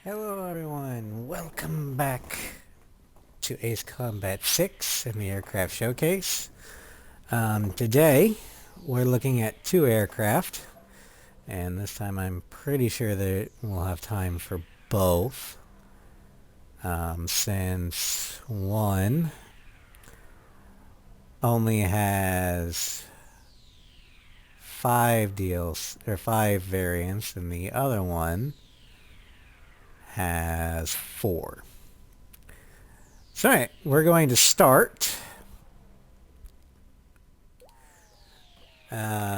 Hello everyone, welcome back to Ace Combat 6 in the Aircraft Showcase. Today we're looking at two aircraft, and this time I'm pretty sure that we'll have time for both, since one only has five variants and the other one has four. So alright, we're going to start in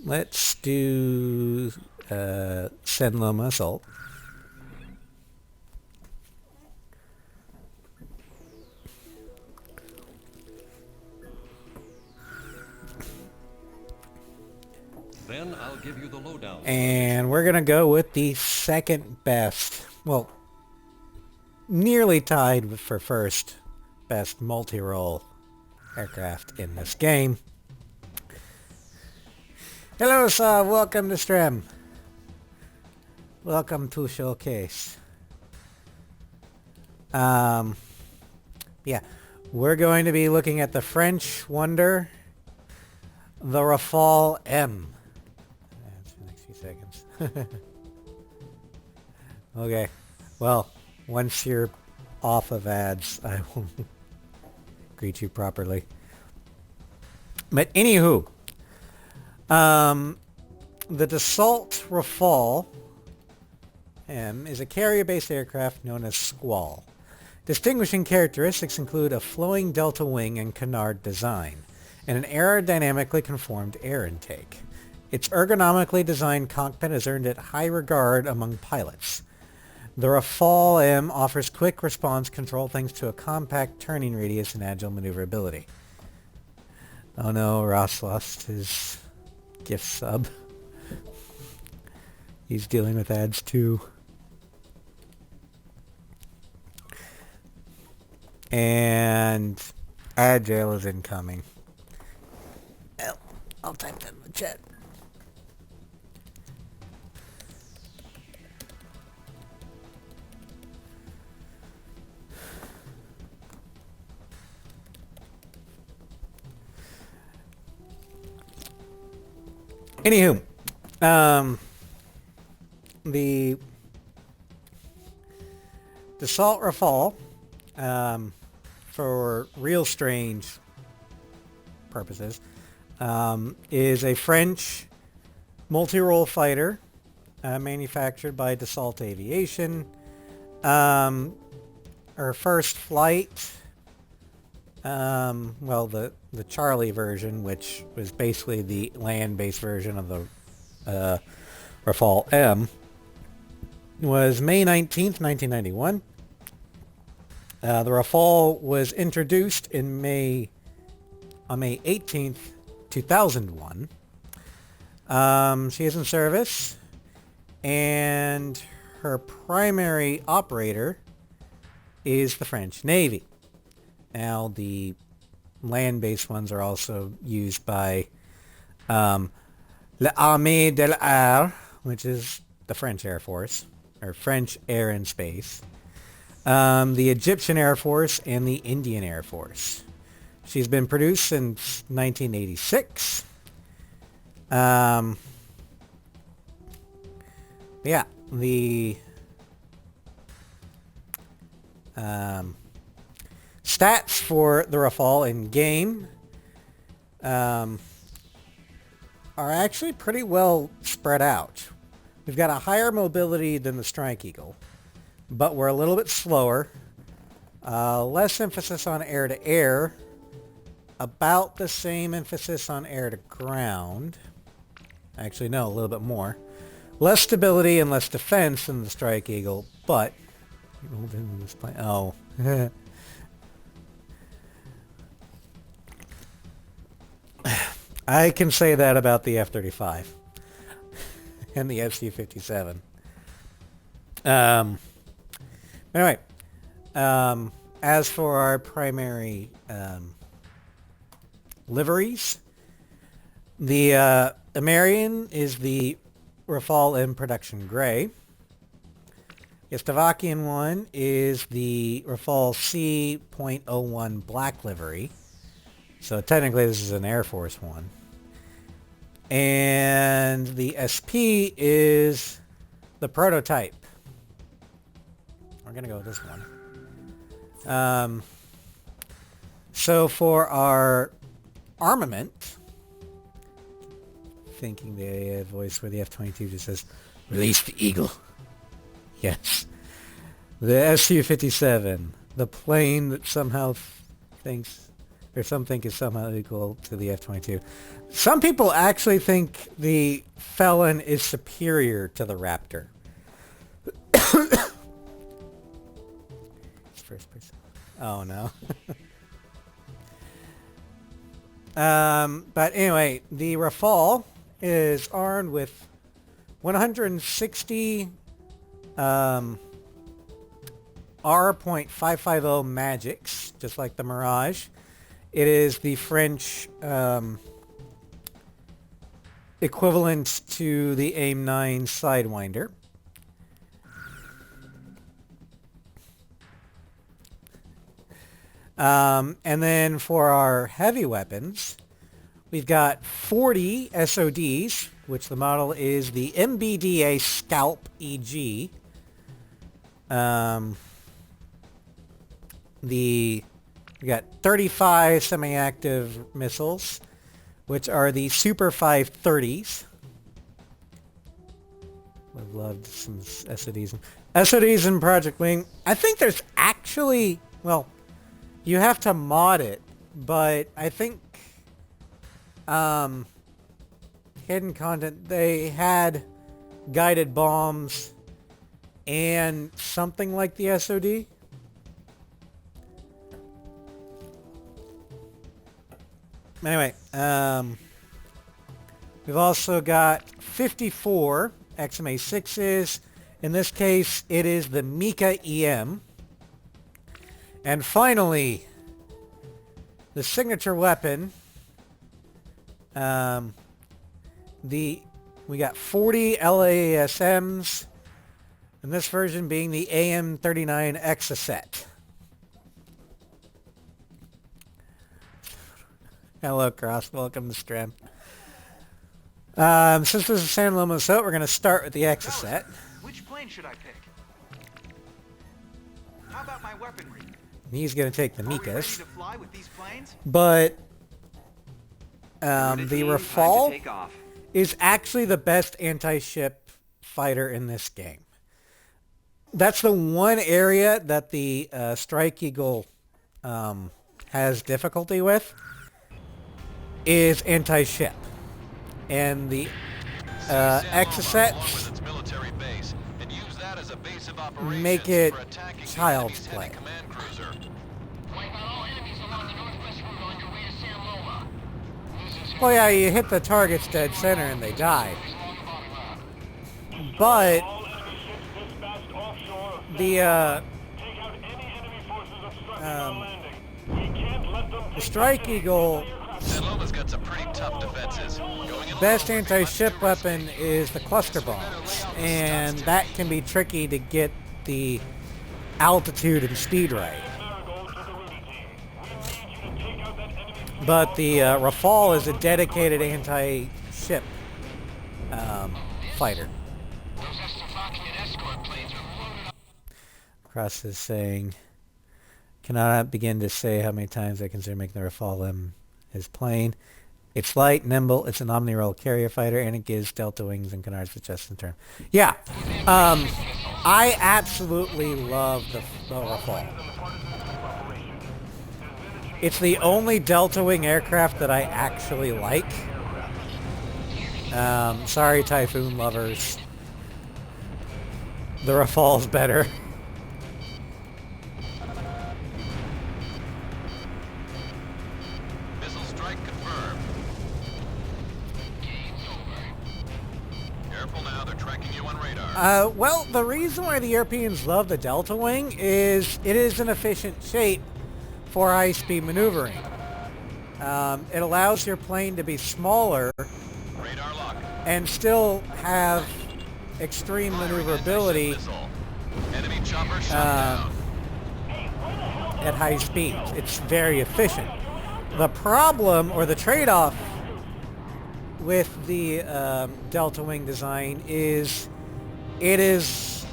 let's do Senloma Assault. Then I'll give you the lowdown. And we're going to go with the second best, well, nearly tied for first best multi-role aircraft in this game. Hello, sir. Welcome to stream. Welcome to Showcase. Yeah, we're going to be looking at the French Wonder, the Rafale M. That's the next few seconds. Okay, well, once you're off of ads, I will greet you properly. But anywho, the Dassault Rafale M is a carrier-based aircraft known as Squall. Distinguishing characteristics include a flowing delta wing and canard design, and an aerodynamically conformed air intake. Its ergonomically designed cockpit has earned it high regard among pilots. The Rafale M offers quick response control thanks to a compact turning radius and agile maneuverability. Oh no, Ross lost his gift sub. He's dealing with ads too. And Agile is incoming. I'll type that in the chat. Anywho, the Dassault Rafale, for real strange purposes, is a French multi-role fighter manufactured by Dassault Aviation. Her first flight, well, the Charlie version, which was basically the land-based version of the Rafale M, was May 19th, 1991. The Rafale was introduced on May 18th, 2001. She is in service, and her primary operator is the French Navy. Now, the land-based ones are also used by l'Armée de l'Air, which is the French Air Force, or French Air and Space, the Egyptian Air Force, and the Indian Air Force. She's been produced since 1986. Yeah, the stats for the Rafale in game are actually pretty well spread out. We've got a higher mobility than the Strike Eagle, but we're a little bit slower. Less emphasis on air-to-air. About the same emphasis on air-to-ground. Actually, no, a little bit more. Less stability and less defense than the Strike Eagle, but... Oh. I can say that about the F-35 and the Su-57. Anyway, as for our primary liveries. The Amerian is the Rafale in production gray. The Slovakian one is the Rafale C.01 black livery. So technically this is an Air Force one. And the SP is the prototype. We're going to go with this one. So for our armament, thinking the voice where the F-22 just says, "Release the Eagle." Yes. The Su-57, the plane that somehow thinks, or some think is somehow equal to the F-22. Some people actually think the Felon is superior to the Raptor. It's first person. Oh no. But anyway, the Rafale is armed with 160 R.550 Magics, just like the Mirage. It is the French equivalent to the AIM-9 Sidewinder. And then for our heavy weapons, we've got 40 SODs, which the model is the MBDA Scalp EG. We got 35 semi-active missiles, which are the Super 530s. I've loved some SODs. SODs in Project Wing. I think there's actually, well, you have to mod it, but I think hidden content, they had guided bombs and something like the SOD. Anyway, we've also got 54 XMA-6s. In this case, it is the Mika EM. And finally, the signature weapon. We got 40 LASMs, and this version being the AM39 Exocet. Hello, Cross. Welcome to Stream. Since this is San Lomo Soap, we're going to start with the Exocet. Which plane should I pick? How about my weaponry? He's going to take the Are we ready Mikas. to fly with these planes? But the Rafale is actually the best anti-ship fighter in this game. That's the one area that the Strike Eagle has difficulty with, is anti-ship. And the Exocets make it child's play. Well, yeah, you hit the targets dead center and they die. But the Strike Eagle best anti-ship weapon is the cluster bombs, and that can be tricky to get the altitude and speed right. But the Rafale is a dedicated anti-ship fighter. Cross is saying, cannot begin to say how many times I consider making the Rafale M his plane. It's light, nimble, it's an omni-role carrier fighter, and it gives delta wings and canards with just in turn. Yeah, I absolutely love the Rafale. It's the only delta wing aircraft that I actually like. Sorry, Typhoon lovers. The Rafale's better. Missile strike confirmed. Careful now, they're tracking you on radar. Well, the reason why the Europeans love the delta wing is it is an efficient shape for high-speed maneuvering. It allows your plane to be smaller Radar lock. and still have extreme maneuverability Missile. Enemy chopper shot down. at high speeds. It's very efficient. The problem, or the trade-off with the Delta Wing design is it is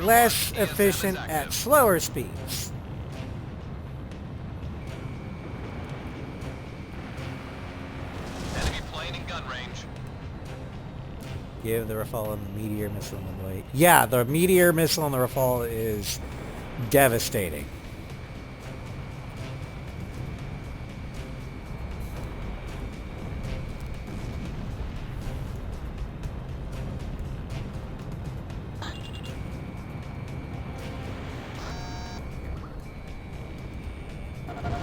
less efficient at slower speeds. Enemy plane in gun range. Give the Rafale and the Meteor missile in the way. Yeah, the Meteor missile and the Rafale is devastating.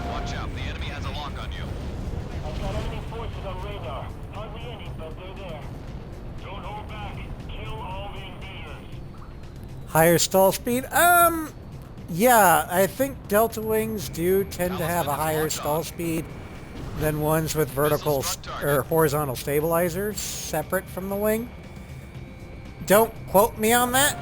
Watch out, the enemy has a lock on you. I've got enemy forces on radar. Hardly any, but they're there. Don't hold back. Kill all the invaders. Higher stall speed? Yeah, I think Delta Wings do tend to have a higher stall speed than ones with vertical or horizontal stabilizers separate from the wing. Don't quote me on that.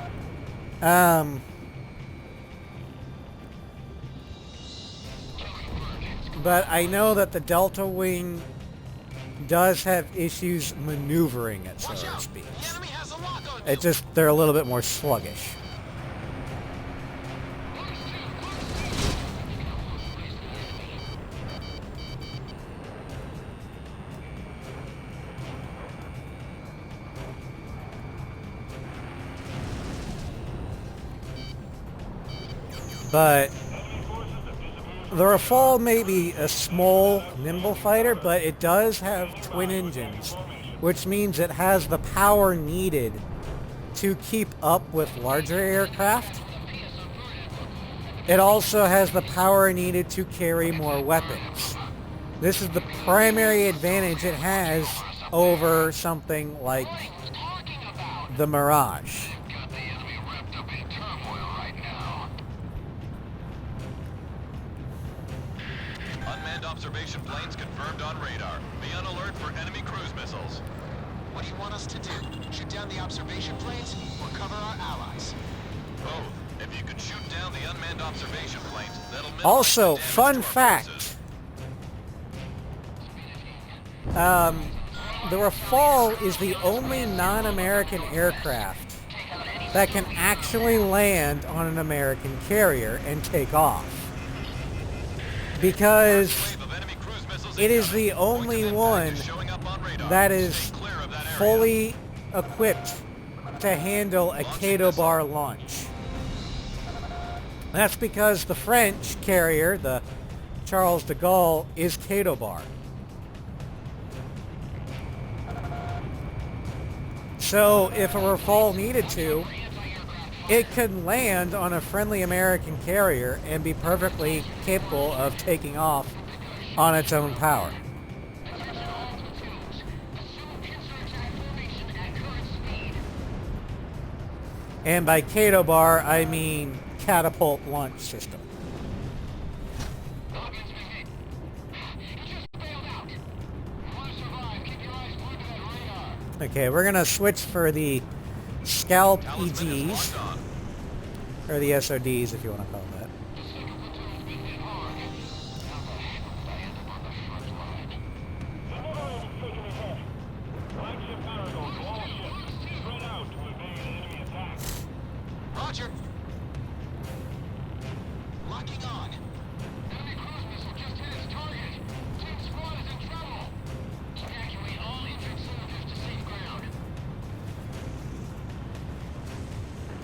But I know that the Delta Wing does have issues maneuvering at slower speeds. It just, they're a little bit more sluggish. But the Rafale may be a small, nimble fighter, but it does have twin engines, which means it has the power needed to keep up with larger aircraft. It also has the power needed to carry more weapons. This is the primary advantage it has over something like the Mirage. Unmanned observation planes confirmed on radar. Be on alert for enemy cruise missiles. What do you want us to do? Shoot down the observation planes or cover our allies? Both. If you can shoot down the unmanned observation planes, that'll minimize Also, the damage fun to our fact, forces. the Rafale is the only non-American aircraft that can actually land on an American carrier and take off. Because Wave of enemy cruise missiles it is incoming. the only Points of one impact is showing up on radar. that is Stay clear of that area. fully equipped to handle a Cato bar launch. That's because the French carrier, the Charles de Gaulle, is Cato bar. So if a Rafale needed to, it could land on a friendly American carrier and be perfectly capable of taking off on its own power. And by Cato bar, I mean catapult launch system. Okay, we're gonna switch for the scalp EGs, or the SODs if you want to call them that. Roger. Locking on.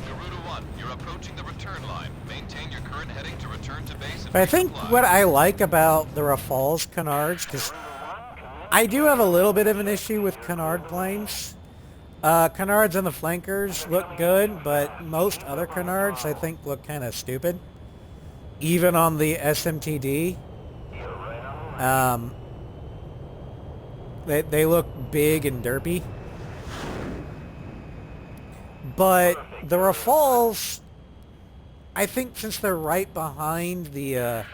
Garuda 1, you're approaching the return line. Maintain your current heading to return to base and But I think resupply. what I like about the Rafale's canards, because I do have a little bit of an issue with canard planes. Canards on the flankers look good, but most other canards I think look kind of stupid. Even on the SMTD. They look big and derpy. But the Rafales, I think since they're right behind the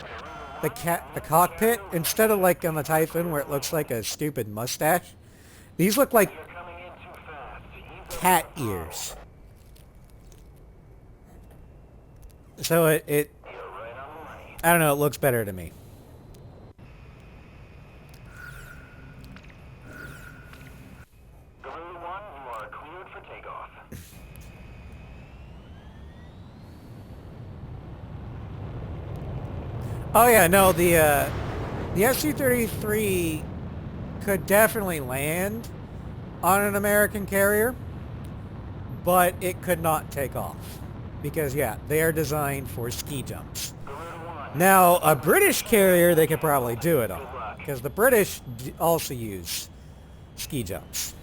the cockpit, instead of like on the Typhoon where it looks like a stupid mustache, these look like You're coming in too fast. cat ears. So it You're right on the money. I don't know, it looks better to me. Galoo 1, you are cleared for takeoff. Oh yeah, no, the SU-33 could definitely land on an American carrier, but it could not take off because yeah, they are designed for ski jumps. Galoo 1, Now, a British carrier they could probably do it on because the British also use ski jumps.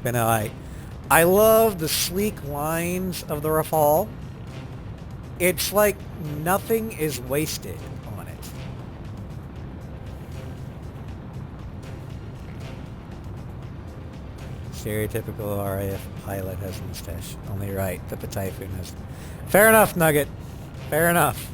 But no, I love the sleek lines of the Rafale. It's like nothing is wasted on it. Stereotypical RAF pilot has a mustache. Only right that the Typhoon has. Fair enough, Nugget. Fair enough.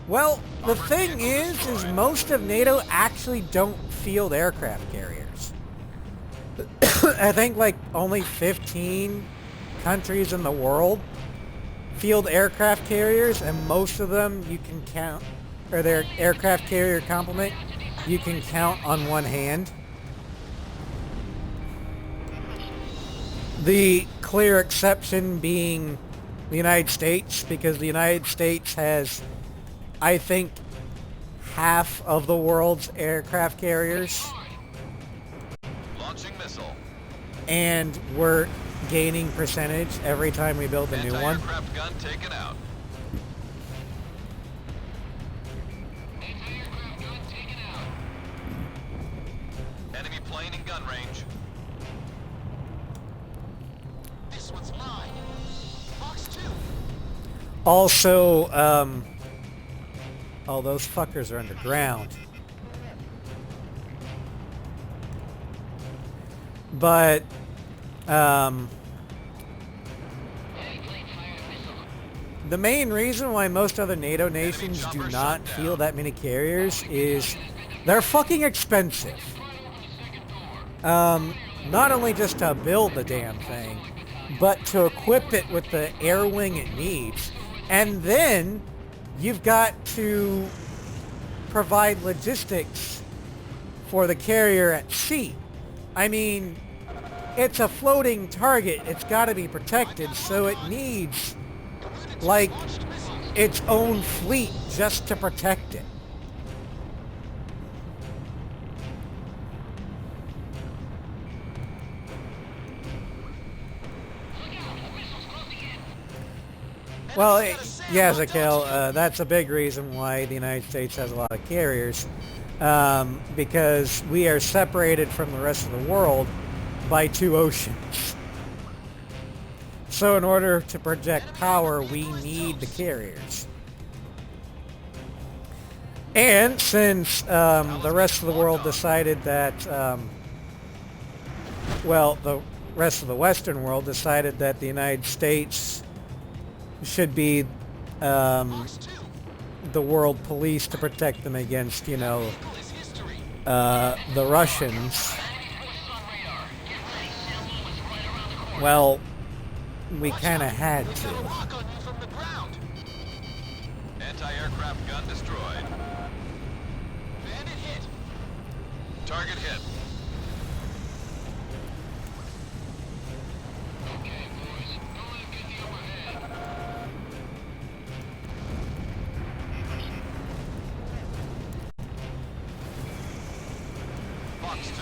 Well, the thing is most of NATO actually don't field aircraft carriers. I think like only 15 countries in the world field aircraft carriers, and most of them you can count, or their aircraft carrier complement, you can count on one hand. The clear exception being the United States, because the United States has, I think, half of the world's aircraft carriers, Launching missile. and we're gaining percentage every time we build a new one. Anti-aircraft gun taken out. Enemy plane in gun range. This one's mine. Box 2. Also, oh, those fuckers are underground. But, the main reason why most other NATO nations do not field that many carriers is they're fucking expensive. Not only just to build the damn thing, but to equip it with the air wing it needs. And then you've got to provide logistics for the carrier at sea. I mean, it's a floating target. It's got to be protected, so it needs like its own fleet just to protect it. Well, yeah, Zakel, that's a big reason why the United States has a lot of carriers, because we are separated from the rest of the world by 2 oceans. So in order to project power, we need the carriers. And since the rest of the world decided that, well, the rest of the Western world decided that the United States should be Box 2. the world police to protect them against, you know, Eagle is history. the Russians. Well, we kind of had Got a to. lock on you from the ground. Anti-aircraft gun destroyed. Bandit hit. Target hit. Box 2.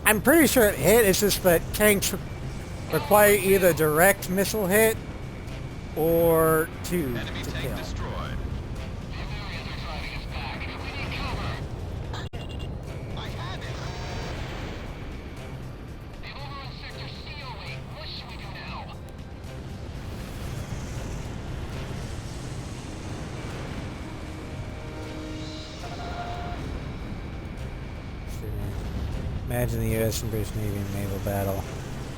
I'm pretty sure it hit. It's just that tanks require either direct missile hit or two Enemy to tank kill. destroyed. Imagine the U.S. and British Navy in naval battle.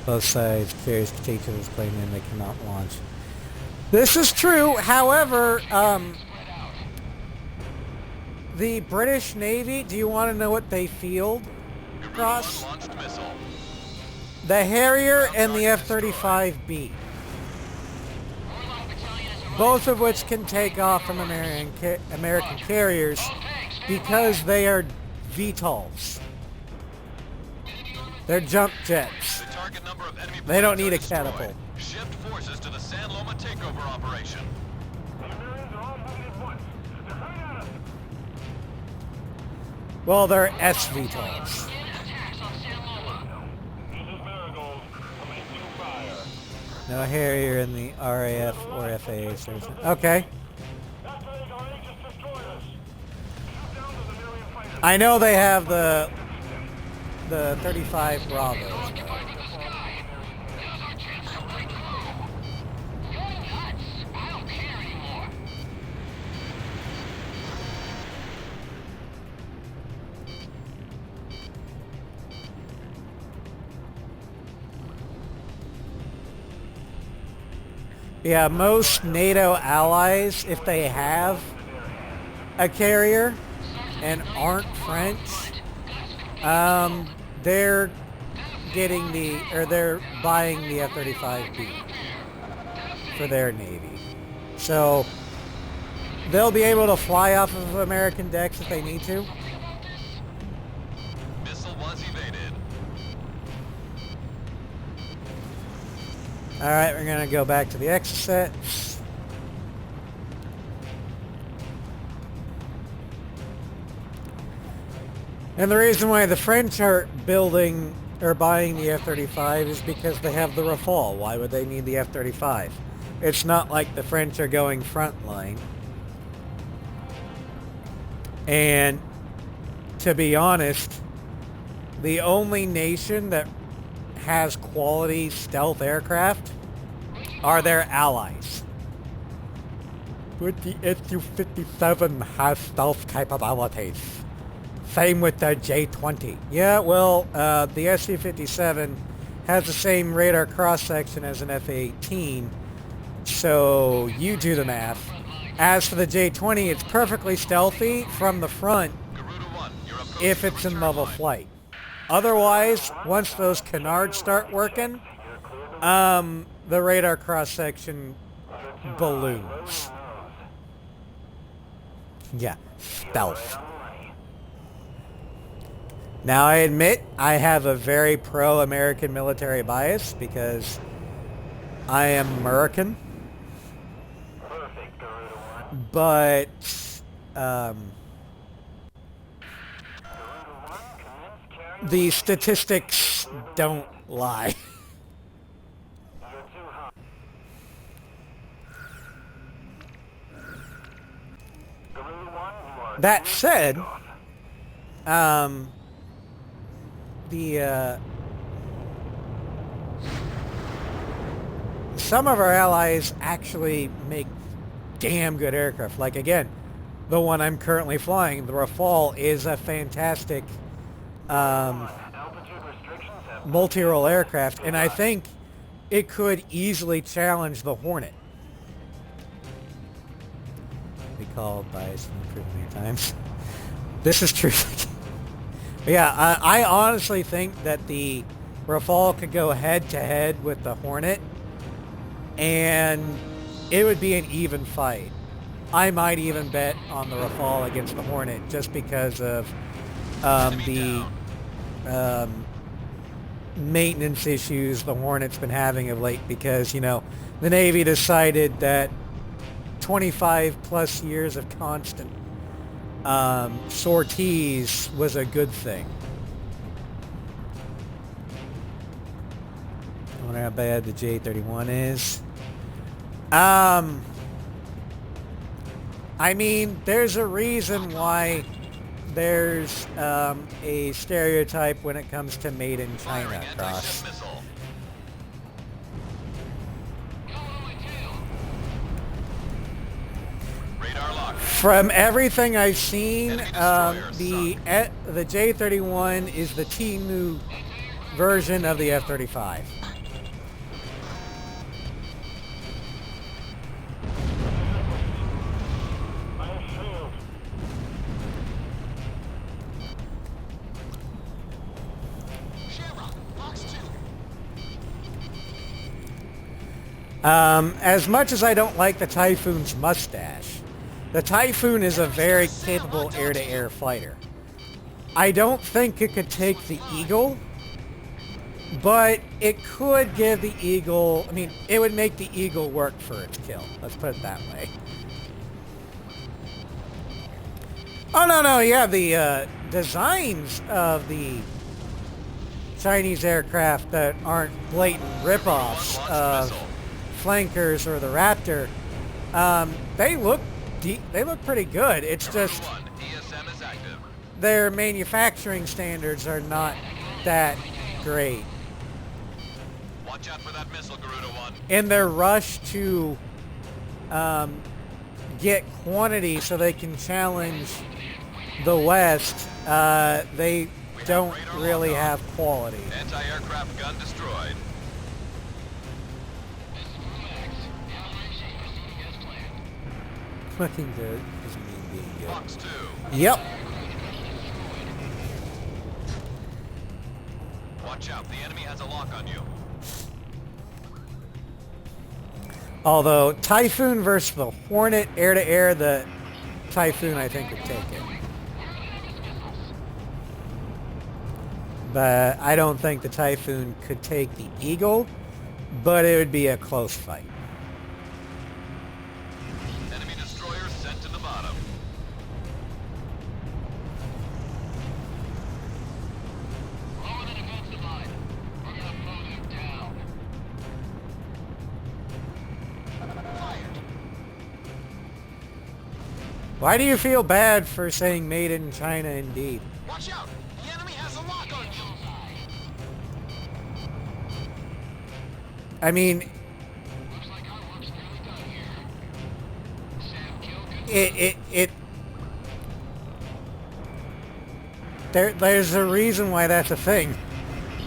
Both sides carriers can take each other's plane and they cannot launch. This is true. However, the British Navy, do you want to know what they field? Cross? Launched missile. The Harrier and the F-35B. Both of which can take off from American carriers because they are VTOLs. They're jump jets. The target number of enemy They don't planes need are a destroyed. catapult. Shift forces to the San Loma takeover operation. The Americans are all moving at once. They're coming at us. Well, they're SVTOLs. This is Marigold. Commencing fire. No Harrier in the RAF or FAA service. Okay. That plane already just destroyed us. Shoot down the Zamarian fighters. I know they have the 35 Bravos. Yeah, most NATO allies, if they have a carrier and aren't French, they're they're buying the F-35B for their Navy. So they'll be able to fly off of American decks if they need to. Missile was evaded. Alright, we're going to go back to the Exocets. And the reason why the French are building or buying the F-35 is because they have the Rafale. Why would they need the F-35? It's not like the French are going frontline. And to be honest, the only nation that has quality stealth aircraft are their allies. But the Su-57 has stealth capabilities. Same with the J-20. Yeah, well, the Su-57 has the same radar cross-section as an F-18, so you do the math. As for the J-20, it's perfectly stealthy from the front Garuda 1, you're approaching if the it's in return level line. flight. Otherwise, once those canards start working, the radar cross-section balloons. Yeah, stealth. Now, I admit I have a very pro-American military bias because I am American. Perfect, Garuda 1. But, Garuda 1, commence carrying. the statistics don't lie. You're too hot. Garuda 1, you are That clear said, for takeoff. Some of our allies actually make damn good aircraft. Like, again, the one I'm currently flying, the Rafale, is a fantastic Altitude restrictions have multi-role aircraft, and I think it could easily challenge the Hornet. Be called by some proven many times. This is true. Yeah, I honestly think that the Rafale could go head-to-head with the Hornet, and it would be an even fight. I might even bet on the Rafale against the Hornet just because of the maintenance issues the Hornet's been having of late, because, you know, the Navy decided that 25 plus years of constant sorties was a good thing. I wonder how bad the J-31 is. I mean, there's a reason why there's a stereotype when it comes to made in China Firing cross. anti-ship missile. Radar locked. lock. From everything I've seen, Enemy destroyer the J-31 is the T-new version of the F-35. I have failed. Shamrock, box 2. As much as I don't like the Typhoon's mustache, the Typhoon is a very capable air-to-air fighter. I don't think it could take the Eagle, but it could give the Eagle, I mean, it would make the Eagle work for its kill. Let's put it that way. Oh, no, yeah, the designs of the Chinese aircraft that aren't blatant ripoffs of Flankers or the Raptor, they look pretty good. It's just One, ESM is active. their manufacturing standards are not that great. Watch out for that missile, Garuda 1. In their rush to get quantity so they can challenge the West, they don't really have quality. Anti-aircraft gun destroyed. Looking good doesn't mean being good. Box 2. Yep. Watch out, the enemy has a lock on you. Although Typhoon versus the Hornet air-to-air, the Typhoon I think would take it. But I don't think the Typhoon could take the Eagle, but it would be a close fight. Enemy destroyer sent to the bottom. Lower the defensive line. We're gonna mow them down. Fired. Why do you feel bad for saying made in China indeed? Watch out. The enemy has a lock on you. I mean, Looks like our work's nearly done here. Sam, kill good. there's a reason why that's a thing.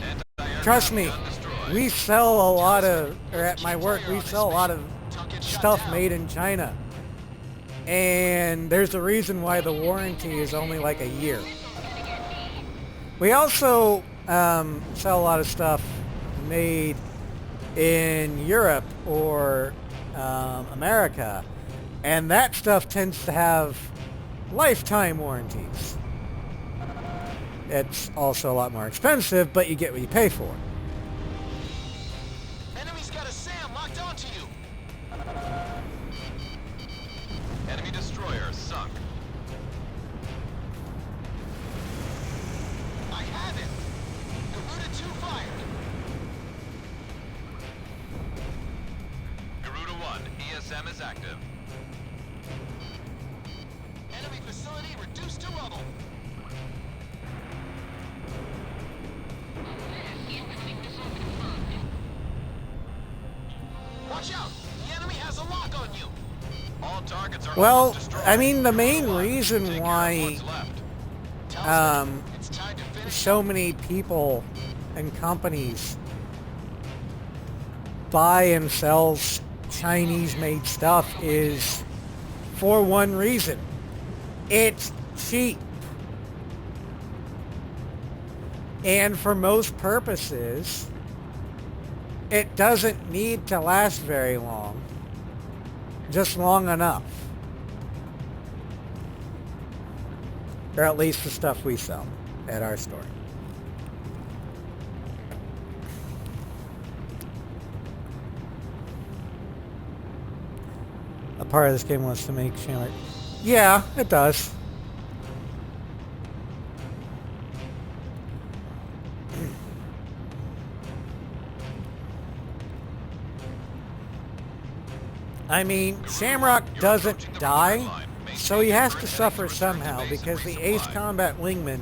Anti-aircraft Trust me, gun destroyed. we sell a lot of, or at my work, we sell a lot of Don't get shot stuff down. made in China. And there's a reason why the warranty is only like a year. We also sell a lot of stuff made in Europe or America, and that stuff tends to have lifetime warranties. It's also a lot more expensive, but you get what you pay for. Enemy's got a SAM locked onto you. Enemy destroyer sunk. I have it. Garuda 2 fired. Garuda 1, ESM is active. Enemy facility reduced to rubble. Watch out! The enemy has a lock on you. All targets are Well, almost destroyed. I mean, the main Garuda 1, reason take care of why what's left. Townsend, it's time to finish. so many people and companies buy and sell Chinese-made stuff is for one reason. It's cheap. And for most purposes, it doesn't need to last very long. Just long enough. Or at least the stuff we sell at our store. A part of this game wants to make Chandler. Yeah, it does. I mean, Shamrock doesn't die, so he has to suffer somehow because the Ace Combat Wingman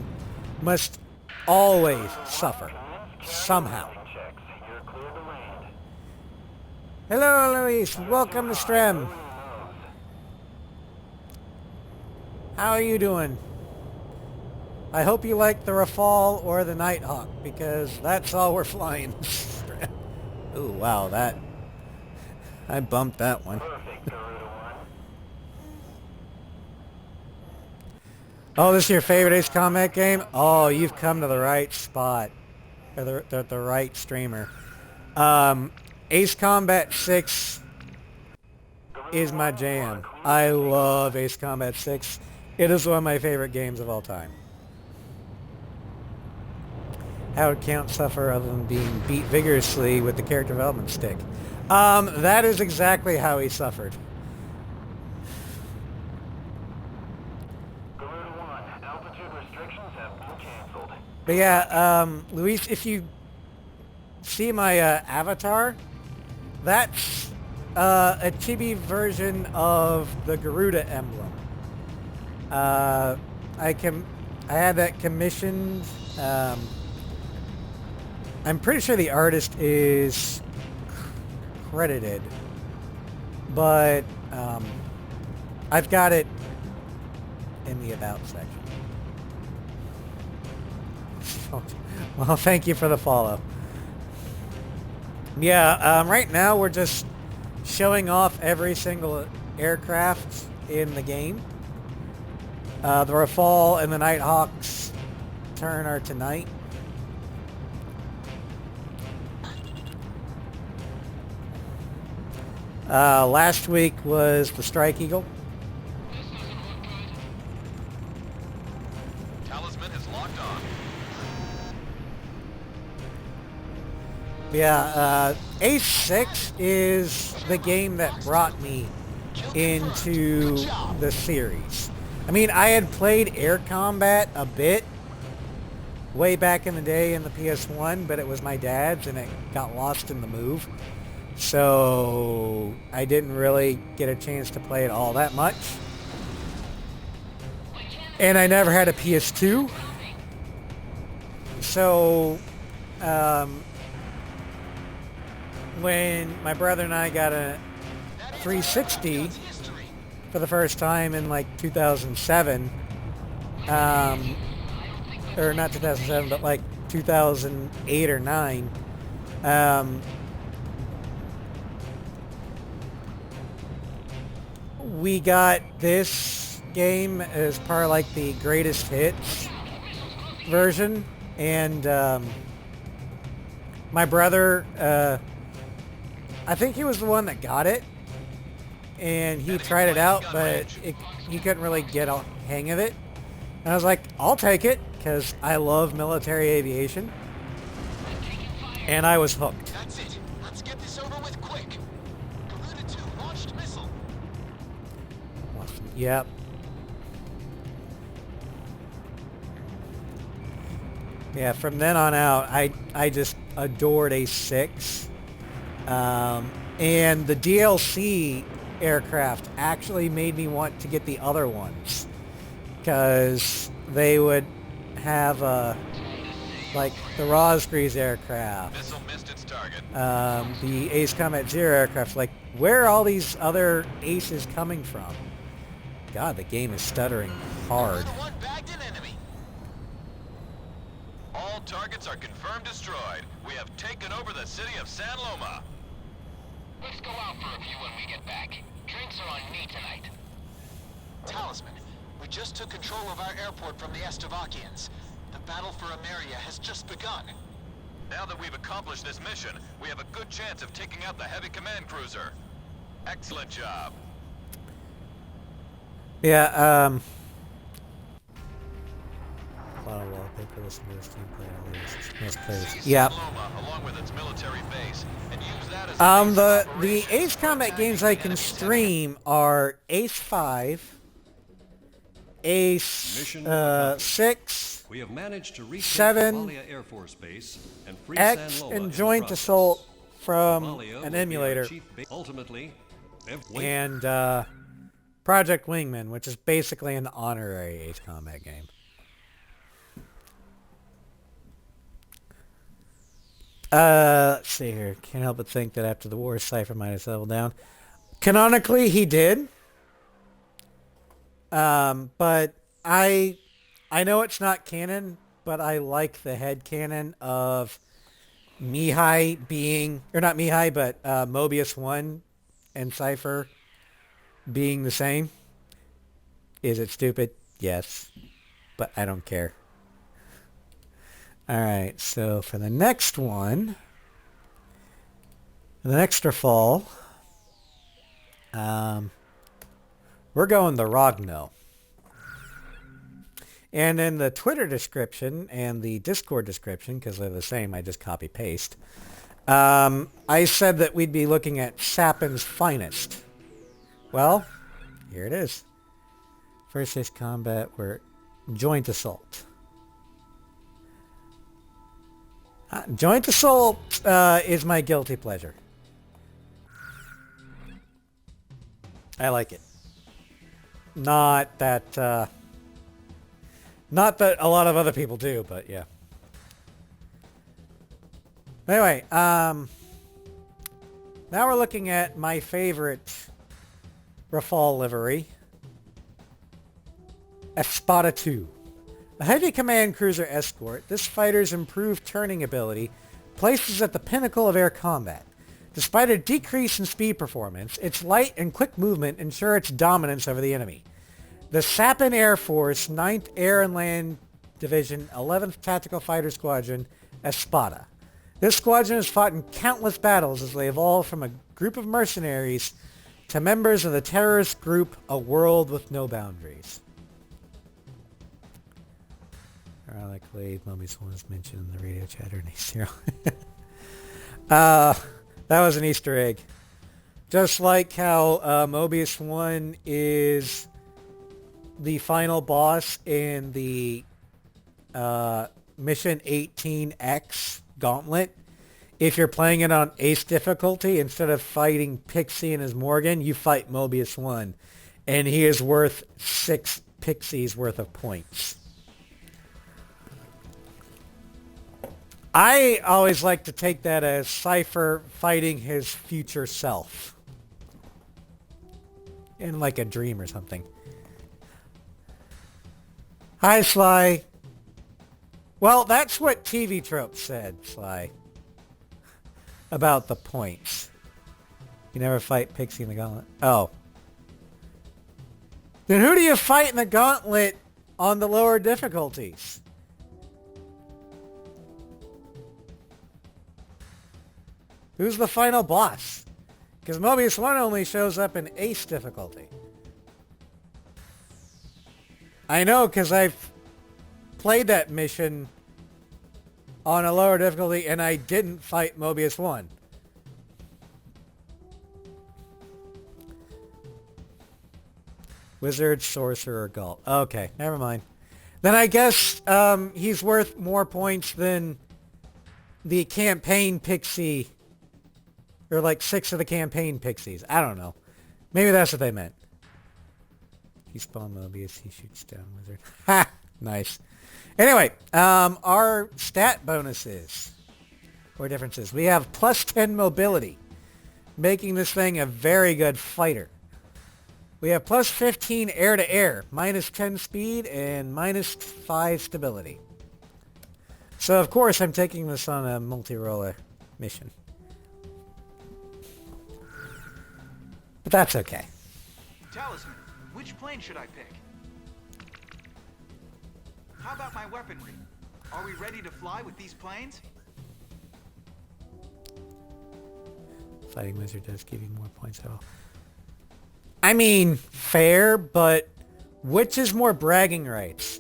must always suffer. Somehow. Checks. You're clear to land. Hello, Luis. Welcome to Strem. How are you doing? I hope you like the Rafale or the Nighthawk, because that's all we're flying. Ooh, wow, that... I bumped that one. Perfect, Garuda 1. Oh, this is your favorite Ace Combat game? Oh, you've come to the right spot. Or the right streamer. Ace Combat 6 is my jam. I love Ace Combat 6. It is one of my favorite games of all time. How would Count suffer other than being beat vigorously with the character development stick? That is exactly how he suffered. Garuda 1, altitude restrictions have been canceled. But yeah, Luis, if you see my avatar, that's a chibi version of the Garuda emblem. I had that commissioned. I'm pretty sure the artist is credited, but I've got it in the About section. Well, thank you for the follow. Yeah, right now we're just showing off every single aircraft in the game. The Rafale and the Nighthawk's turn are tonight. Last week was the Strike Eagle. Talisman is locked on. Yeah, Ace 6 is the game that brought me into the series. I mean, I had played Air Combat a bit way back in the day in the PS1, but it was my dad's and it got lost in the move. So I didn't really get a chance to play it all that much. And I never had a PS2. So when my brother and I got a 360 for the first time in like 2007, or not 2007, but like 2008 or 9, we got this game as part of like the greatest hits version, and my brother, I think he was the one that got it, and he tried it out, but he couldn't really get a hang of it. And I was like, I'll take it, because I love military aviation, and I was hooked. That's it. Let's get this over with quick. Garuda 2 launched missile. Yep. Yeah, from then on out, I just adored Ace 6. And the DLC aircraft actually made me want to get the other ones, because they would have like the Rosgreaves aircraft, Missile missed its target. the Ace Combat Zero aircraft. Like, where are all these other aces coming from? God, the game is stuttering hard. Garuda 1 bagged an enemy. All targets are confirmed destroyed. We have taken over the city of San Loma. Let's go out for a few when we get back. Drinks are on me tonight. Talisman, we just took control of our airport from the Estevakians. The battle for Ameria has just begun. Now that we've accomplished this mission, we have a good chance of taking out the heavy command cruiser. Excellent job. Yeah, Follow wallpaper, listen to this team play all these. Most players. Seize Yeah. San Loma along with its military base and use that as a base The of operations Ace to Combat attack games the I can enemy's stream are Ace 5, Ace Mission accomplished. 6, We have managed to retake 7, Somalia Air Force Base and free X, San Loma and in the Joint process. Assault from Somalia will an be our emulator, chief ultimately, and Project Wingman, which is basically an honorary Ace Combat game. Let's see here. Can't help but think that after the war, Cypher might have settled down. Canonically, he did. But I know it's not canon, but I like the head canon of Mihai being, or not Mihai, but Mobius 1 and Cypher being the same. Is it stupid? Yes. But I don't care. Alright, so for the next one, the next fall, we're going the Rogno. And in the Twitter description and the Discord description, because they're the same, I just copy paste, I said that we'd be looking at Sapin's finest. Well, here it is. First phase combat, we're joint assault. Joint assault is my guilty pleasure. I like it. Not that a lot of other people do, but yeah. Anyway, now we're looking at my favorite Rafale livery, Espada 2. A heavy command cruiser escort, this fighter's improved turning ability places at the pinnacle of air combat. Despite a decrease in speed performance, its light and quick movement ensure its dominance over the enemy. The Sapin Air Force, 9th Air and Land Division, 11th Tactical Fighter Squadron, Espada. This squadron has fought in countless battles as they evolved from a group of mercenaries to members of the terrorist group A World with No Boundaries. Ironically, Mobius 1 is mentioned in the radio chatter in Easter. That was an Easter egg. Just like how Mobius 1 is the final boss in the Mission 18X Gauntlet. If you're playing it on Ace difficulty, instead of fighting Pixie and his Morgan, you fight Mobius 1. And he is worth 6 Pixies worth of points. I always like to take that as Cypher fighting his future self. In like a dream or something. Hi, Sly. Well, that's what TV Trope said, Sly. About the points. You never fight Pixie in the Gauntlet. Oh. Then who do you fight in the Gauntlet on the lower difficulties? Who's the final boss? Because Mobius 1 only shows up in Ace difficulty. I know, because I've played that mission on a lower difficulty and I didn't fight Mobius 1. Wizard, Sorcerer, Galt. Okay, never mind. Then I guess he's worth more points than the campaign Pixie. Or like 6 of the campaign Pixies. I don't know. Maybe that's what they meant. He spawned Mobius. He shoots down Wizard. Ha! Nice. Anyway, our stat bonuses. Or differences. We have plus 10 mobility. Making this thing a very good fighter. We have plus 15 air-to-air. Minus 10 speed and minus 5 stability. So of course I'm taking this on a multi-roller mission. But that's okay. Talisman, which plane should I pick? How about my weaponry? Are we ready to fly with these planes? Fighting Wizard does give you more points at all. I mean, fair, but which is more bragging rights?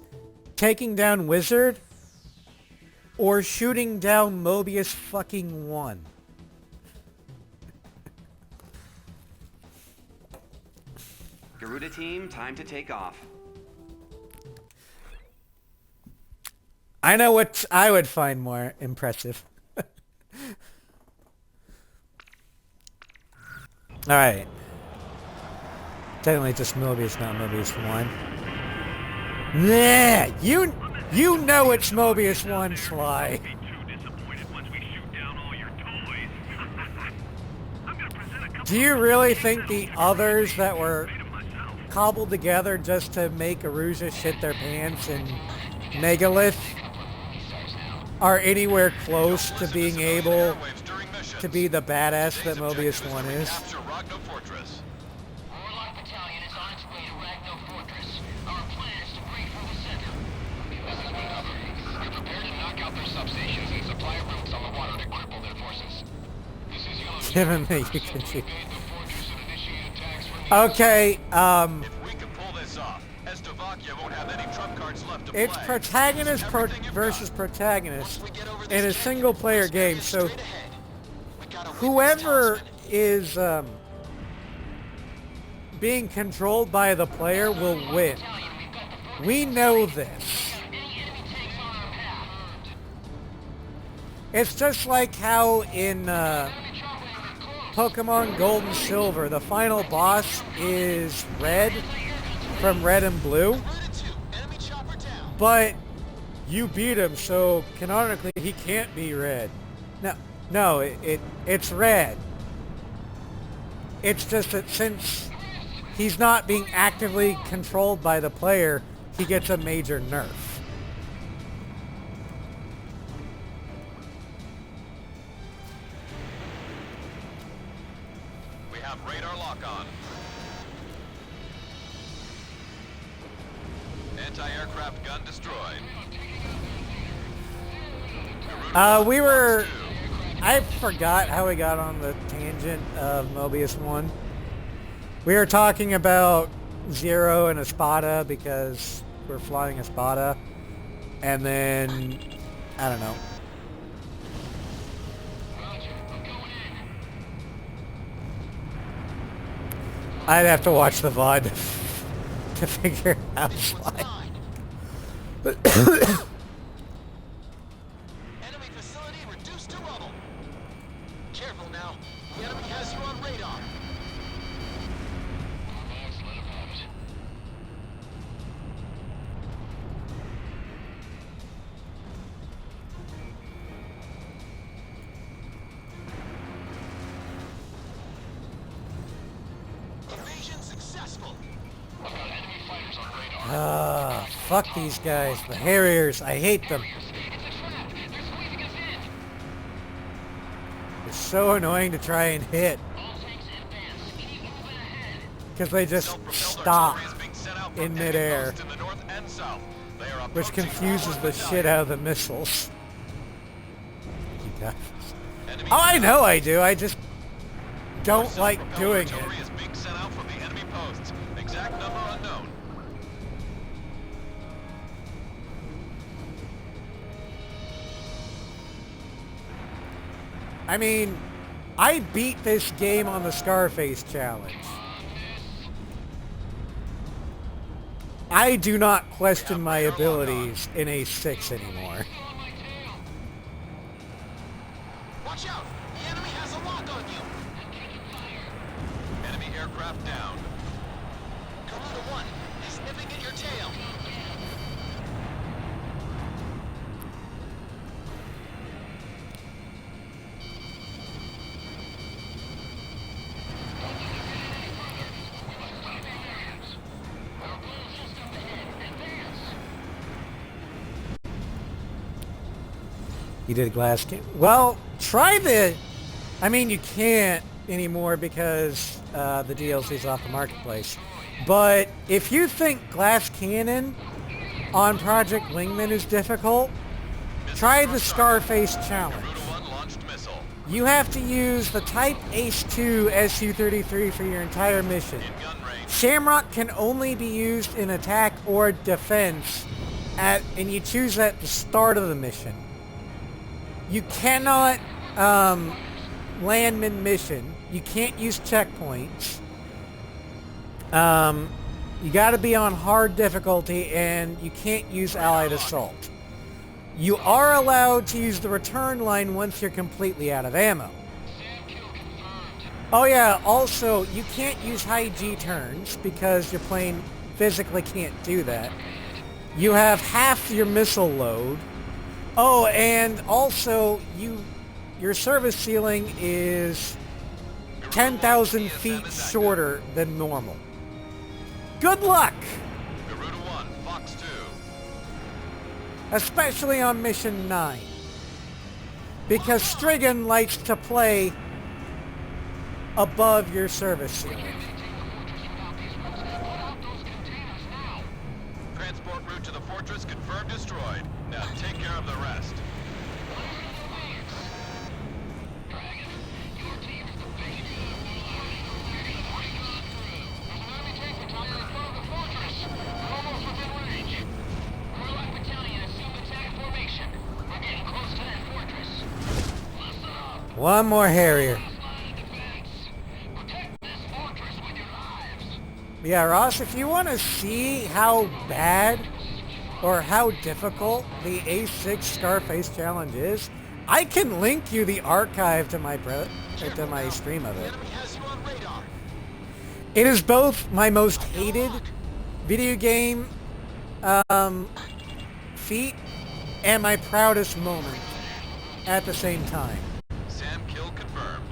Taking down Wizard or shooting down Mobius fucking 1? Garuda team, time to take off. I know what I would find more impressive. Alright. Technically just Mobius, not Mobius 1. Nah! You know it's Mobius 1, Sly. Do you really think the others that were cobbled together just to make Aruja shit their pants and Megalith are anywhere close to being able to be the badass that Mobius 1 is. Capture Ragno Fortress. Warlock Battalion is on its way to Ragno Fortress. Our plan is to break through the center. This has been covered. We're prepared to knock out their substations and supply routes on the water to cripple their forces. This is Yellow. Given that you can see. Invade the fortress and initiate attacks from the Okay, If we can pull this off, Estovacia won't have any trump cards left to it's play. protagonist Everything you've versus got. protagonist We get over in this a check, single player let's game, get so straight ahead. We gotta win this whoever talisman. is being controlled by the player will win. We know this. It's just like how in Pokemon Gold and Silver, the final boss is red from Red and Blue, Route 2, enemy chopper down. but you beat him, so canonically he can't be red. No, it's red. It's just that since he's not being actively controlled by the player, he gets a major nerf. We have radar lock on. Anti-aircraft gun destroyed. I forgot how we got on the tangent of Mobius 1. We were talking about Zero and Espada because we're flying Espada. And then, I don't know. I'd have to watch the VOD to figure out What's why. mine? Enemy facility reduced to rubble. Careful now. The enemy has you on radar. Evasion successful. Fuck these guys. The Harriers. I hate them. They're so annoying to try and hit. Because they just Self-propelled stop artillery is being sent out from in enemy midair, posts in the north and south. They are which approaching confuses Warlock the Battalion. shit out of the missiles. You guys. Enemy Oh, I know I do. I just don't like self-propelled doing it. artillery is being sent out from the enemy posts. Exact number unknown. I mean, I beat this game on the Scarface challenge. I do not question my abilities in A6 anymore. Watch out! The enemy has a lock on you. Enemy aircraft down. Garuda 1, he's nipping at your tail. You did a glass can. Well, try the... I mean, you can't anymore because the DLC's off the marketplace. But if you think glass cannon on Project Wingman is difficult, try the Scarface challenge. Garuda 1 launched missile. You have to use the Type Ace-2 Su-33 for your entire mission. In gun range. Shamrock can only be used in attack or defense, and you choose at the start of the mission. You cannot landman mission. You can't use checkpoints. You got to be on hard difficulty, and you can't use allied assault. You are allowed to use the return line once you're completely out of ammo. Oh yeah, also, you can't use high G turns because your plane physically can't do that. You have half your missile load. Oh, and also, your service ceiling is 10,000 feet shorter than normal. Good luck! Garuda 1, Fox 2. Especially on Mission 9. Because Strigan likes to play above your service ceiling. Transport route to the fortress confirmed destroyed. Now take care of the rest. One more Harrier. Yeah, Ross, if you want to see how bad or how difficult the A6 Scarface challenge is, I can link you the archive to my stream of it. It is both my most hated video game feat and my proudest moment at the same time. Sam kill confirmed.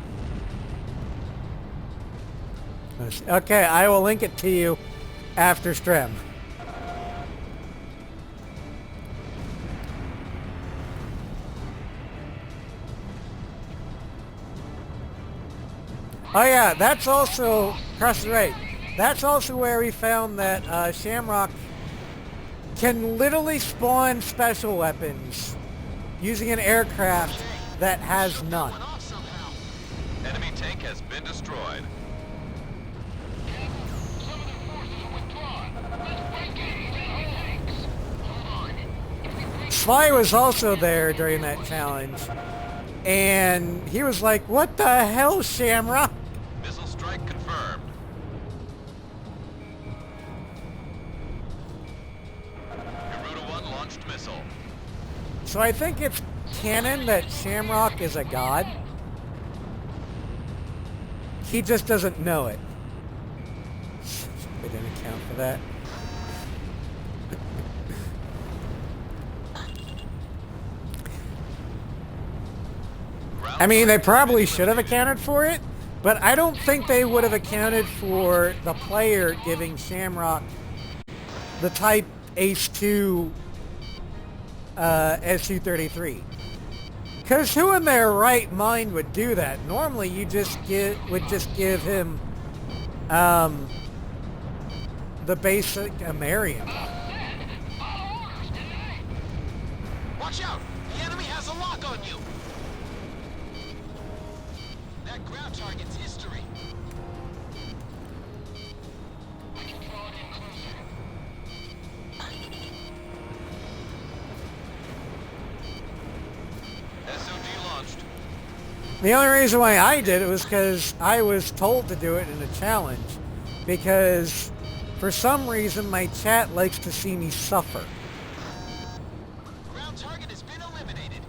Okay, I will link it to you after stream. Oh yeah, that's also, across the right, that's also where we found that Shamrock can literally spawn special weapons using an aircraft that has none. Enemy tank has been destroyed. Sly was also there during that challenge, and he was like, "What the hell, Shamrock?" Missile strike confirmed. Garuda 1 launched missile. So I think it's canon that Shamrock is a god. He just doesn't know it. They didn't account for that. I mean, they probably should have accounted for it, but I don't think they would have accounted for the player giving Shamrock the Type Ace 2 SU-33. Because who in their right mind would do that? Normally, you would just give him the basic American. Watch out! The enemy has a lock on you! That ground target's history. I can draw it in closer. SOG launched. The only reason why I did it was because I was told to do it in a challenge. Because for some reason my chat likes to see me suffer. Ground target has been eliminated.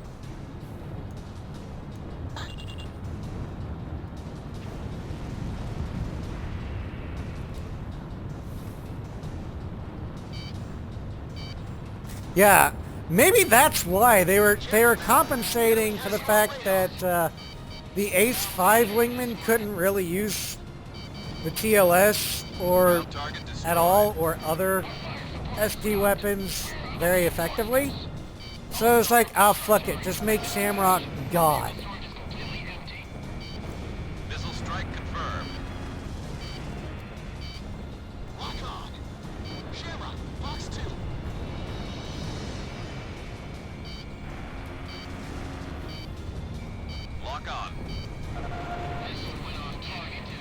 Yeah, maybe that's why they were compensating for the fact that the Ace 5 wingman couldn't really use the TLS or at all or other SD weapons very effectively. So it's like, oh fuck it, just make Shamrock God. Missile strike confirmed. Lock on. Shamrock, box 2. Lock on.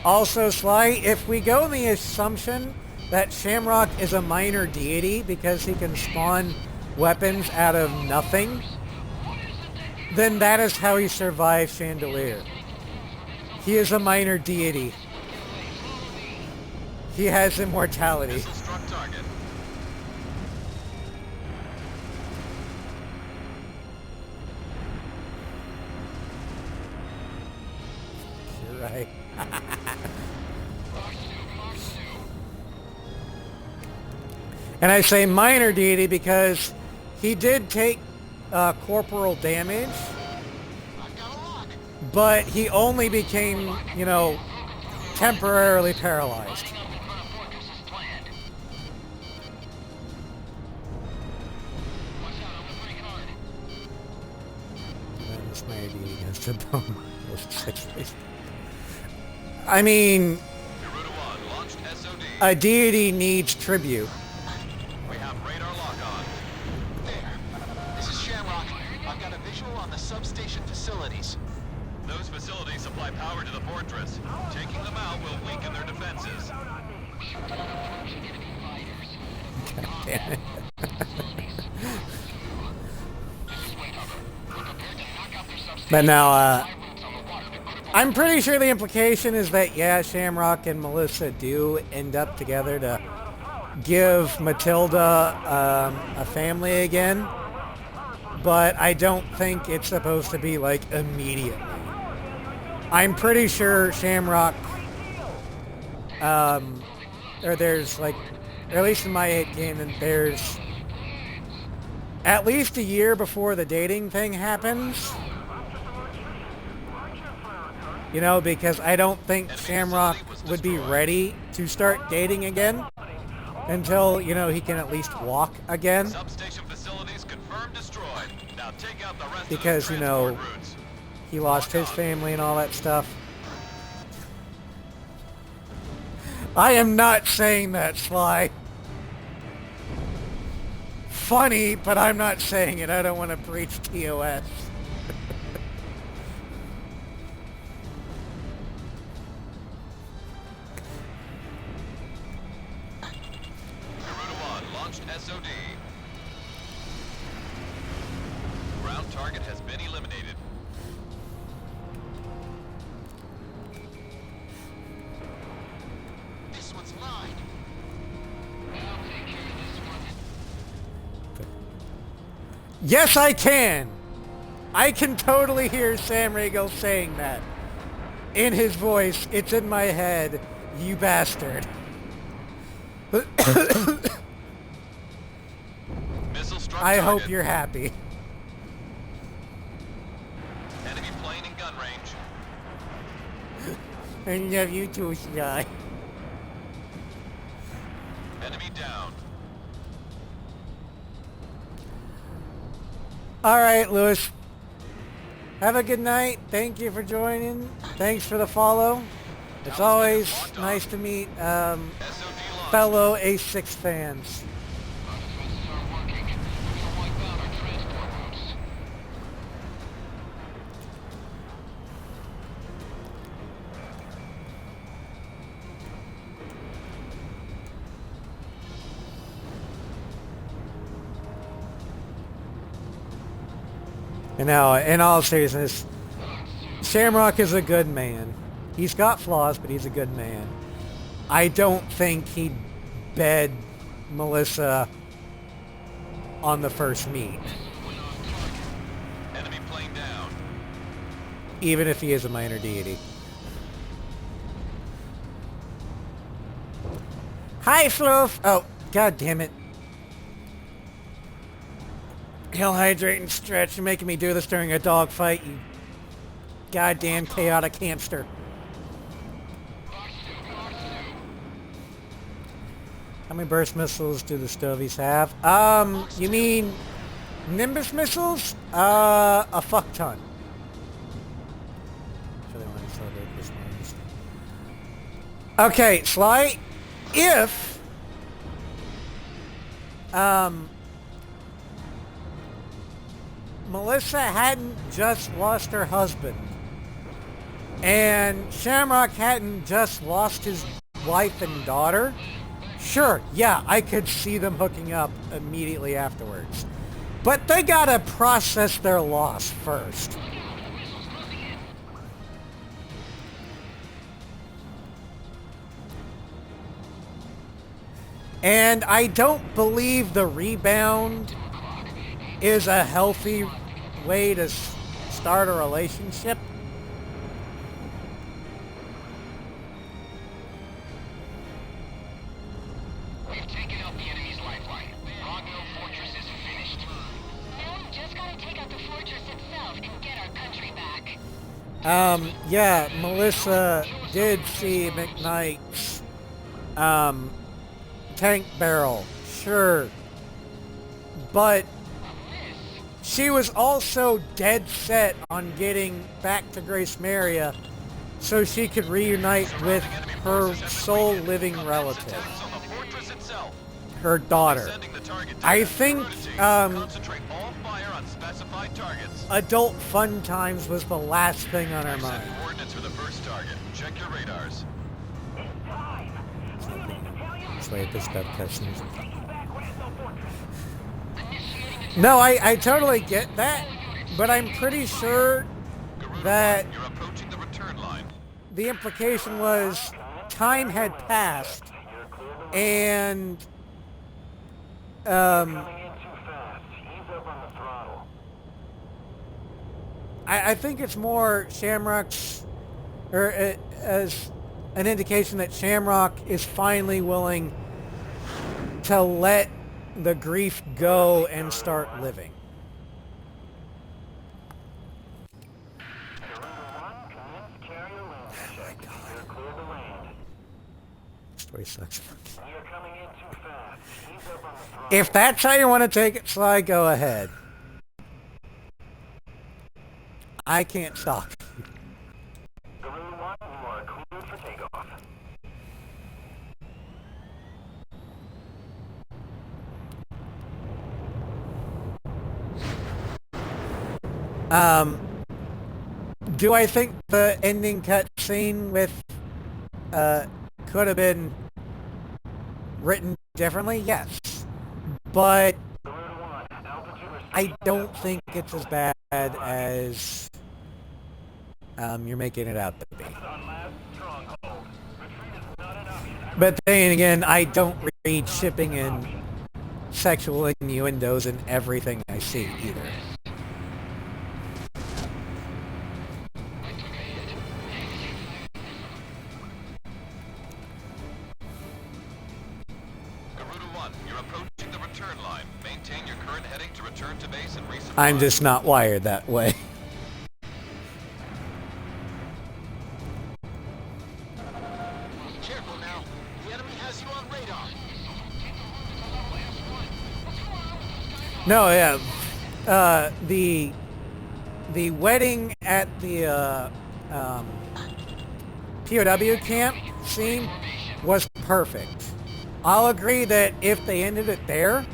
Also, Sly, if we go in the assumption that Shamrock is a minor deity because he can spawn weapons out of nothing, then that is how he survived Chandelier. He is a minor deity. He has immortality. Missile struck target. You're right. And I say minor deity because he did take corporal damage, but he only became, temporarily paralyzed. my ID against the bone. I mean, Garuda 1 launched SOD. a deity needs tribute. We have radar lock on. There. This is Shamrock. I've got a visual on the substation facilities. Those facilities supply power to the fortress. Taking them out will weaken their defenses. Damn it. But now, I'm pretty sure the implication is that, yeah, Shamrock and Melissa do end up together to give Matilda a family again. But I don't think it's supposed to be, like, immediately. I'm pretty sure Shamrock, or there's, like, or at least in my hate canon, there's at least a year before the dating thing happens. You know, because I don't think Shamrock would be ready to start dating again until, you know, he can at least walk again. Substation facilities confirmed destroyed. Now take out the rest Because, of the you know, transport routes. he lost his family and all that stuff. I am not saying that, Sly. Funny, but I'm not saying it. I don't want to breach TOS. Garuda 1 launched SOD. Ground target has been eliminated. This one's mine. Yes, I can. I can totally hear Sam Riegel saying that. In his voice, it's in my head, you bastard. Missile struck I hope target. you're happy. Enemy plane in gun range. And you have you too, Sky. Enemy down. Alright, Lewis. Have a good night. Thank you for joining. Thanks for the follow. It's always nice to meet SOD launched. fellow A6 fans. Our defenses are working. We're gonna wipe out our transport routes. And now, in all seriousness, Shamrock is a good man. He's got flaws, but he's a good man. I don't think he'd bed Melissa on the first meet, Enemy plane down. even if he is a minor deity. Hi, Floof! Oh, god damn it. He'll hydrate and stretch. You're making me do this during a dogfight, you goddamn chaotic hamster. How many burst missiles do the Stovies have? You mean Nimbus missiles? A fuck ton. Sure they want to celebrate this one. Okay, Sly, if Melissa hadn't just lost her husband and Shamrock hadn't just lost his wife and daughter, sure, yeah, I could see them hooking up immediately afterwards. But they gotta process their loss first. And I don't believe the rebound is a healthy way to start a relationship. We've taken out the enemy's lifeline. Rockville Fortress is finished. Now we've just got to take out the fortress itself and get our country back. Yeah, Melissa did see McKnight's, tank barrel, sure. But she was also dead set on getting back to Grace Maria so she could reunite with her sole living relative, On the fortress itself. her daughter. Sending the target I data. think Security team, um, concentrate all fire on specified targets. adult fun times was the last thing on her mind. Set coordinates for the first target. Check your radars. Let's wait this stuff cutscenes. No, I totally get that, but I'm pretty sure that You're approaching the return line. the implication was time had passed and Coming in too fast. Ease up on the throttle. I think it's more Shamrock's, or as an indication that Shamrock is finally willing to let the grief go and start living. Story sucks. You're coming in too fast. Ease up on the throttle. If that's how you want to take it, Sly, go ahead. I can't stop. Guru 1, you are cleared for takeoff. Do I think the ending cutscene with could have been written differently? Yes, but I don't think it's as bad as you're making it out to be. But then again, I don't read shipping and sexual innuendos in everything I see either. I'm just not wired that way. Careful now. The enemy has you on radar. No, yeah. The wedding at the POW camp scene was perfect. I'll agree that if they ended it there,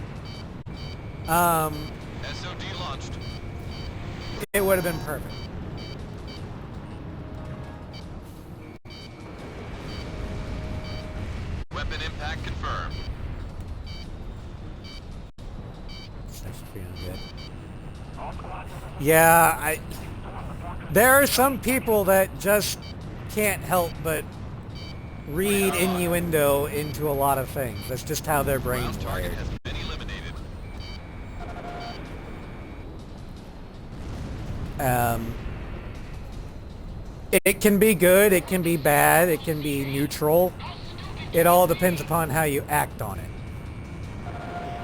SOD launched. it would have been perfect. Weapon impact confirmed. Yeah, there are some people that just can't help but read innuendo into a lot of things. That's just how their brains Target wired. has been eliminated. It can be good, it can be bad, it can be neutral. It all depends upon how you act on it.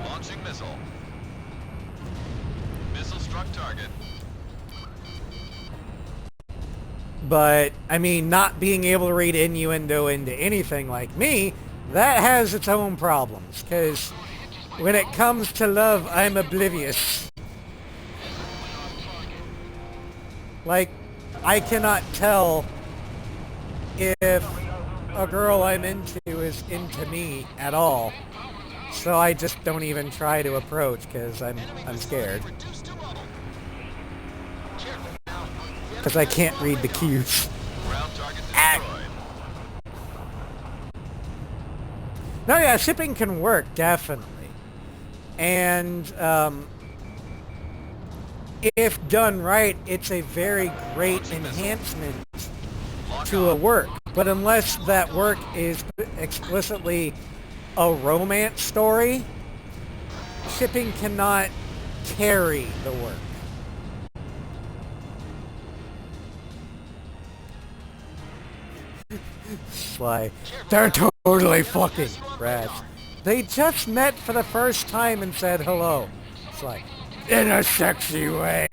Launching missile. Missile struck target. But, I mean, not being able to read innuendo into anything like me, that has its own problems. Because when it comes to love, I'm oblivious. Like, I cannot tell if a girl I'm into is into me at all. So I just don't even try to approach because I'm scared. Because I can't read the cues. Ground target destroyed. No, yeah, shipping can work, definitely. And if done right, it's a very great enhancement to a work. But unless that work is explicitly a romance story, shipping cannot carry the work. Sly. They're totally fucking rats. They just met for the first time and said hello. Sly. In a sexy way.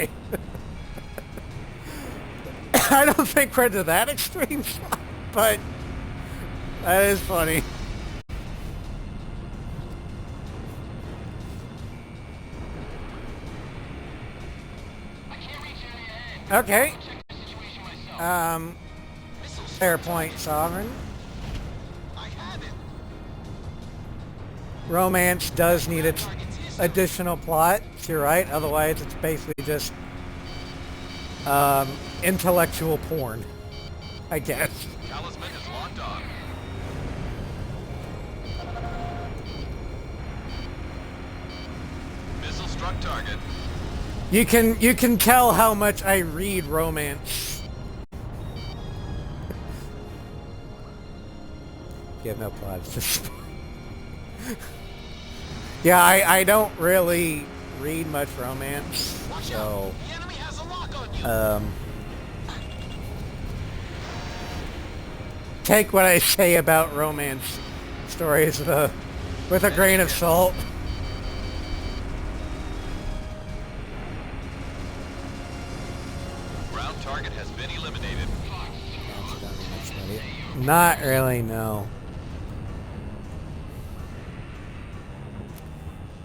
I don't think we're to that extreme, but that is funny. Okay. Fair point, Sovereign. I have it. Romance does need its additional plot. You're right. Otherwise, it's basically just intellectual porn, I guess. Talisman is locked on. Missile struck target. You can tell how much I read romance. You have no plot. It's just yeah, I don't really read much romance, so The enemy has a lock on you. take what I say about romance stories with a grain of salt. Ground target has been eliminated. Not really, no.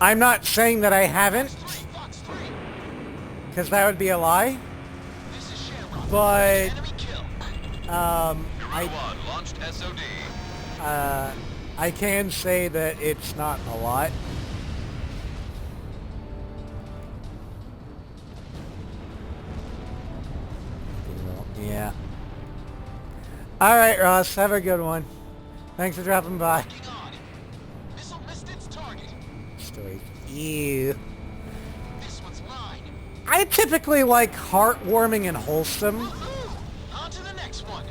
I'm not saying that I haven't, Fox 3. because that would be a lie, This is Shamrock. but Enemy kill. Garuda 1 launched SOD. I can say that it's not a lot. Yeah. All right, Ross. Have a good one. Thanks for dropping by. Locking on. Missile missed its target. Story. Ew. This one's mine. I typically like heartwarming and wholesome Woohoo! On to the next one.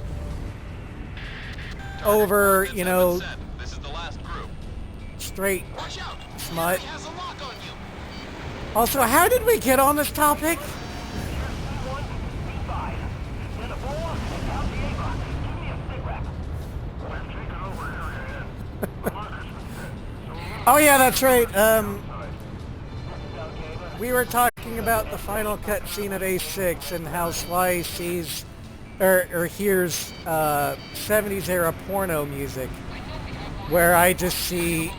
over, you know, Set. This is the last group. straight Watch out. smut. The enemy has a lock on you. Also, how did we get on this topic? C1, B5. Then a 4, and down the Ava. Give me a sit rep. We're taking over area. Oh yeah, that's right. We were talking about the final cutscene of A6 and how Sly sees or hears 70s era porno music, where I just see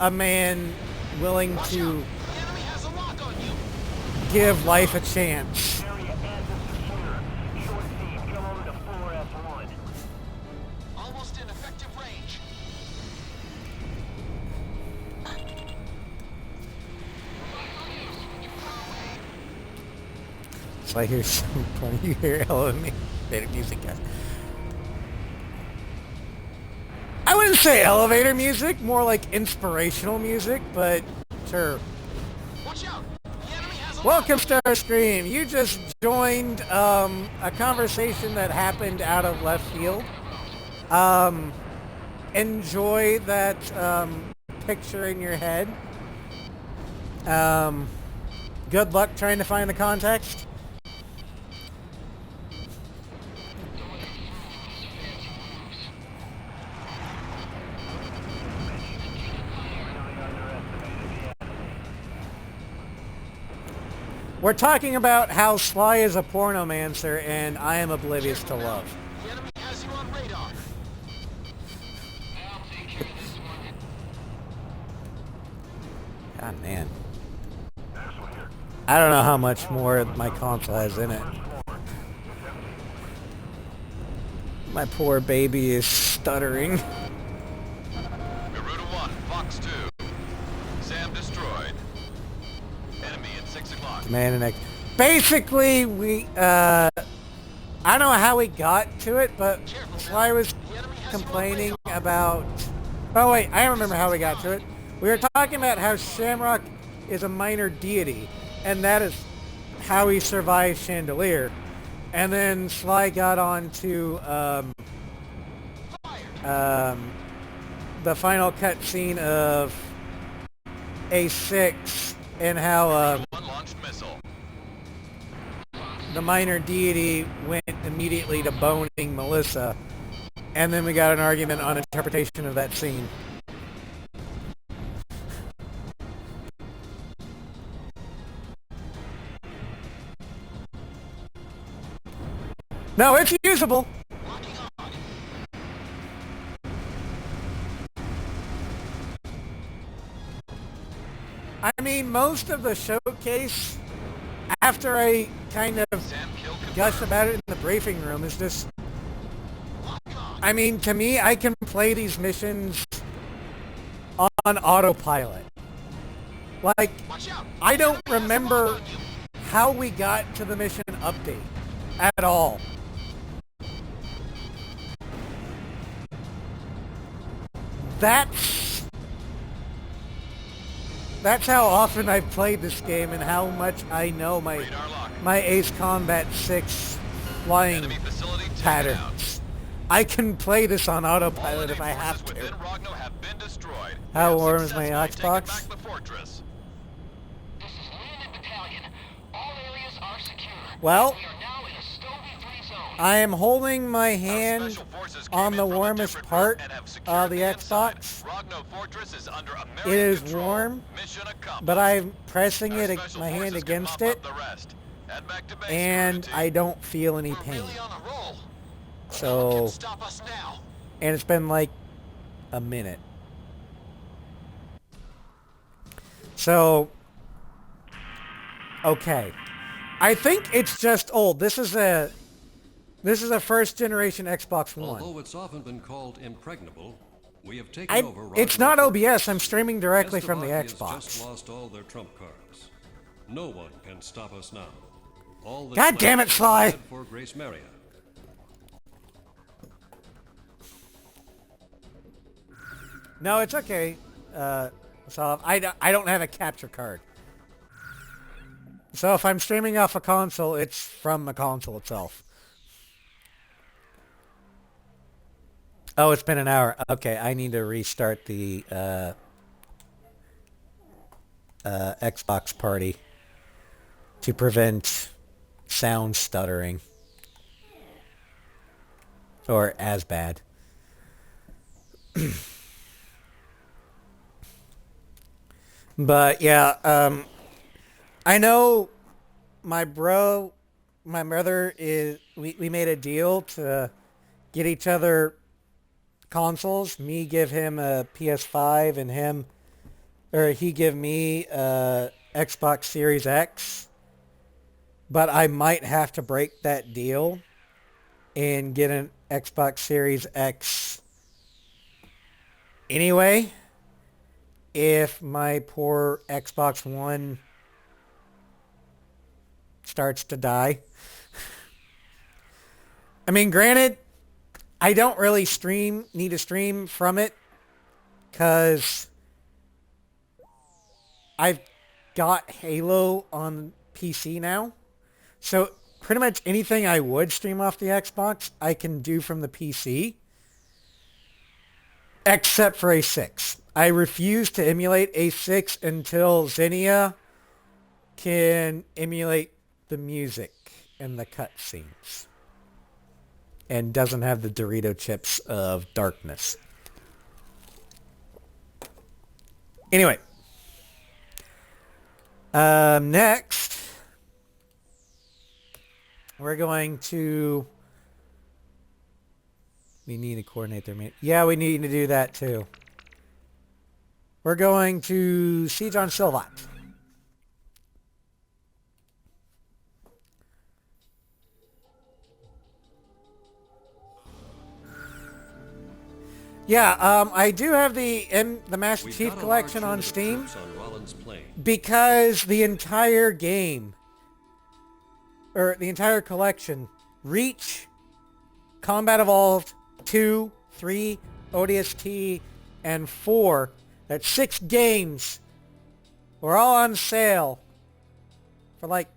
a man willing to The enemy has a lock on you. give life a chance. Area and this is Shooter. Short team, come over to 4S1. Almost in effective range. So I hear some porno. You hear elevator music, guys. I wouldn't say elevator music, more like inspirational music, but sure. Watch out. The enemy has a Welcome, Starscream. You just joined a conversation that happened out of left field. Enjoy that picture in your head. Good luck trying to find the context. We're talking about how Sly is a pornomancer and I am oblivious to love. The enemy has you on radar. I'll take care of this one. God, man. I don't know how much more my console has in it. My poor baby is stuttering. Garuda 1, Fox 2. Sam destroyed. Enemy at 6 o'clock. Man, and basically, we, I don't know how we got to it, but Sly was complaining about, oh wait, I remember how we got to it. We were talking about how Shamrock is a minor deity, and that is how he survived Chandelier. And then Sly got on to, the final cutscene of A6 and how, One launched missile. the minor deity went immediately to boning Melissa, and then we got an argument on interpretation of that scene. No, it's usable. I mean, most of the showcase, after I kind of Sam kill confirmed. gush about it in the briefing room is just... I mean, to me, I can play these missions on autopilot. Like, I don't remember how we got to the mission update at all. That's how often I've played this game and how much I know my Ace Combat 6 flying Enemy facility taken patterns. I can play this on All autopilot if I enemy have forces to. within Rogno have been destroyed. How We have warm is my successfully taken Xbox? back the fortress. This is Lieutenant Battalion. All areas are secure. Well, We are now in a Stobie-free zone. I am holding my Our hand special forces on came the in from a warmest different part route and have of secured the inside. Xbox. Rogno Fortress is under American It is control. warm, Mission accomplished. but I'm pressing Our it, special my hand forces can against mop it, up the rest. Head back to base, and crew I team. don't feel any We're pain. really on a roll. No one So, can stop us now. and it's been like a minute. So, okay. I think it's just old. This is a first generation Xbox One. Although it's often been called impregnable, we have taken over. It's Rogno not Fortress. OBS. I'm streaming directly from the Slovakia's Xbox. just lost all their trump cards. No one can stop us now. All that's God damn left it, is Sly! head for Grace Maria. No, it's okay. So I don't have a capture card. So if I'm streaming off a console, it's from the console itself. Oh, it's been an hour. Okay, I need to restart the Xbox party to prevent sound stuttering. Or as bad. But yeah, I know my brother is, we made a deal to get each other consoles. Me give him a PS5 and he give me a Xbox Series X. But I might have to break that deal and get an Xbox Series X anyway, if my poor Xbox One starts to die. I mean, granted, I don't really need to stream from it because I've got Halo on PC now. So pretty much anything I would stream off the Xbox, I can do from the PC. Except for A6. I refuse to emulate A6 until Xenia can emulate the music and the cutscenes. And doesn't have the Dorito chips of darkness. Anyway. Next, we're going to... We need to coordinate their main... Yeah, we need to do that too. We're going to siege on Silvat. Yeah, I do have the Master We've Chief got a Collection large on unit of Steam troops on Rollins Plain. because the entire game, or the entire collection, Reach, Combat Evolved, 2, 3, ODST, and 4, that's 6 games, were all on sale for like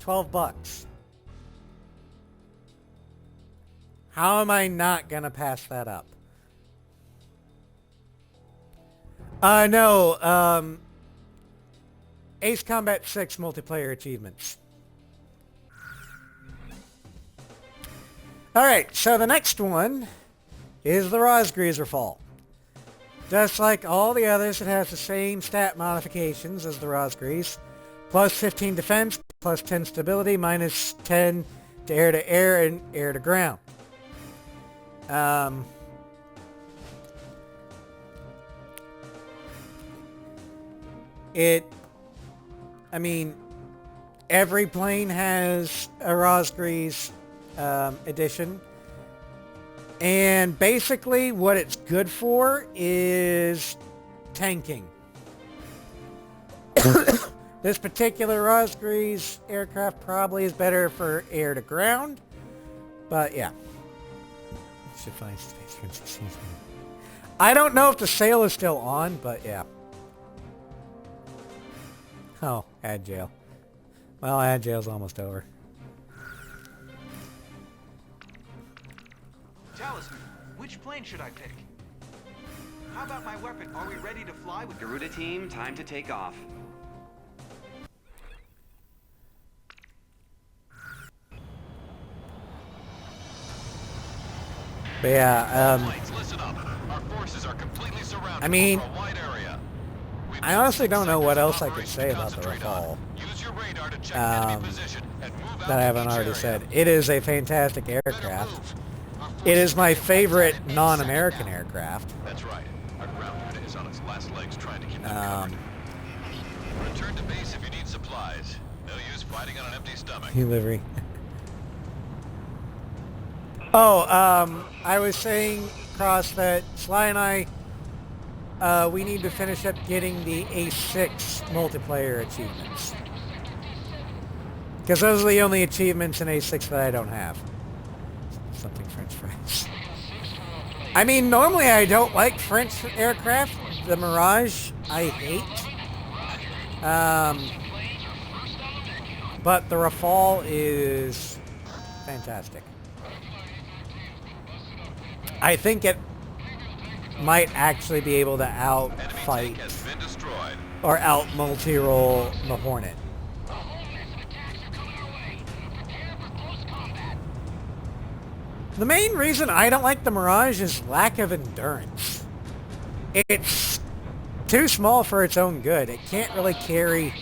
$12. How am I not gonna pass that up? No, Ace Combat 6 multiplayer achievements. Alright, so the next one is the Rosgreaser Fall. Just like all the others, it has the same stat modifications as the Rosgrees. Plus 15 defense, plus 10 stability, minus 10 to air and air to ground. every plane has a Rosgrea's edition. And basically what it's good for is tanking. This particular Rosgrea's aircraft probably is better for air to ground. But yeah. Should find space for instance. I don't know if the sale is still on, but yeah. Oh, ad jail. Well, ad jail's almost over. Talisman, which plane should I pick? How about my weapon? Are we ready to fly with Garuda team, time to take off. But yeah, Planes, listen up. Our forces are completely surrounded I mean, over a wide area. We've I honestly don't know what sectors of else I could operation say to about the concentrate on. Rafale Use your radar to check enemy position and move out that I to haven't each already area. said. It is a fantastic Better aircraft. move. Our It forces is my are favorite contact at non-American sector now. aircraft. That's right. Our ground unit is on its last legs trying to keep them covered. Return to base if you need supplies. No use fighting on an empty stomach. Livery. Oh, I was saying, Cross, that Sly and I, we need to finish up getting the A6 multiplayer achievements. Because those are the only achievements in A6 that I don't have. Something French fries. I mean, normally I don't like French aircraft. The Mirage, I hate. But the Rafale is fantastic. I think it might actually be able to Enemy outfight tank has been destroyed. or out multi-roll the Hornet. The main reason I don't like the Mirage is lack of endurance. It's too small for its own good. It can't really carry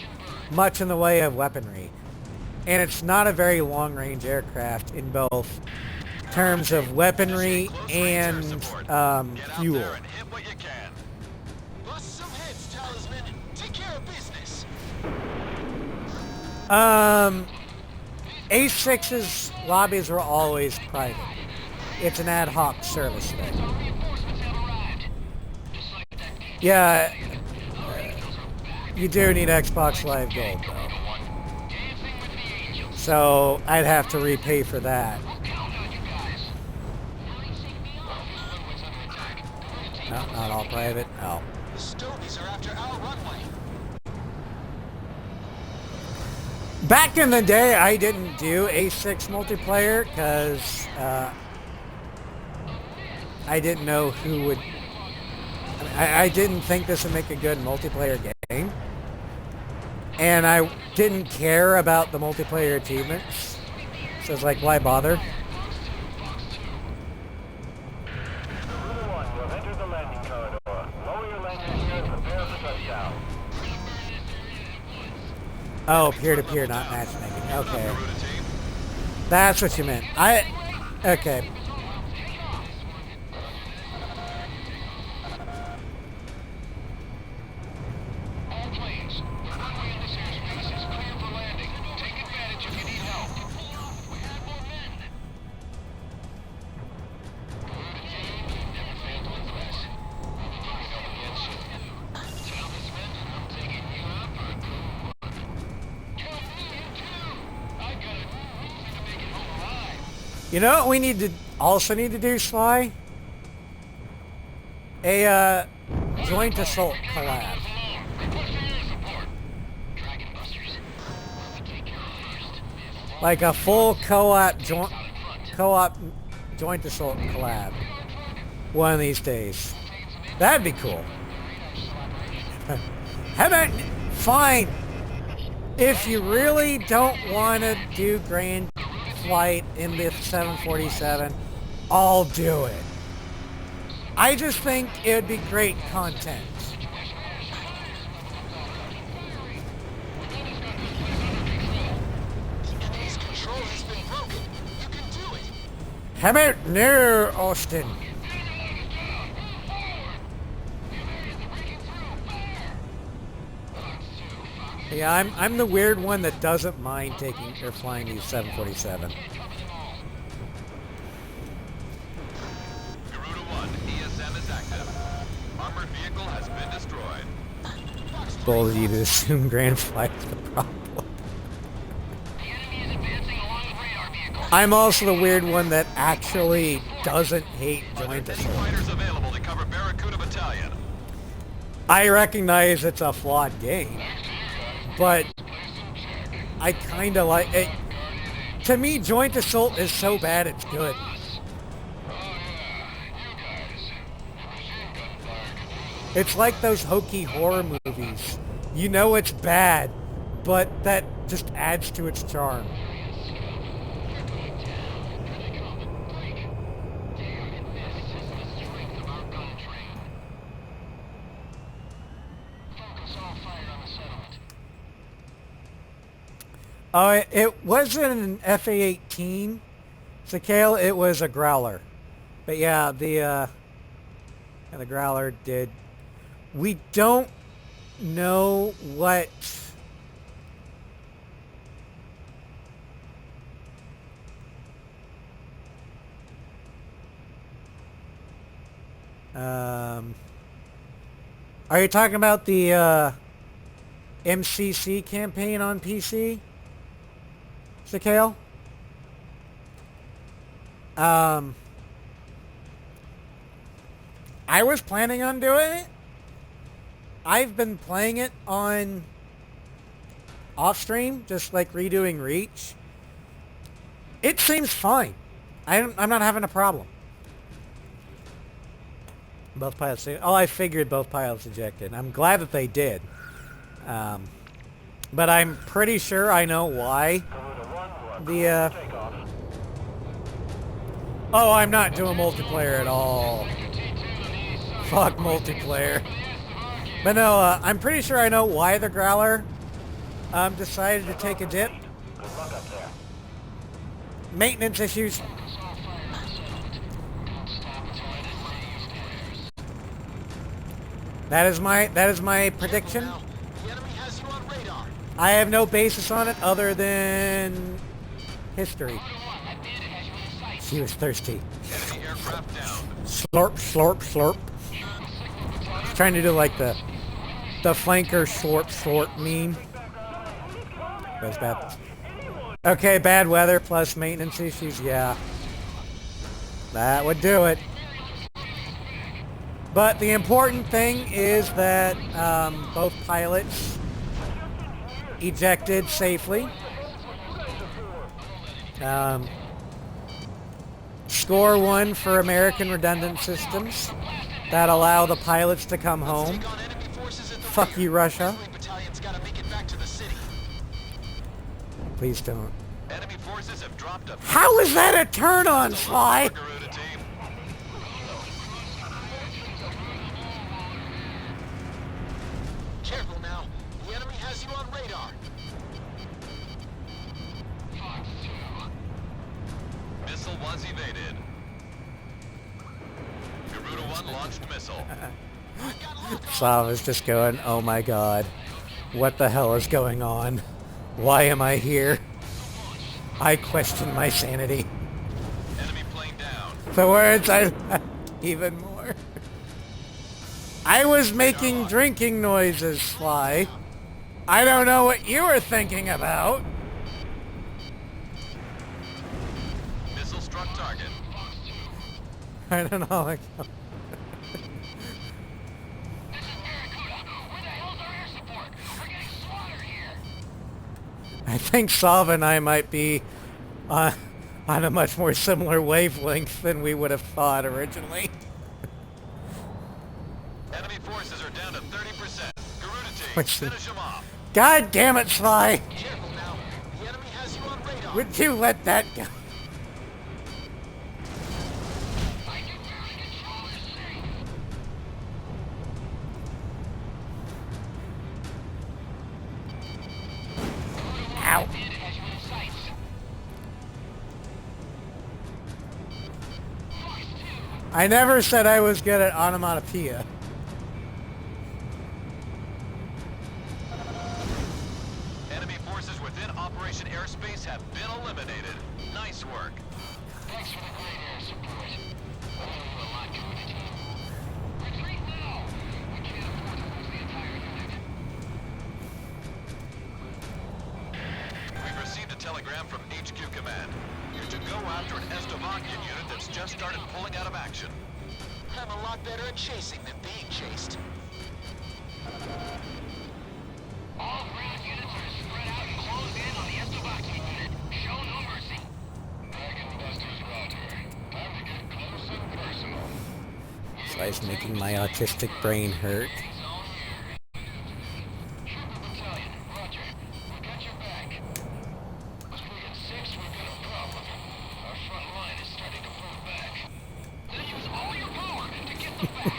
much in the way of weaponry. And it's not a very long-range aircraft in both terms of weaponry and Get out fuel. there and hit what you can. Bust some heads, Talisman. Take care of business. A6's lobbies were always private. It's an ad hoc service thing. Yeah, you do need Xbox Live Gold though. So I'd have to repay for that. No, not all private. Oh. The Stogies are after our runway. Back in the day, I didn't do A6 multiplayer because I didn't know who would. I didn't think this would make a good multiplayer game, and I didn't care about the multiplayer achievements. So it's like, why bother? Garuda 1, you have entered the landing corridor. Lower your landing gear and prepare for touchdown. Oh, peer-to-peer, not matchmaking. Okay, Garuda team. that's what you meant. Okay. All planes, the runway in this airspace is clear for landing. Take advantage if you need help. We have more men. Garuda team, never fail to impress. We'll be taking up again soon. Talisman, I'm taking you out for a cool run. Help me, you too! I got a reason to make it home alive. You know what we need to do, Sly? A joint assault collab. Like a full co-op joint assault collab. One of these days. That'd be cool. How about, fine. If you really don't want to do grand flight in the 747, I'll do it. I just think it would be great content. The enemy's control has been broken. You can do it. How about no, Austin? Yeah, I'm the weird one that doesn't mind taking or flying these 747. Garuda 1, ESM is active. Armored vehicle has been destroyed. Bold of you to assume Grand Flight's the problem. The enemy is advancing along the radar vehicle. I'm also the weird one that actually doesn't hate joint Any assault. fighters available to cover Barracuda Battalion? I recognize it's a flawed game, but I kind of like it. To me, joint assault is so bad it's good. It's like those hokey horror movies. You know it's bad, but that just adds to its charm. Oh, it wasn't an FA-18, Sakale. It was a Growler. But yeah, the Growler did. We don't know what are you talking about the MCC campaign on PC, Sakale? I was planning on doing it. I've been playing it on off stream, just like redoing Reach. It seems fine. I'm not having a problem. Both pilots. Oh, I figured both pilots ejected. I'm glad that they did. But I'm pretty sure I know why. Oh, I'm not doing multiplayer at all. Fuck multiplayer. But no, I'm pretty sure I know why the Growler decided to take a dip. Maintenance issues. That is my prediction. The enemy has you on radar. I have no basis on it other than history. She was thirsty. Enemy aircraft down. Slurp, slurp, slurp. Trying to do like the flanker slurp, slurp meme. That's bad. Okay, bad weather plus maintenance issues. Yeah, that would do it. But the important thing is that both pilots ejected safely. Score 1 for American redundant systems that allow the pilots to come home. Fuck you, Russia. Please don't. Enemy forces have dropped a How is that a turn on, Sly? Garuda team. Careful now. The enemy has you on radar. Missile was evaded. Garuda 1 launched missile. Sal is just going, oh my god. What the hell is going on? Why am I here? I question my sanity. Enemy plane down. The words I even more. I was making drinking noises, Sly. I don't know what you were thinking about. Missile struck target. I don't know. Like, This is Barracuda. Where the hell's our air support? We're getting slaughtered here. I think Salva and I might be on a much more similar wavelength than we would have thought originally. Enemy forces are down to 30%. Garuda team, What's the- finish them off. God damn it, Sly! Careful now. The enemy has you on radar. Would you let that go? I can barely control this thing. Ow. Bandit has you in sights. Fox 2. I never said I was good at onomatopoeia. Operation Airspace have been eliminated. Nice work. Thanks for the great air support. We owe you a lot, Community Team. Retreat now! We can't afford to lose the entire unit. We've received a telegram from HQ Command. You're to go after an Estovakian unit that's just started pulling out of action. I'm a lot better at chasing than being chased. All ground units are spread out and close in on the Estovakian unit. Show no mercy. Dragon Busters Roger. Time to get close and personal. This guy's making my autistic brain hurt. Trooper Battalion, Roger. We got your back. Once we get 6, we've got a problem. Our front line is starting to pull back. Then use all your power to get them back.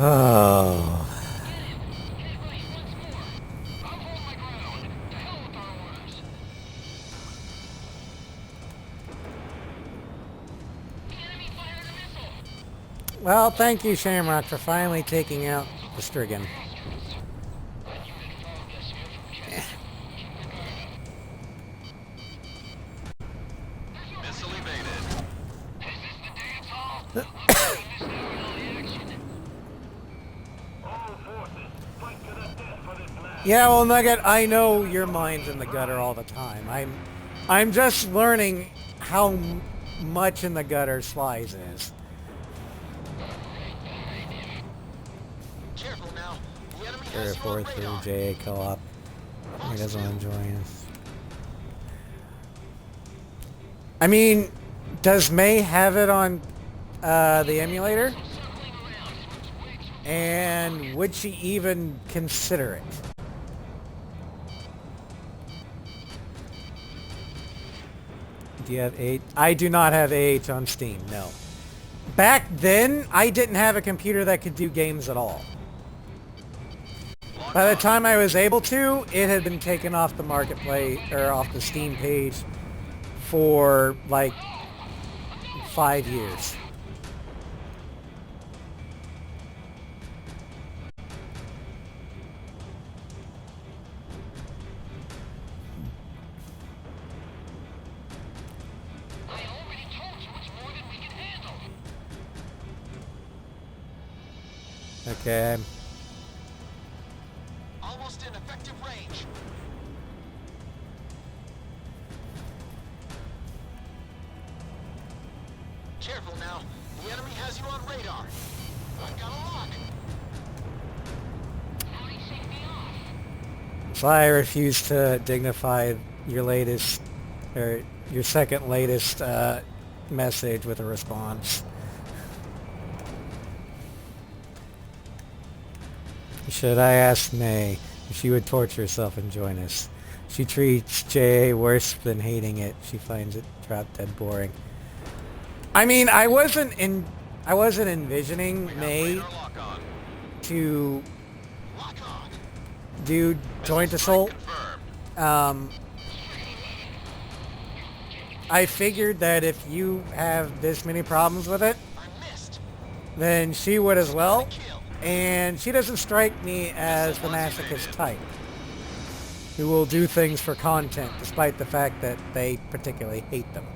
Oh. Hit right once more. I'll hold my ground. To hell with our orders. The enemy fired a missile. Well, thank you, Shamrock, for finally taking out the Strigan. Missile evaded. Is this the dance hall? This now in all the action. All forces, fight to the death for this land. Yeah, well, Nugget, I know your mind's in the gutter all the time. I'm just learning how much in the gutter Slice is. Careful now. The enemy Or has you on 4 through radar. JA co-op. He doesn't want to join us. I mean, does May have it on the emulator? And would she even consider it? Do you have 8? I do not have AH on Steam, no. Back then, I didn't have a computer that could do games at all. By the time I was able to, it had been taken off the marketplace, or off the Steam page for like 5 years. I already told you it's more than we can handle. Okay. Almost in effective range. Careful now. The enemy has you on radar. I've got a lock. How do you shake me off? So I refuse to dignify your latest, or your second latest message with a response. Should I ask May if she would torture herself and join us? She treats JA worse than hating it. She finds it drop dead boring. I mean, I wasn't envisioning May Radar lock on. to Lock on. do joint assault. Confirmed. I figured that if you have this many problems with it, I missed. then she would as well. Kill. And she doesn't strike me as the masochist type who will do things for content despite the fact that they particularly hate them.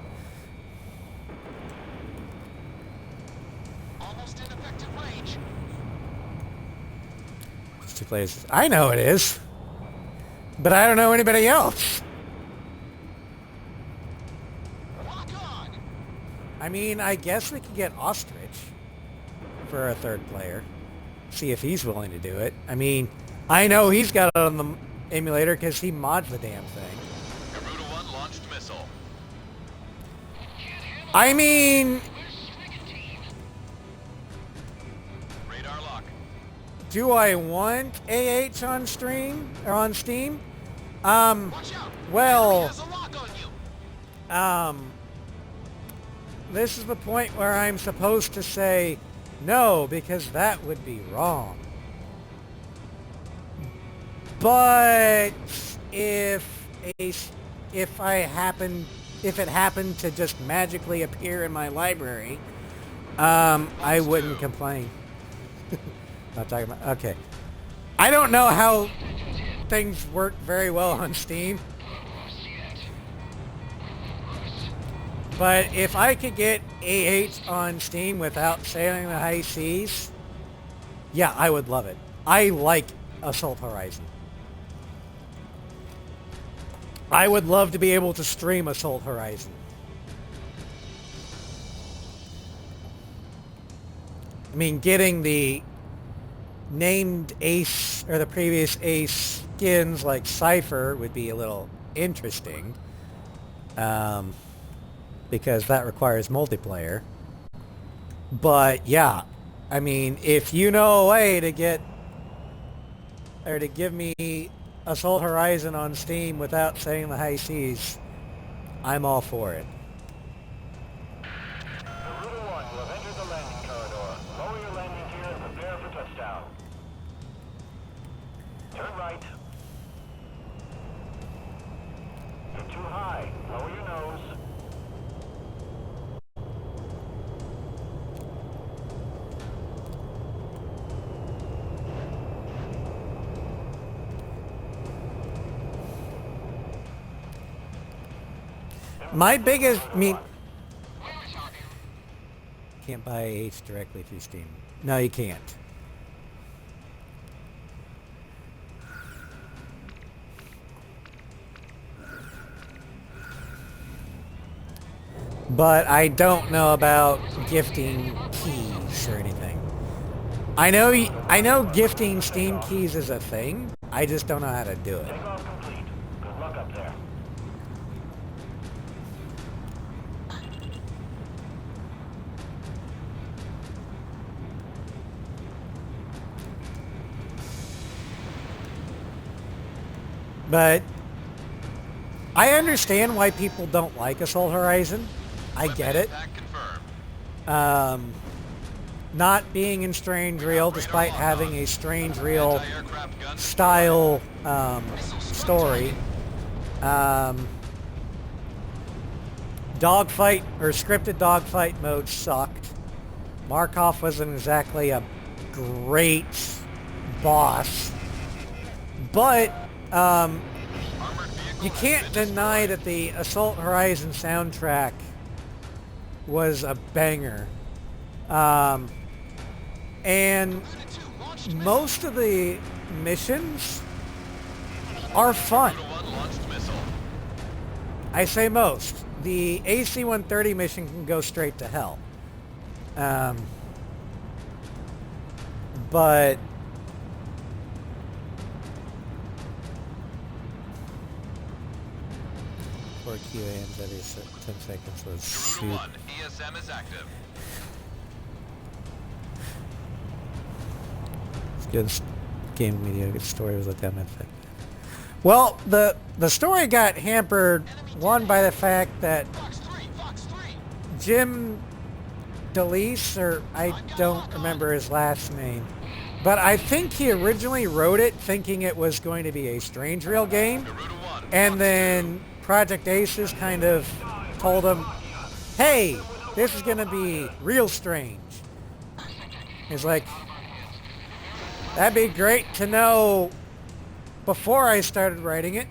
Almost in effective range. It's 2 places. I know it is. But I don't know anybody else. Lock on. I mean, I guess we could get Ostrich for a 3rd player. See if he's willing to do it. I mean, I know he's got it on the emulator because he mods the damn thing. Garuda 1 launched missile. I mean, Radar lock. do I want AH on stream or on Steam? Watch out. Well, The enemy has a lock on you. this is the point where I'm supposed to say no, because that would be wrong. But if it happened to just magically appear in my library, I wouldn't complain. Not talking about. Okay, I don't know how things work very well on Steam. But if I could get AH on Steam without sailing the high seas, yeah, I would love it. I like Assault Horizon. I would love to be able to stream Assault Horizon. I mean, getting the named Ace, or the previous Ace skins like Cypher would be a little interesting. Because that requires multiplayer. But yeah, I mean, if you know a way to get, or to give me Assault Horizon on Steam without sailing the high seas, I'm all for it. Garuda 1 will have entered the landing corridor. Lower your landing gear and prepare for touchdown. Turn right. You're too high. Lower your nose. My biggest, I mean, can't buy H directly through Steam. No, you can't. But I don't know about gifting keys or anything. I know gifting Steam keys is a thing. I just don't know how to do it. Takeoff complete. Good luck up there. But I understand why people don't like Assault Horizon. I get it. Not being in Strange Reel, despite having a Strange Reel style story. Dogfight, or scripted dogfight mode sucked. Markov wasn't exactly a great boss. But you can't deny that the Assault Horizon soundtrack was a banger. And most of the missions are fun. I say most. The AC-130 mission can go straight to hell. But for QAMs every 10 seconds was super. ESM is active. It's good game media, good story was like that. Well, the story got hampered, one, by the fact that Jim DeLeese, or I don't remember his last name, but I think he originally wrote it thinking it was going to be a Strange Reel game, and then Project Aces kind of told him, hey, this is going to be real strange. He's like, that'd be great to know before I started writing it.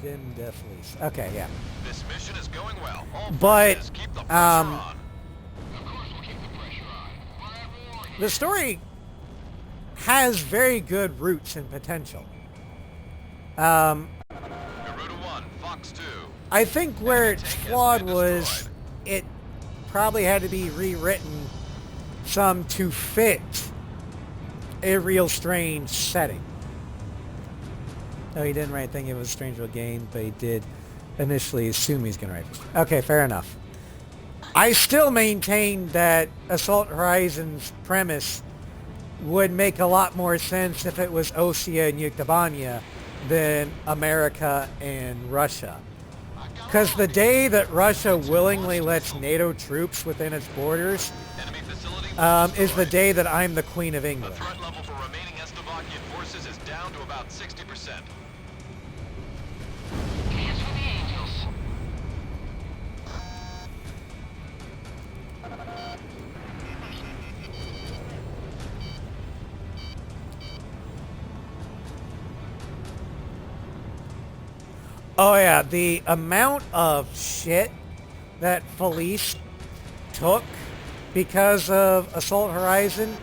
Jim DeLeese. Okay, yeah. This mission is going well. All But forces keep the pressure on. the story has very good roots and potential. Garuda 1, Fox 2. I think where it's flawed was it probably had to be rewritten some to fit a real strange setting. No, he didn't write thinking it was a Strange Reel game, but he did initially assume he's going to write this. Okay, fair enough. I still maintain that Assault Horizon's premise would make a lot more sense if it was Ossia and Yuktabania than America and Russia. Because the day that Russia willingly lets NATO troops within its borders is the day that I'm the Queen of England. The threat level for remaining Estavakian forces is down to about 60%. Hands for the angels. Oh yeah, the amount of shit that Felice took because of Assault Horizon,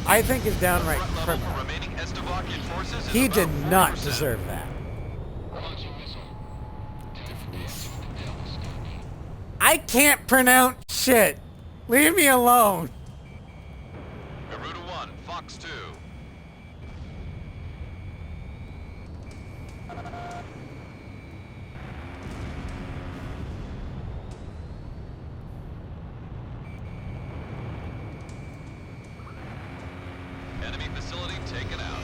I think is downright Threat level criminal. for remaining Estavakian forces is He about did not 40%. deserve that. I can't pronounce shit. Leave me alone. Garuda 1, Fox 2. Enemy facility taken out.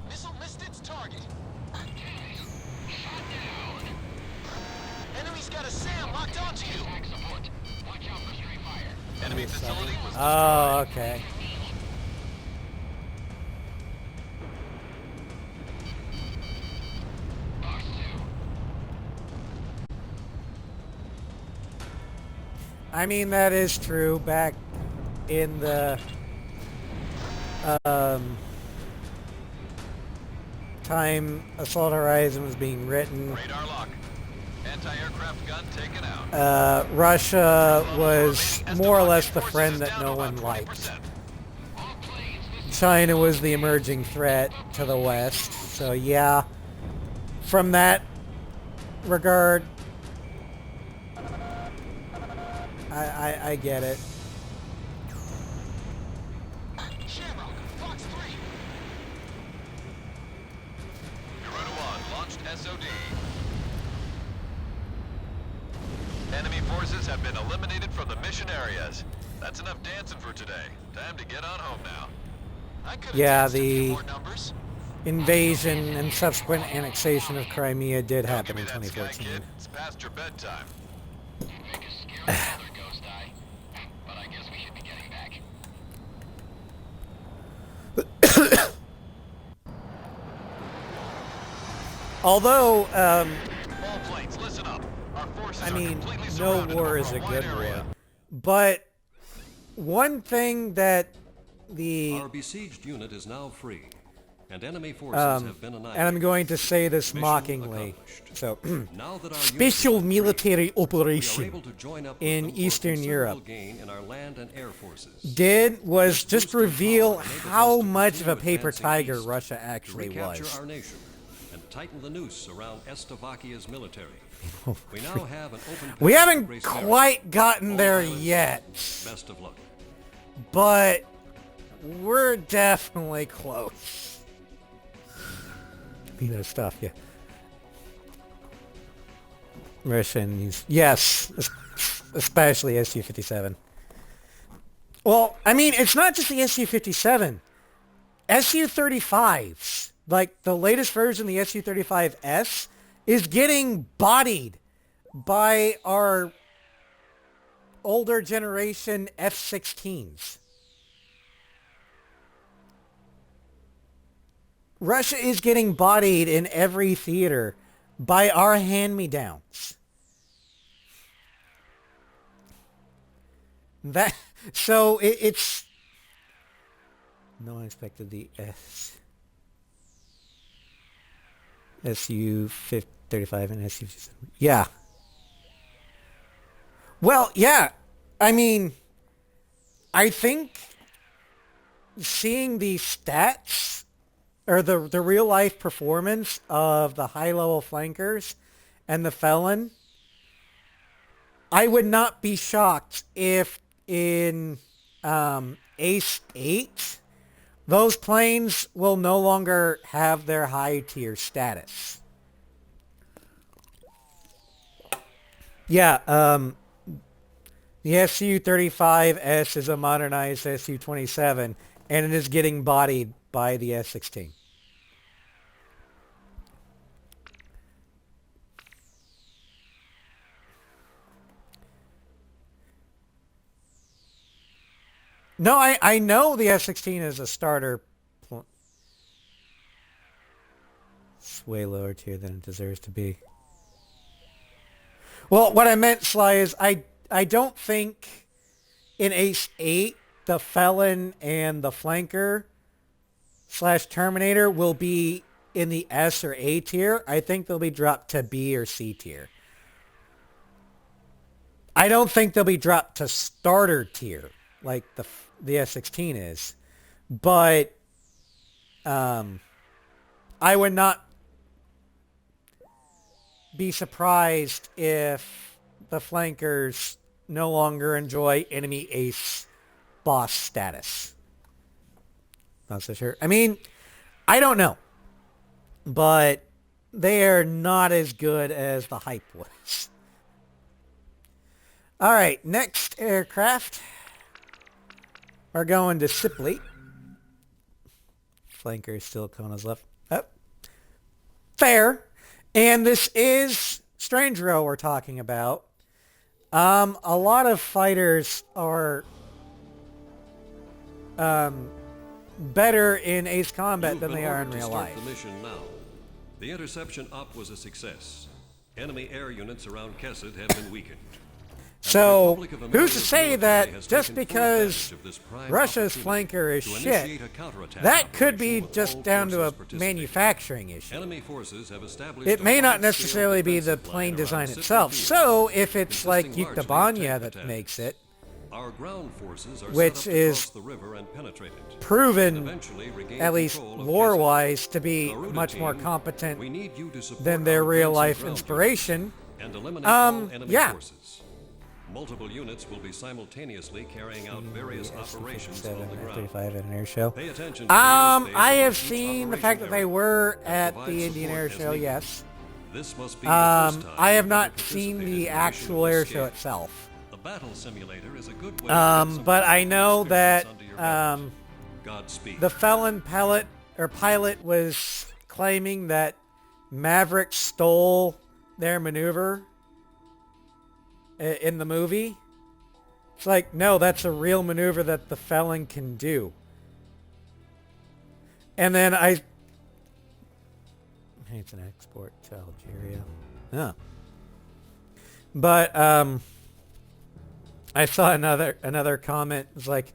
Missile missed its target. Enemy's got a SAM locked onto you. Enemy facility was Oh, okay. I mean, that is true. Back in the time Assault Horizon was being written, radar lock. Anti-aircraft gun taken out. Russia was more or less the friend that no one liked. China was the emerging threat to the West. So yeah, from that regard, I get it. Shamrock, Fox 3. Garuda 1 launched SOD. Enemy forces have been eliminated from the mission areas. That's enough dancing for today. Time to get on home now. I could have Yeah, danced a few the more numbers. invasion and subsequent annexation of Crimea did Don't happen give in me that sky, 2014. kid. It's past your bedtime. Make a scary weather, Ghost Eye. But I guess we should be getting back. Although, All planes, listen up. Our forces I are mean, completely no surrounded war over is a wide good area. war. But one thing that the Our besieged unit is now free, and enemy forces have been annihilated. and I'm going to say this Mission mockingly. accomplished. So, Now that our special unit is free, military we are operation able to join up with in them for a Eastern considerable Europe gain in our land and air forces. was just boosted reveal power enables how us to much of a continue paper advancing tiger east Russia to actually recapture was. our nation and tighten the noose around Estavakia's military. We now have an open path We to haven't Grace Mary. quite gotten All there pilots, yet, Best of luck. but we're definitely close. You know, stuff, yeah. Russians, yes, especially SU-57. Well, I mean, it's not just the SU-57. SU-35s, like the latest version, the SU-35S, is getting bodied by our older generation F-16s. Russia is getting bodied in every theater by our hand-me-downs. So it's no one expected the SU-35 and SU-57. Yeah. Well, yeah. I mean, I think seeing the stats or the real life performance of the high level flankers and the Felon, I would not be shocked if in Ace 8 those planes will no longer have their high tier status. Yeah, the SU-35S is a modernized SU-27, and it is getting bodied by the S-16. No, I know the S-16 is a starter. It's way lower tier than it deserves to be. Well, what I meant, Sly, is I don't think in Ace 8, the Felon and the Flanker / Terminator will be in the S or A tier. I think they'll be dropped to B or C tier. I don't think they'll be dropped to starter tier like the S16 is. But I would not be surprised if the flankers no longer enjoy enemy ace boss status. Not so sure. I mean, I don't know. But they are not as good as the hype was. All right, next aircraft. We're going to Sipley. Flanker is still Kona's left. Oh. Fair. And this is Strange Row we're talking about. A lot of fighters are better in Ace Combat than they are in real life. The mission now. The interception op was a success. Enemy air units around Kesed have been weakened. So, who's to say that just because Russia's flanker is shit, that could be just down to a manufacturing issue. It may not necessarily be the plane design itself. So, if it's like Yuktobanya that makes it, which is proven, at least lore-wise, to be much more competent than their real-life inspiration, yeah. Multiple units will be simultaneously carrying out various operations on the ground. F-35 at an air show. Pay attention to I have seen the fact that they were at the Indian Air Show, yes. This must be the first time I have not seen the actual air show itself. The battle simulator is a good way but I know that Godspeed. the Felon pilot was claiming that Maverick stole their maneuver in the movie. It's like, no, that's a real maneuver that the Felon can do. And then it's an export to Algeria. Huh. But I saw another comment. It's like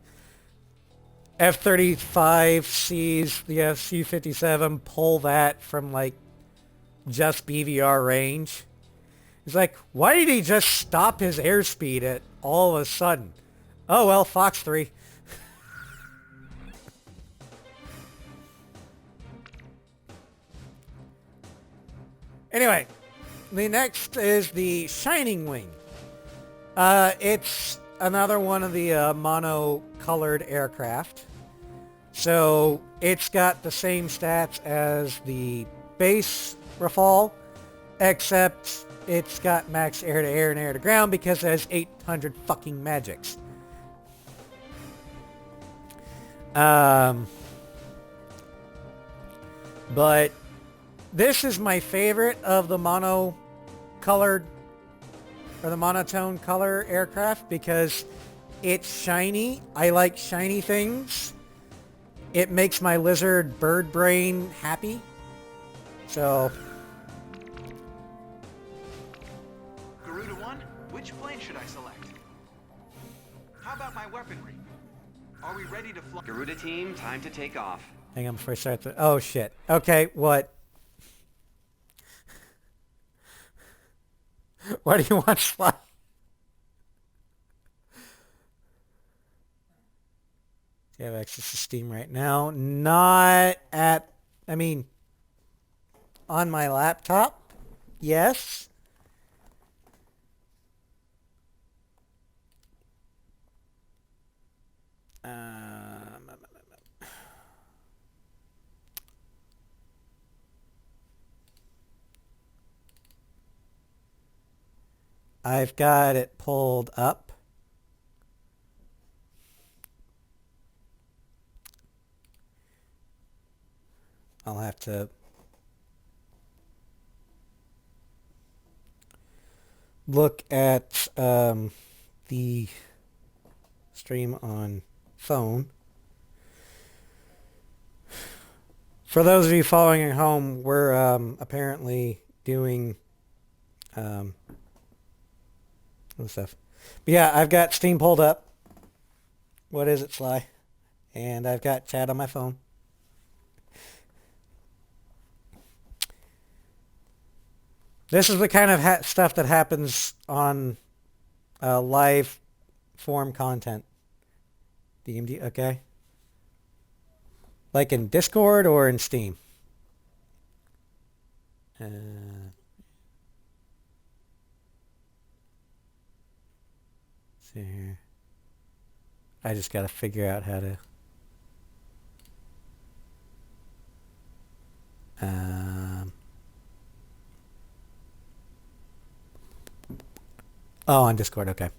F-35 sees the Su-57 pull that from like just BVR range. It's like, why did he just stop his airspeed at all of a sudden? Oh, well, Fox 3. Anyway, the next is the Shining Wing. It's another one of the mono-colored aircraft. So it's got the same stats as the base Rafale, except it's got max air-to-air and air-to-ground because it has 800 fucking magics. But this is my favorite of the mono-colored or the monotone color aircraft because it's shiny. I like shiny things. It makes my lizard bird brain happy. So... Which plane should I select? How about my weaponry? Are we ready to fly? Garuda team, time to take off. Hang on before I start the... Oh, shit. Okay, what? What do you want to fly? Do you have access to Steam right now? Not at... I mean, on my laptop? Yes. I've got it pulled up. I'll have to look at the stream on phone. For those of you following at home, we're apparently doing other stuff. But yeah, I've got Steam pulled up. What is it, Sly? And I've got chat on my phone. This is the kind of stuff that happens on live form content. DMD, okay. Like in Discord or in Steam? See here. I just got to figure out how to... oh, on Discord, okay.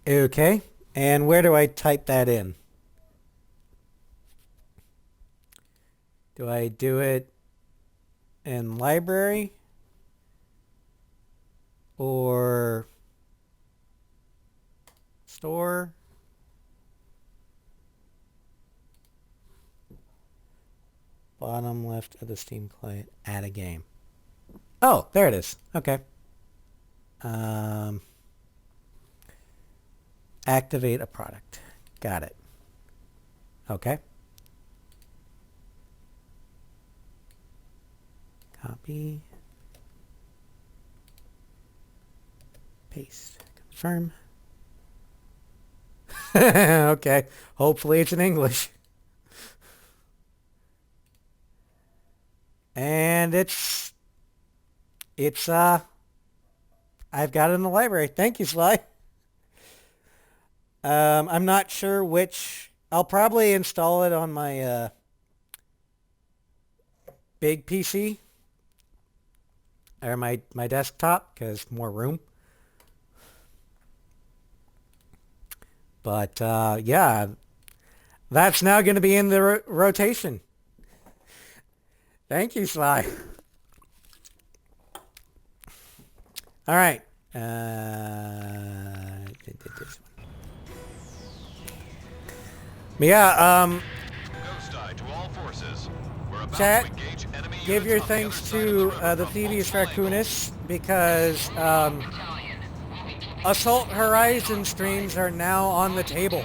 Okay, and where do I type that in? Do I do it in library? Or store? Bottom left of the Steam client, add a game. Oh, there it is. Okay. Activate a product. Got it. Okay. Copy. Paste. Confirm. Okay. Hopefully it's in English. And it's I've got it in the library. Thank you, Sly. I'm not sure which. I'll probably install it on my big PC or my desktop because more room. But yeah, that's now going to be in the rotation. Thank you, Sly. All right. Yeah, Ghost Eye to all forces. We're about chat, to engage enemy give your units on the thanks other to side of the river Thieves from Raccoonus because Assault Horizon streams are now on the table.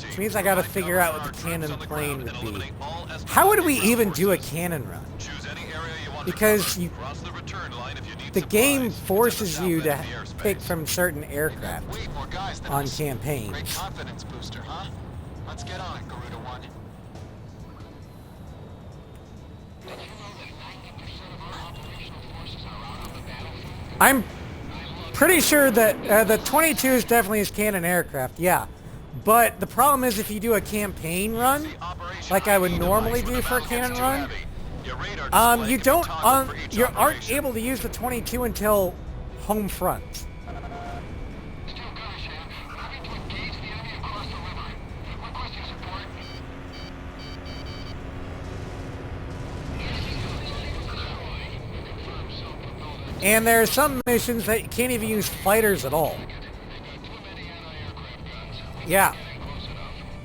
Which means I gotta figure out what the cannon plane would be. How would we even do a cannon run? Because the game forces you to pick from certain aircraft Way more guys than on us. campaigns. Great confidence booster, huh? Let's get on it, Garuda One. I'm pretty sure that the 22 is definitely his cannon aircraft, yeah. But the problem is if you do a campaign run, like I would normally do for a cannon run, you aren't able to use the 22 until home front. And there are some missions that you can't even use fighters at all. Yeah.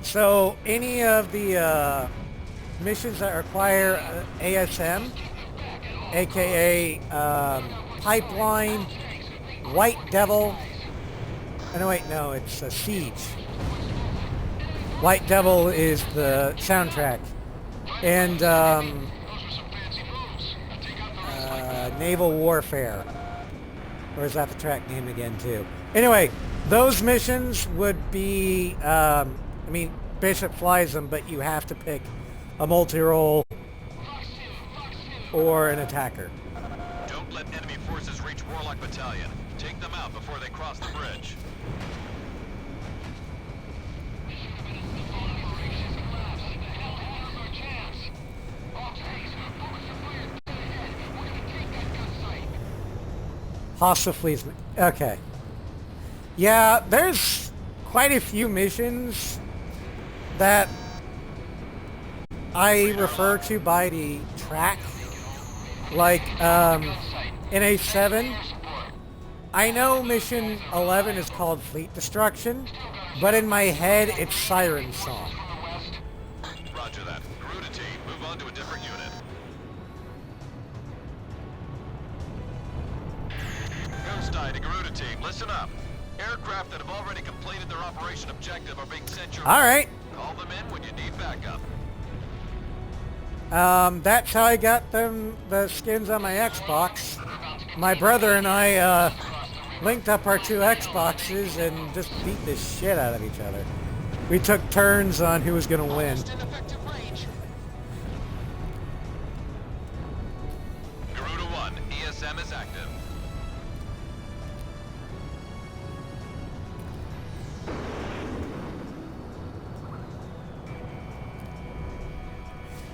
So any of the missions that require ASM, aka Pipeline, White Devil. Oh, no, wait, no, it's Siege. White Devil is the soundtrack. And Naval Warfare. Or is that the track name again, too? Anyway, those missions would be, I mean, Bishop flies them, but you have to pick a multi-role or an attacker. Don't let enemy forces reach Warlock Battalion. Take them out before they cross the bridge. Hostile fleets. Okay. Yeah, there's quite a few missions that I refer to by the track. Like, in A7, I know mission 11 is called Fleet Destruction, but in my head, it's Siren Song. Roger that. Garuda team, move on to a different unit. Tuesday to Garuda team, listen up. Aircraft that have already completed their operation objective are being sent your way. All right. Call them in when you need backup. That's how I got the skins on my Xbox. My brother and I linked up our two Xboxes and just beat the shit out of each other. We took turns on who was going to win. Almost in effective range. Garuda 1, ESM is active.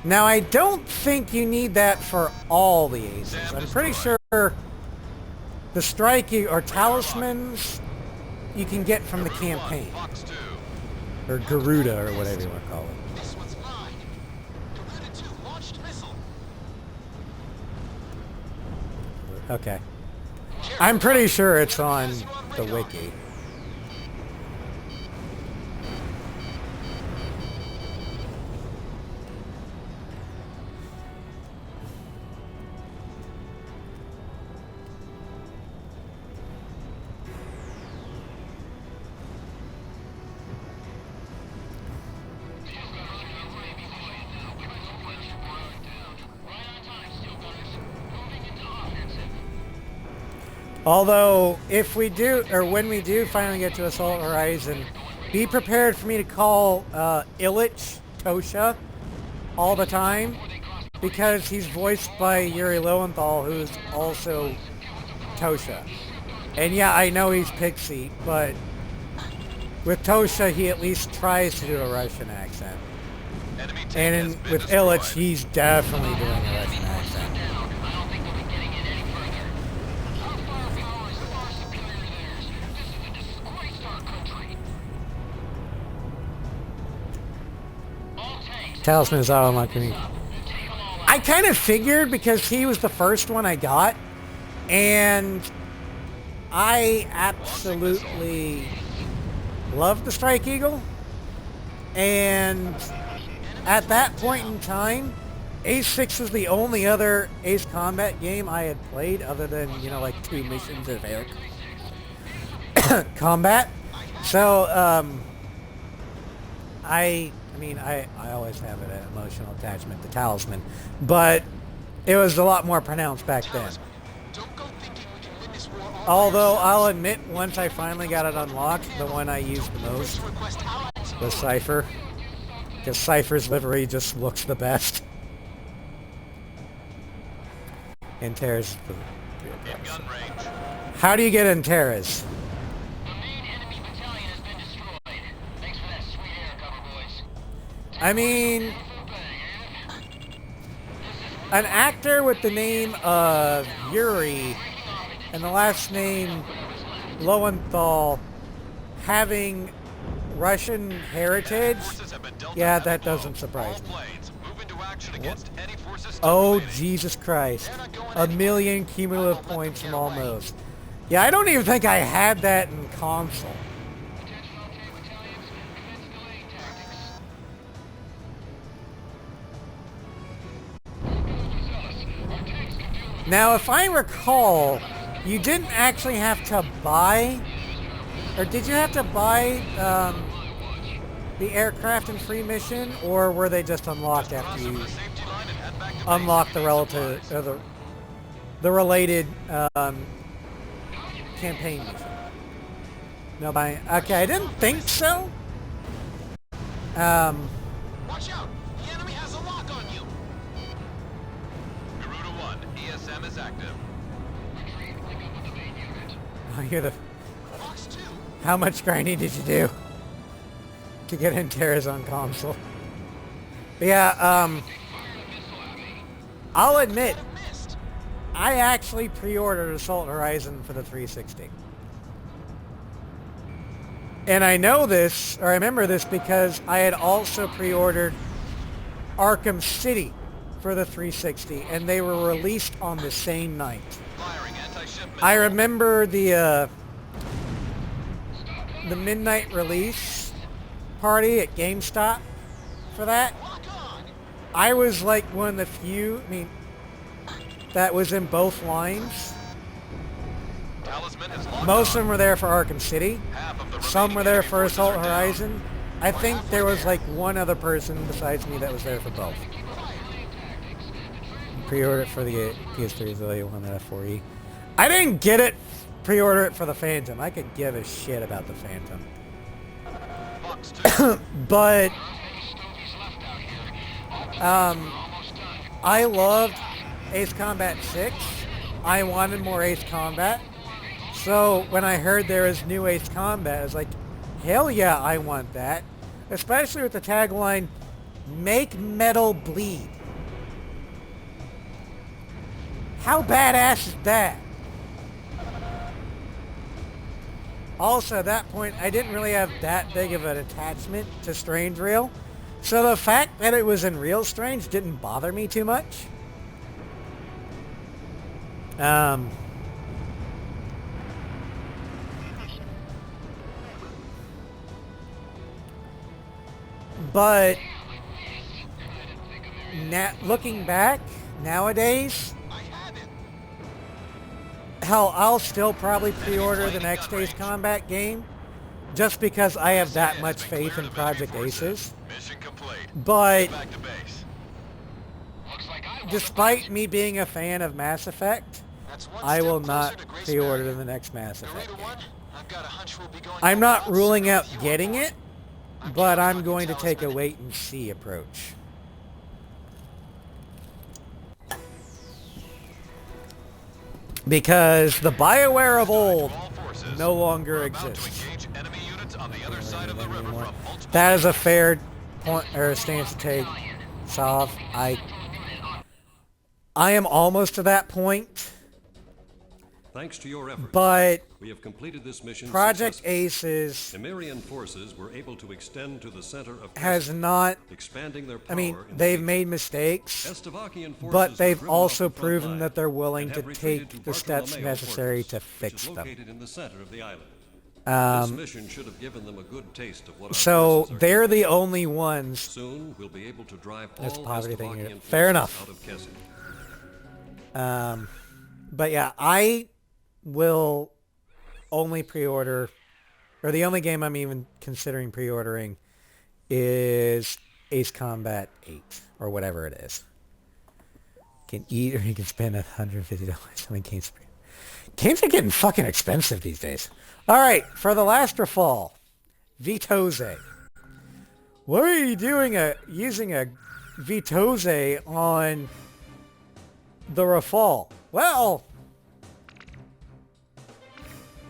Now, I don't think you need that for all the aces. I'm pretty sure the strike or talismans you can get from the campaign. Fox 2. Or Garuda, or whatever you want to call it. This one's mine. Garuda 2 launched missile. Okay. I'm pretty sure it's on the wiki. Although, if we do, or when we do finally get to Assault Horizon, be prepared for me to call Illich Tosha all the time, because he's voiced by Yuri Lowenthal, who's also Tosha. And yeah, I know he's Pixie, but with Tosha, he at least tries to do a Russian accent. Enemy tank And has been with destroyed. Illich, he's definitely doing a Russian accent. I don't think they'll be getting it any further. Our firepower is far superior to theirs. This is a disgrace to our country. All tanks. Talisman is out on my community. Take them all out. I kind of figured because he was the first one I got, and I absolutely love the Strike Eagle, and at that point in time, Ace 6 was the only other Ace Combat game I had played other than, you know, like 2 missions of air combat. So, I mean, I always have an emotional attachment to Talisman, but it was a lot more pronounced back then. Don't go thinking we can win this war all Although I'll admit, once I finally got it unlocked, the one I used the most to request allies. was Cypher, because Cypher's livery just looks the best. Antares is the real In boss. gun range. How do you get Antares? The main enemy battalion has been destroyed. Thanks for that sweet air cover, boys. I mean, Full bang, eh? an actor with the name of Yuri and the last name Lowenthal having Russian heritage, Forces have been dealt yeah, a that blow. doesn't surprise All me. planes, move into action against any forces still Oh, remaining. Jesus Christ. A million cumulative points from almost. Yeah, I don't even think I had that in console. Attention all tank battalions. Commence delaying tactics. Our tanks can deal with Now, if I recall, you didn't actually have to buy, or did you have to buy the aircraft in free mission, or were they just unlocked after you Safety line and head back to unlock the relative, or the related campaign mission? No, okay, I didn't think so. Watch out! The enemy has a lock on you. Garuda 1, ESM is active. retreat. Link up with the main unit. Oh, you're the. Fox 2. How much grinding did you do to get Antares on console? Yeah, I'll admit, Missed. I actually pre-ordered Assault Horizon for the 360. And I know this, or I remember this, because I had also pre-ordered Arkham City for the 360, and they were released on the same night. Firing anti-ship I missile. remember the midnight release party at GameStop for that. Lock on. I was like one of the few, that was in both lines. Talisman is locked Most of on. them were there for Arkham City. Half of the Some were remaining there enemy for forces Assault are down. Horizon. I think there was like one other person besides me that was there for both. Pre-order it for the PS3 is the one that F4E. I didn't get it. Pre-order it for the Phantom. I could give a shit about the Phantom. Box 2. But I loved Ace Combat 6. I wanted more Ace Combat. So when I heard there was new Ace Combat, I was like, hell yeah, I want that. Especially with the tagline, make metal bleed. How badass is that? Also, at that point, I didn't really have that big of an attachment to Strange Real. So the fact that it was in Real Strange didn't bother me too much. But looking back, nowadays, hell, I'll still probably pre-order the next Ace Combat game just because I have that much faith in Project Aces. Mission complete. But Back to base. despite me being a fan of Mass Effect, I will not pre-order the next Mass Effect game. I'm not ruling out getting it, but I'm going to take a wait and see approach. Because the BioWare of old no longer exists. That is a fair point or stance to take, Sov. I am almost to that point. Thanks to your efforts, but we have completed this mission. Project Aces Emerian forces were able to extend to the center of has not. expanding their power. I mean, they've made mistakes, but they've also proven that they're willing to take the steps necessary to fix them. In the center of the island. This mission should have given them a good taste of what so they're the only ones. Soon we'll be able to drive That's all poverty thing. Estevakian Fair forces enough. out of Kessin. But yeah, I will only pre-order, or the only game I'm even considering pre-ordering is Ace Combat 8, or whatever it is. You can eat or you can spend $150 on games. Games are getting fucking expensive these days. Alright, for the last Rafal, Vitose. What are you doing using a Vitose on the Rafal? Well,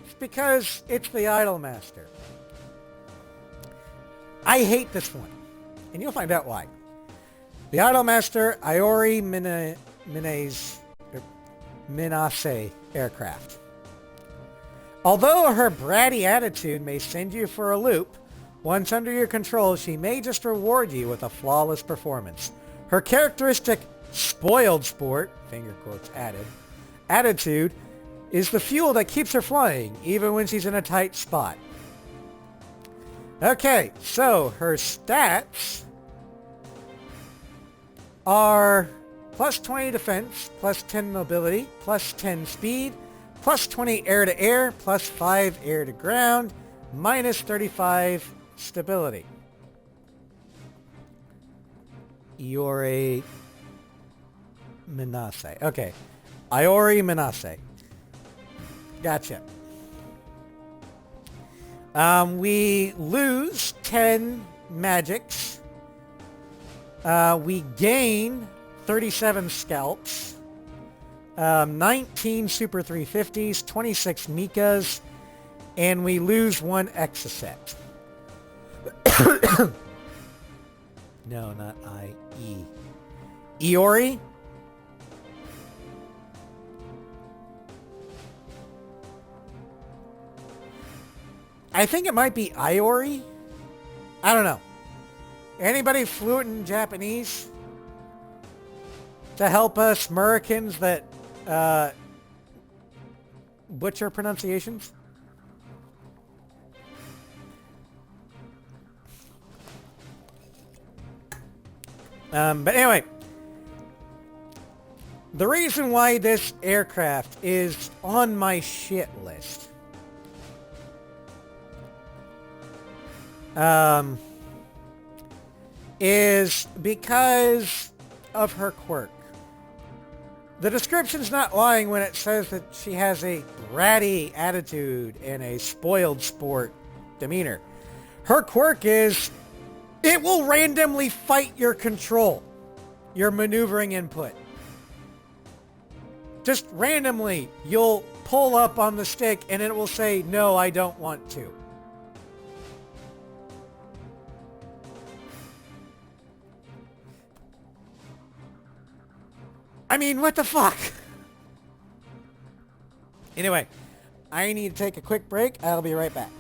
it's because it's the Idolmaster. I hate this one, and you'll find out why. The Idolmaster Iori Minase aircraft. Although her bratty attitude may send you for a loop, once under your control, she may just reward you with a flawless performance. Her characteristic spoiled sport, finger quotes added, attitude is the fuel that keeps her flying, even when she's in a tight spot. Okay, so her stats are plus 20 defense, plus 10 mobility, plus 10 speed, plus 20 air-to-air, plus 5 air-to-ground, minus 35 stability. Iori Minase. Okay. Iori Minase. Gotcha. We lose 10 magics. We gain 37 scalps. 19 Super 350s, 26 Mikas, and we lose 1 Exocet. No, not I-E. Iori? I think it might be Iori. I don't know. Anybody fluent in Japanese to help us Americans that butcher pronunciations? But anyway, The reason why this aircraft is on my shit list is because of her quirk. The description's not lying when it says that she has a bratty attitude and a spoiled sport demeanor. Her quirk is it will randomly fight your control, your maneuvering input. Just randomly, you'll pull up on the stick and it will say, no, I don't want to. I mean, what the fuck? Anyway, I need to take a quick break. I'll be right back.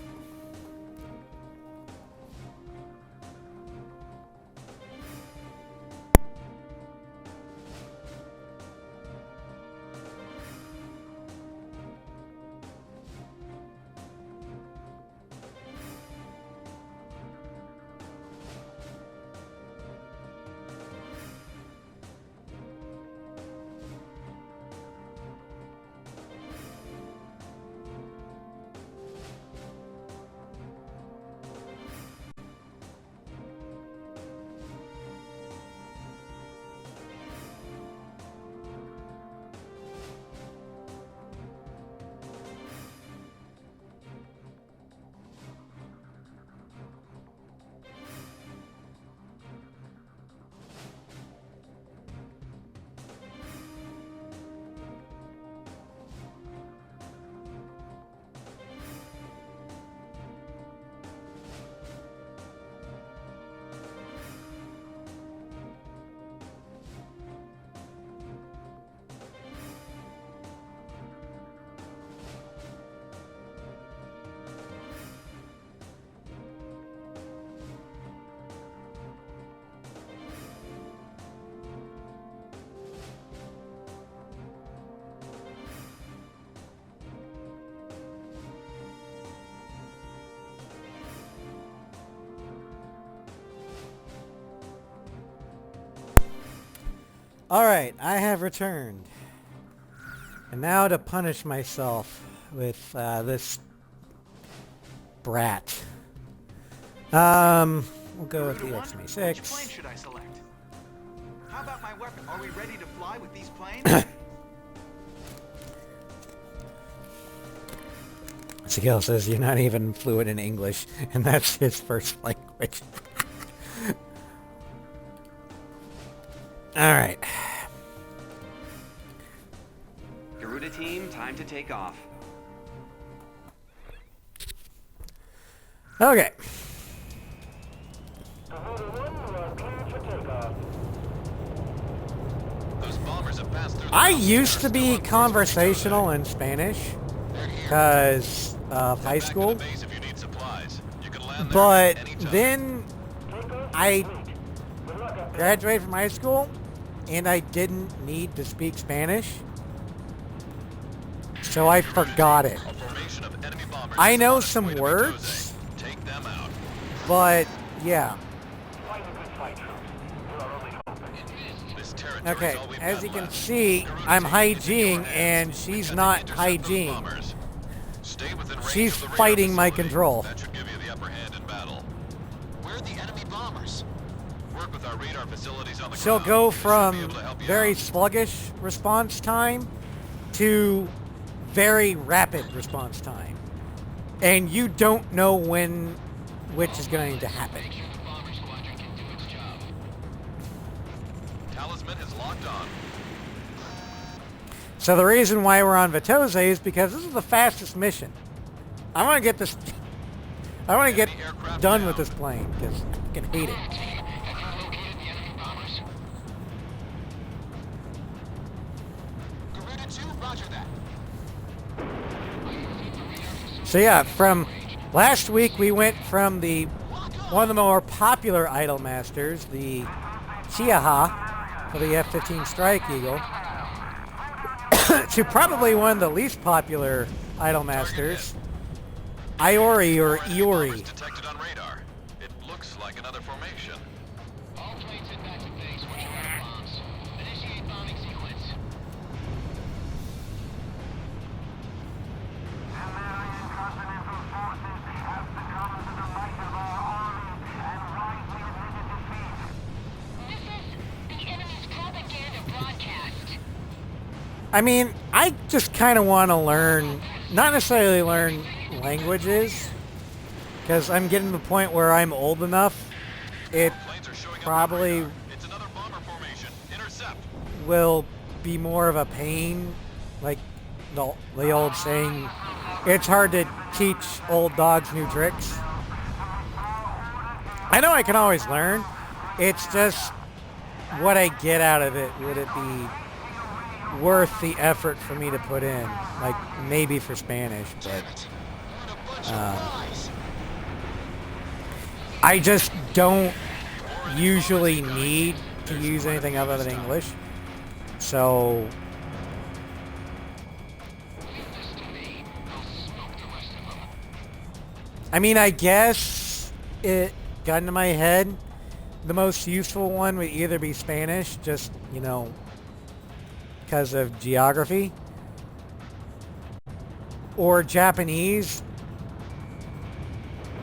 Alright, I have returned. And now to punish myself with this brat. We'll go with the X-26. Which plane should I select? How about my weapon? Are we ready to fly with these planes? Sigil says you're not even fluent in English, and that's his first language. Alright. Garuda team, time to take off. Okay. Those bombers have passed through the I mountains used and to are be still up conversational in Spanish They're here. because of high Back to the school, base if you need supplies. You can land there but anytime. then I graduated from high school and I didn't need to speak Spanish, so I forgot it. A formation of enemy bombers I is know on its some way to words, Vitose. Take them out. but yeah. This territory Okay, is all we've as got you can left. see, Garuda I'm team, Hai it's in your Jing, hands. and she's Attempt to not intercept Hai those Jing. bombers. Stay within range She's of the radar fighting my facility. control. That should give you the upper hand in battle. Where are the enemy bombers? Work with our radar facilities on the She'll ground. go They should be from able to help you very out. sluggish response time to very rapid response time. And you don't know when which is going to happen. Make sure the bomber squadron can do its job. Talisman is locked on. So the reason why we're on Vitose is because this is the fastest mission. I want to get this... I want to get done with this plane because I can hate it. Team, have you located the enemy bombers? Garuda 2, roger that. So yeah, from last week we went from the one of the more popular Idol Masters, the Chiaha for the F-15 Strike Eagle, to probably one of the least popular Idol Masters, Iori or Bombers Iori. detected on radar. It looks like another formation. All planes head back to base once you're out of bombs. Initiate bombing sequence. I mean, I just kind of want to learn, not necessarily learn languages, because I'm getting to the point where I'm old enough. It Planes are showing up on probably radar. It's another bomber formation. Intercept. will be more of a pain, like the old saying, it's hard to teach old dogs new tricks. I know I can always learn. It's just what I get out of it. Would it be worth the effort for me to put in? Like maybe for Spanish, but I just don't usually need to use anything other than English. So I mean, I guess it got into my head. The most useful one would either be Spanish, just, you know, because of geography, or Japanese,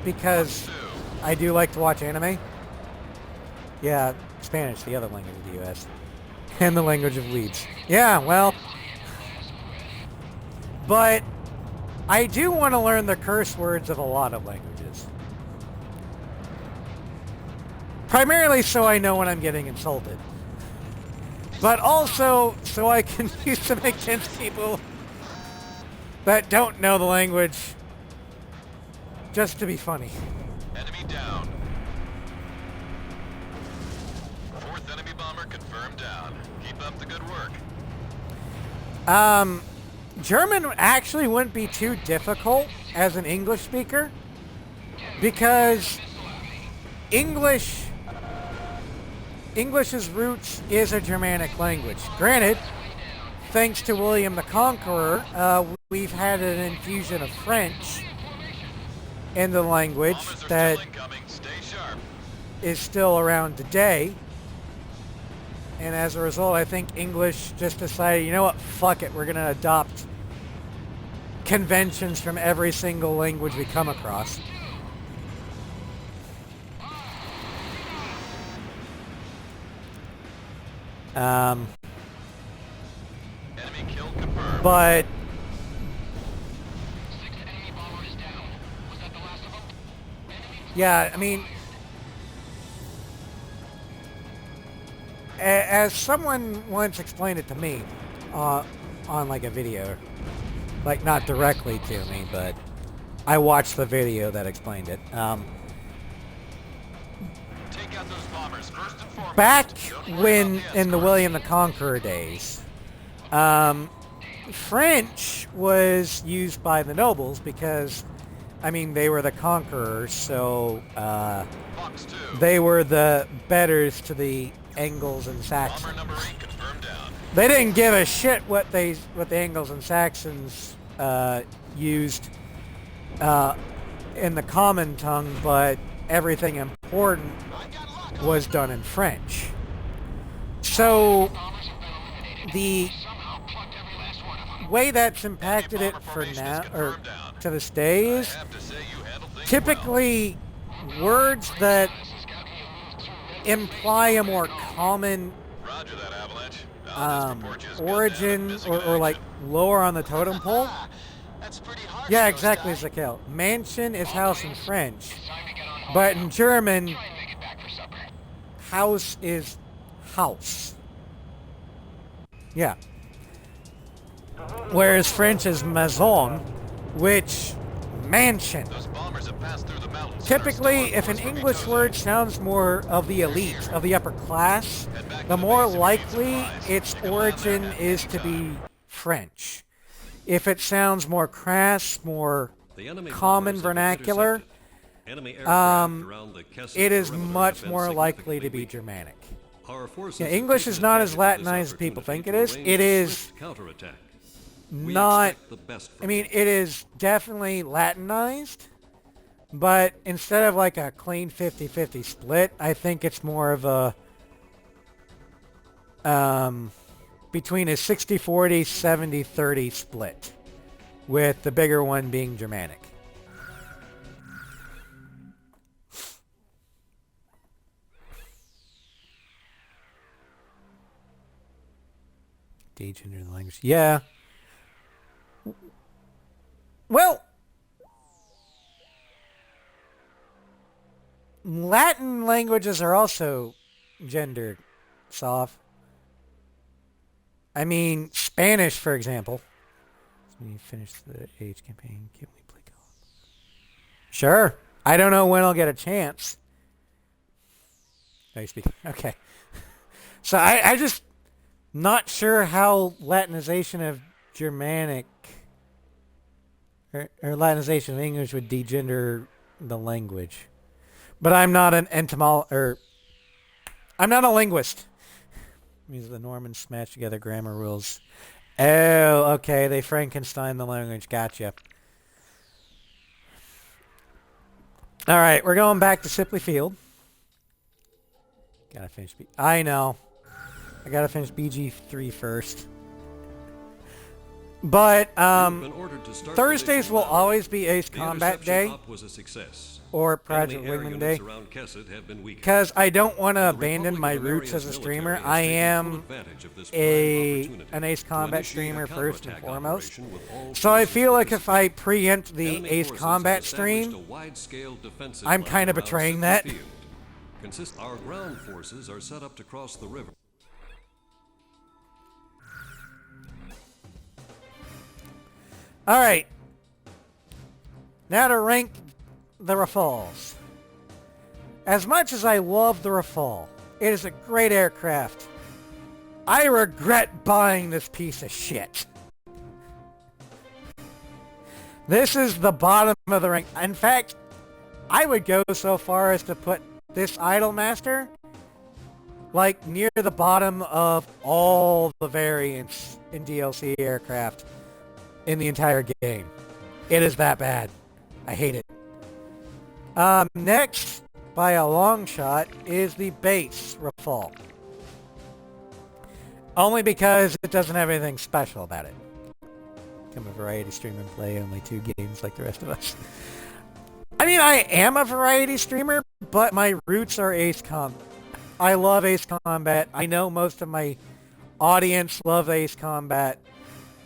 because I do like to watch anime. Yeah, Spanish, the other language of the U.S. And the language of weebs. Yeah, well. But I do want to learn the curse words of a lot of languages. Primarily so I know when I'm getting insulted. But also so I can use them against people that don't know the language just to be funny. Enemy down. Fourth enemy bomber confirmed down. Keep up the good work. German actually wouldn't be too difficult as an English speaker because English's roots is a Germanic language. Granted, thanks to William the Conqueror, we've had an infusion of French in the language that is still around today. And as a result, I think English just decided, you know what, fuck it, we're going to adopt conventions from every single language we come across. Enemy kill confirmed. But yeah, I mean, as someone once explained it to me on like a video, like not directly to me, but I watched the video that explained it. Take out those bombers first and foremost. Back Don't worry when about the in the escorts. William the Conqueror days, French was used by the nobles because, I mean, they were the conquerors, so Fox 2. they were the betters to the Angles and Bomber Saxons. number 8 confirmed down. They didn't give a shit what the Angles and Saxons used in the common tongue, but everything important was done in French. So the way that's impacted it for now, or to this day, is I have to say you handled things typically words that imply a more common well. Roger that, Avalanche. Now this report just got down origin missing or in like action. lower on the totem pole. That's pretty harsh. Yeah, Ghost exactly, Guy. Zakel. Mansion is house in French, but in German, house is house. Yeah. Whereas French is maison, which mansion. Those bombers have passed through the mountains. Typically, if an English word sounds more of the elite, of the upper class, the more likely its origin is to be French. If it sounds more crass, more The enemy common bombers have been vernacular, intercepted. Enemy aircraft around the Kesset it is perimeter much have been more likely to be significantly Germanic. weakened. Our forces Yeah, have English taken is not as advantage of this Latinized as people opportunity think it to is. arrange It a is swift counterattack. We not, expect the best from I mean, it is definitely Latinized, but instead of like a clean 50-50 split, I think it's more of a, between a 60-40, 70-30 split, with the bigger one being Germanic. Degender the language. Yeah. Well, Latin languages are also gender soft. I mean, Spanish, for example. When you finish the age campaign, can we play co-op? Sure. I don't know when I'll get a chance. No, you speak. Okay. So I just not sure how Latinization of Germanic or Latinization of English would degender the language. But I'm not an I'm not a linguist. It means the Normans smashed together grammar rules. Oh, okay. They Frankenstein the language. Gotcha. All right, we're going back to Sipley Field. Gotta finish. I know. I gotta finish BG3 first. But Thursdays will always be Ace Combat Day or Project Wingman Day because I don't want to abandon my roots as a streamer. I am an Ace Combat streamer first and foremost. So I feel like if I preempt the Ace Combat stream, I'm kind of betraying that. Our ground forces are set up to cross the river. All right. Now to rank the Rafales. As much as I love the Rafale, it is a great aircraft. I regret buying this piece of shit. This is the bottom of the rank. In fact, I would go so far as to put this Idolmaster like near the bottom of all the variants in DLC aircraft in the entire game. It is that bad. I hate it. Next, by a long shot, is the base Rafale. Only because it doesn't have anything special about it. I'm a variety streamer and play only 2 games like the rest of us. I mean, I am a variety streamer, but my roots are Ace Combat. I love Ace Combat. I know most of my audience love Ace Combat.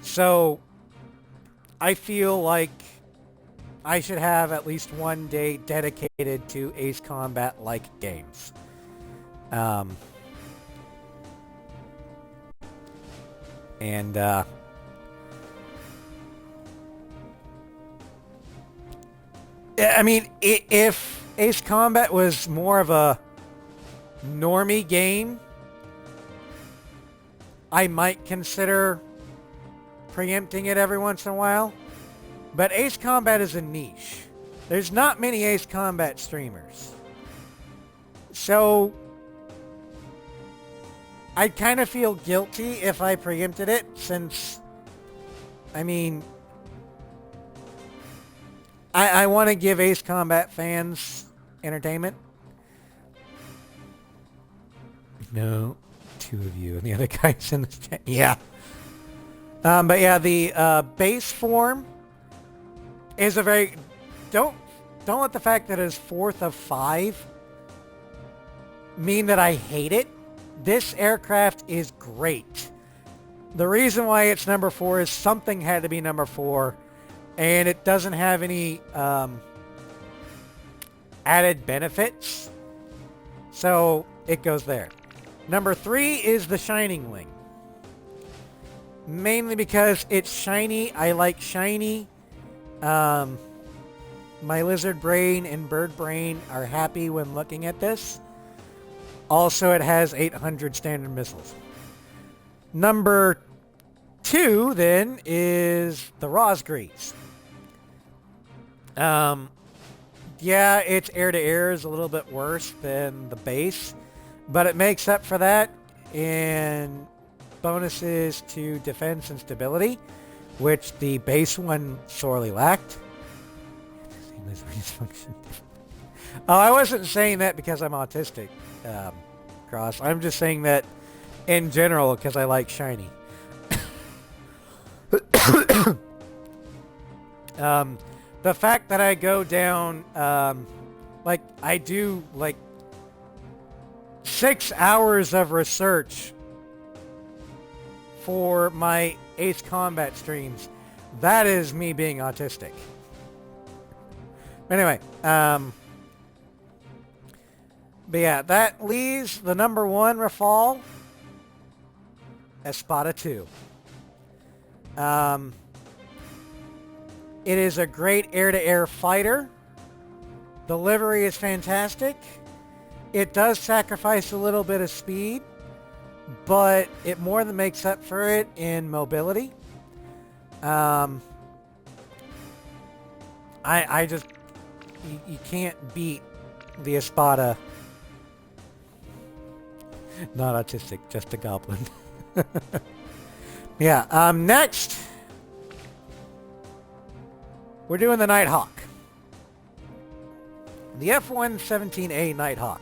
So I feel like I should have at least one day dedicated to Ace Combat-like games. I mean, if Ace Combat was more of a normie game, I might consider preempting it every once in a while. But Ace Combat is a niche. There's not many Ace Combat streamers. So I'd kind of feel guilty if I preempted it since, I mean, I want to give Ace Combat fans entertainment. No, 2 of you and the other guys in the chat. Yeah. But yeah, the base form is a very... Don't let the fact that it's 4th of 5 mean that I hate it. This aircraft is great. The reason why it's number 4 is something had to be number 4, and it doesn't have any added benefits, so it goes there. Number 3 is the Shining Wing. Mainly because it's shiny. I like shiny. My lizard brain and bird brain are happy when looking at this. Also, it has 800 standard missiles. Number 2, then, is the Rosgreaves. Yeah, its air-to-air is a little bit worse than the base, but it makes up for that in bonuses to defense and stability, which the base one sorely lacked. Oh, I wasn't saying that because I'm autistic, Cross. I'm just saying that in general because I like shiny. The fact that I go down, like I do, like 6 hours of research for my Ace Combat streams. That is me being autistic. Anyway, but yeah, that leaves the number 1 Rafale, Espada 2. It is a great air-to-air fighter. Delivery is fantastic. It does sacrifice a little bit of speed, but it more than makes up for it in mobility. I just, you can't beat the Espada. Not autistic, just a goblin. Yeah, next, we're doing the Nighthawk. The F-117A Nighthawk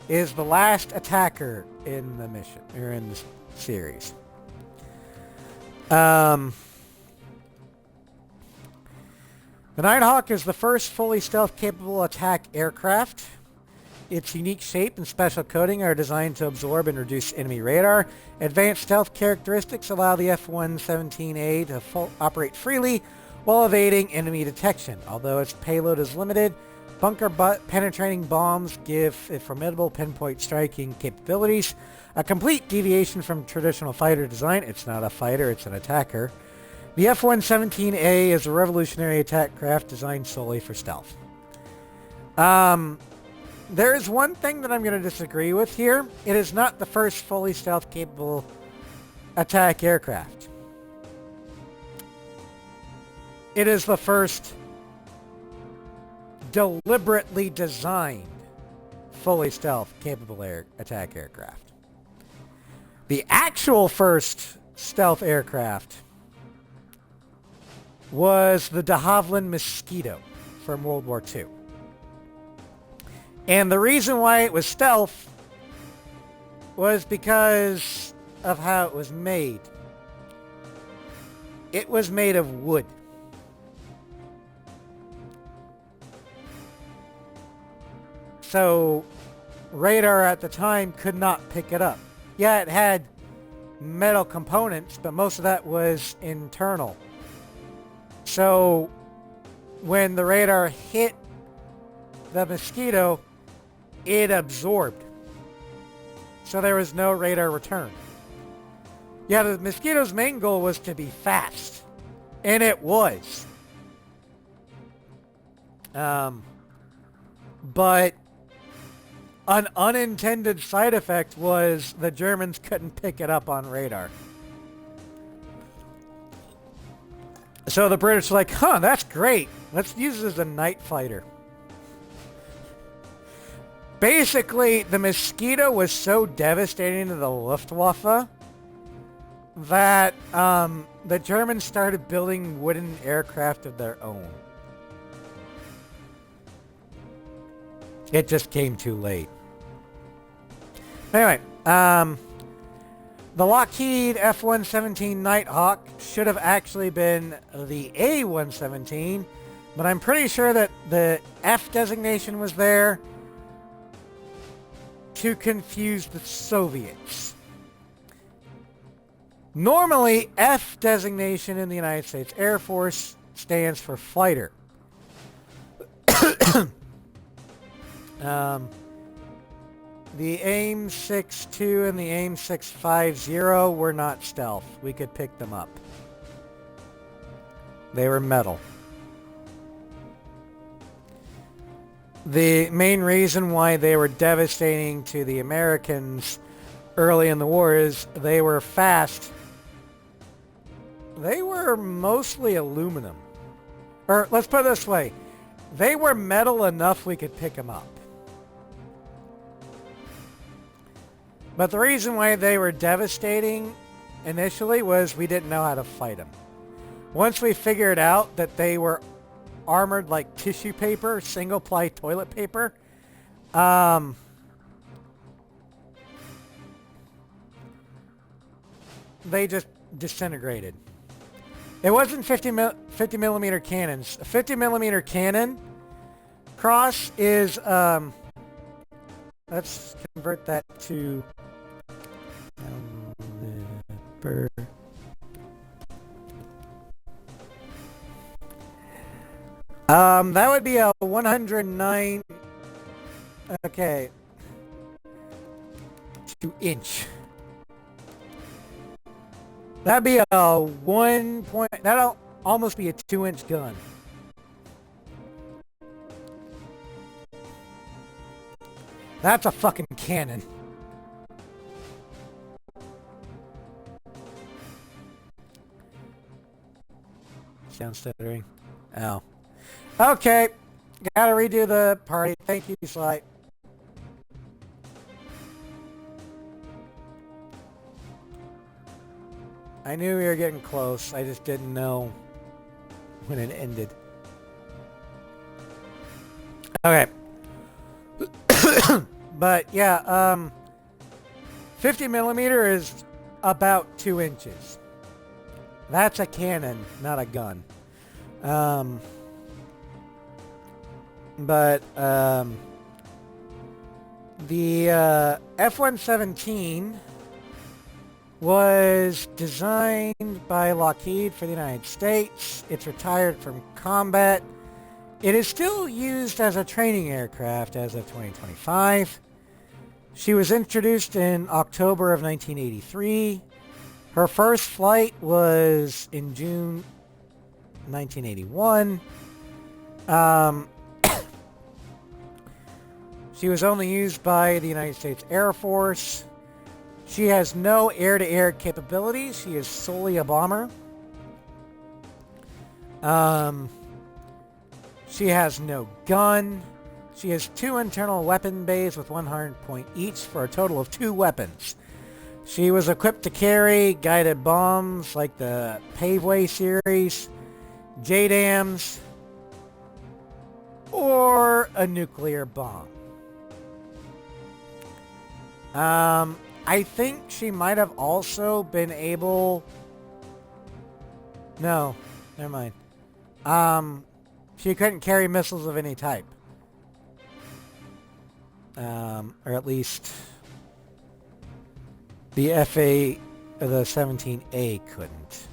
is the last attacker in the mission, or in the series. The Nighthawk is the first fully stealth-capable attack aircraft. Its unique shape and special coating are designed to absorb and reduce enemy radar. Advanced stealth characteristics allow the F-117A to operate freely while evading enemy detection. Although its payload is limited, bunker butt penetrating bombs give it formidable pinpoint striking capabilities. A complete deviation from traditional fighter design. It's not a fighter, it's an attacker. The F-117A is a revolutionary attack craft designed solely for stealth. There is one thing that I'm going to disagree with here. It is not the first fully stealth-capable attack aircraft. It is the first deliberately designed fully stealth-capable attack aircraft. The actual first stealth aircraft was the de Havilland Mosquito from World War II. And the reason why it was stealth was because of how it was made. It was made of wood. So radar at the time could not pick it up. Yeah, it had metal components, but most of that was internal. So when the radar hit the Mosquito, it absorbed. So there was no radar return. Yeah, the Mosquito's main goal was to be fast. And it was. But an unintended side effect was the Germans couldn't pick it up on radar. So the British were like, huh, that's great. Let's use it as a night fighter. Basically, the Mosquito was so devastating to the Luftwaffe that the Germans started building wooden aircraft of their own. It just came too late. Anyway, the Lockheed F-117 Nighthawk should have actually been the A-117, but I'm pretty sure that the F designation was there to confuse the Soviets. Normally, F designation in the United States Air Force stands for fighter. The AIM-62 and the AIM-650 were not stealth. We could pick them up. They were metal. The main reason why they were devastating to the Americans early in the war is they were fast. They were mostly aluminum. Or let's put it this way. They were metal enough we could pick them up. But the reason why they were devastating initially was we didn't know how to fight them. Once we figured out that they were armored like tissue paper, single-ply toilet paper, they just disintegrated. It wasn't 50 millimeter cannons. A 50 millimeter cannon cross is, let's convert that to That would be a 109. Okay. 2-inch. That'd be a 1 point. That'll almost be a 2-inch gun. That's a fucking cannon. Sound stuttering. Oh. Okay. Gotta redo the party. Thank you, Sly. I knew we were getting close. I just didn't know when it ended. Okay. But yeah, 50 millimeter is about 2 inches. That's a cannon, not a gun. But the F-117 was designed by Lockheed for the United States. It's retired from combat. It is still used as a training aircraft as of 2025. She was introduced in October of 1983. Her first flight was in June 1981. She was only used by the United States Air Force. She has no air-to-air capabilities. She is solely a bomber. She has no gun. She has 2 internal weapon bays with 1 hard point each for a total of 2 weapons. She was equipped to carry guided bombs like the Paveway series, JDAMs, or a nuclear bomb. I think she might have also been able... No, never mind. She couldn't carry missiles of any type. Or at least the FA, the 17A couldn't.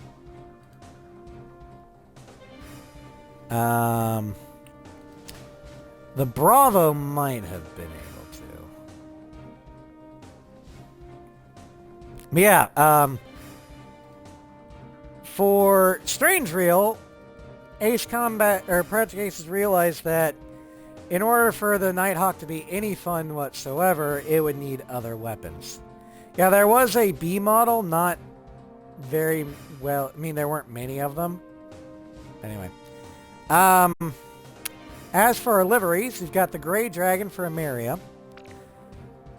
The Bravo might have been able to. But yeah, for Strange Reel, Ace Combat, or Project Ace has realized that in order for the Nighthawk to be any fun whatsoever, it would need other weapons. Yeah, there was a B model, not very well, I mean, there weren't many of them. Anyway. As for our liveries, we've got the Gray Dragon for Ameria.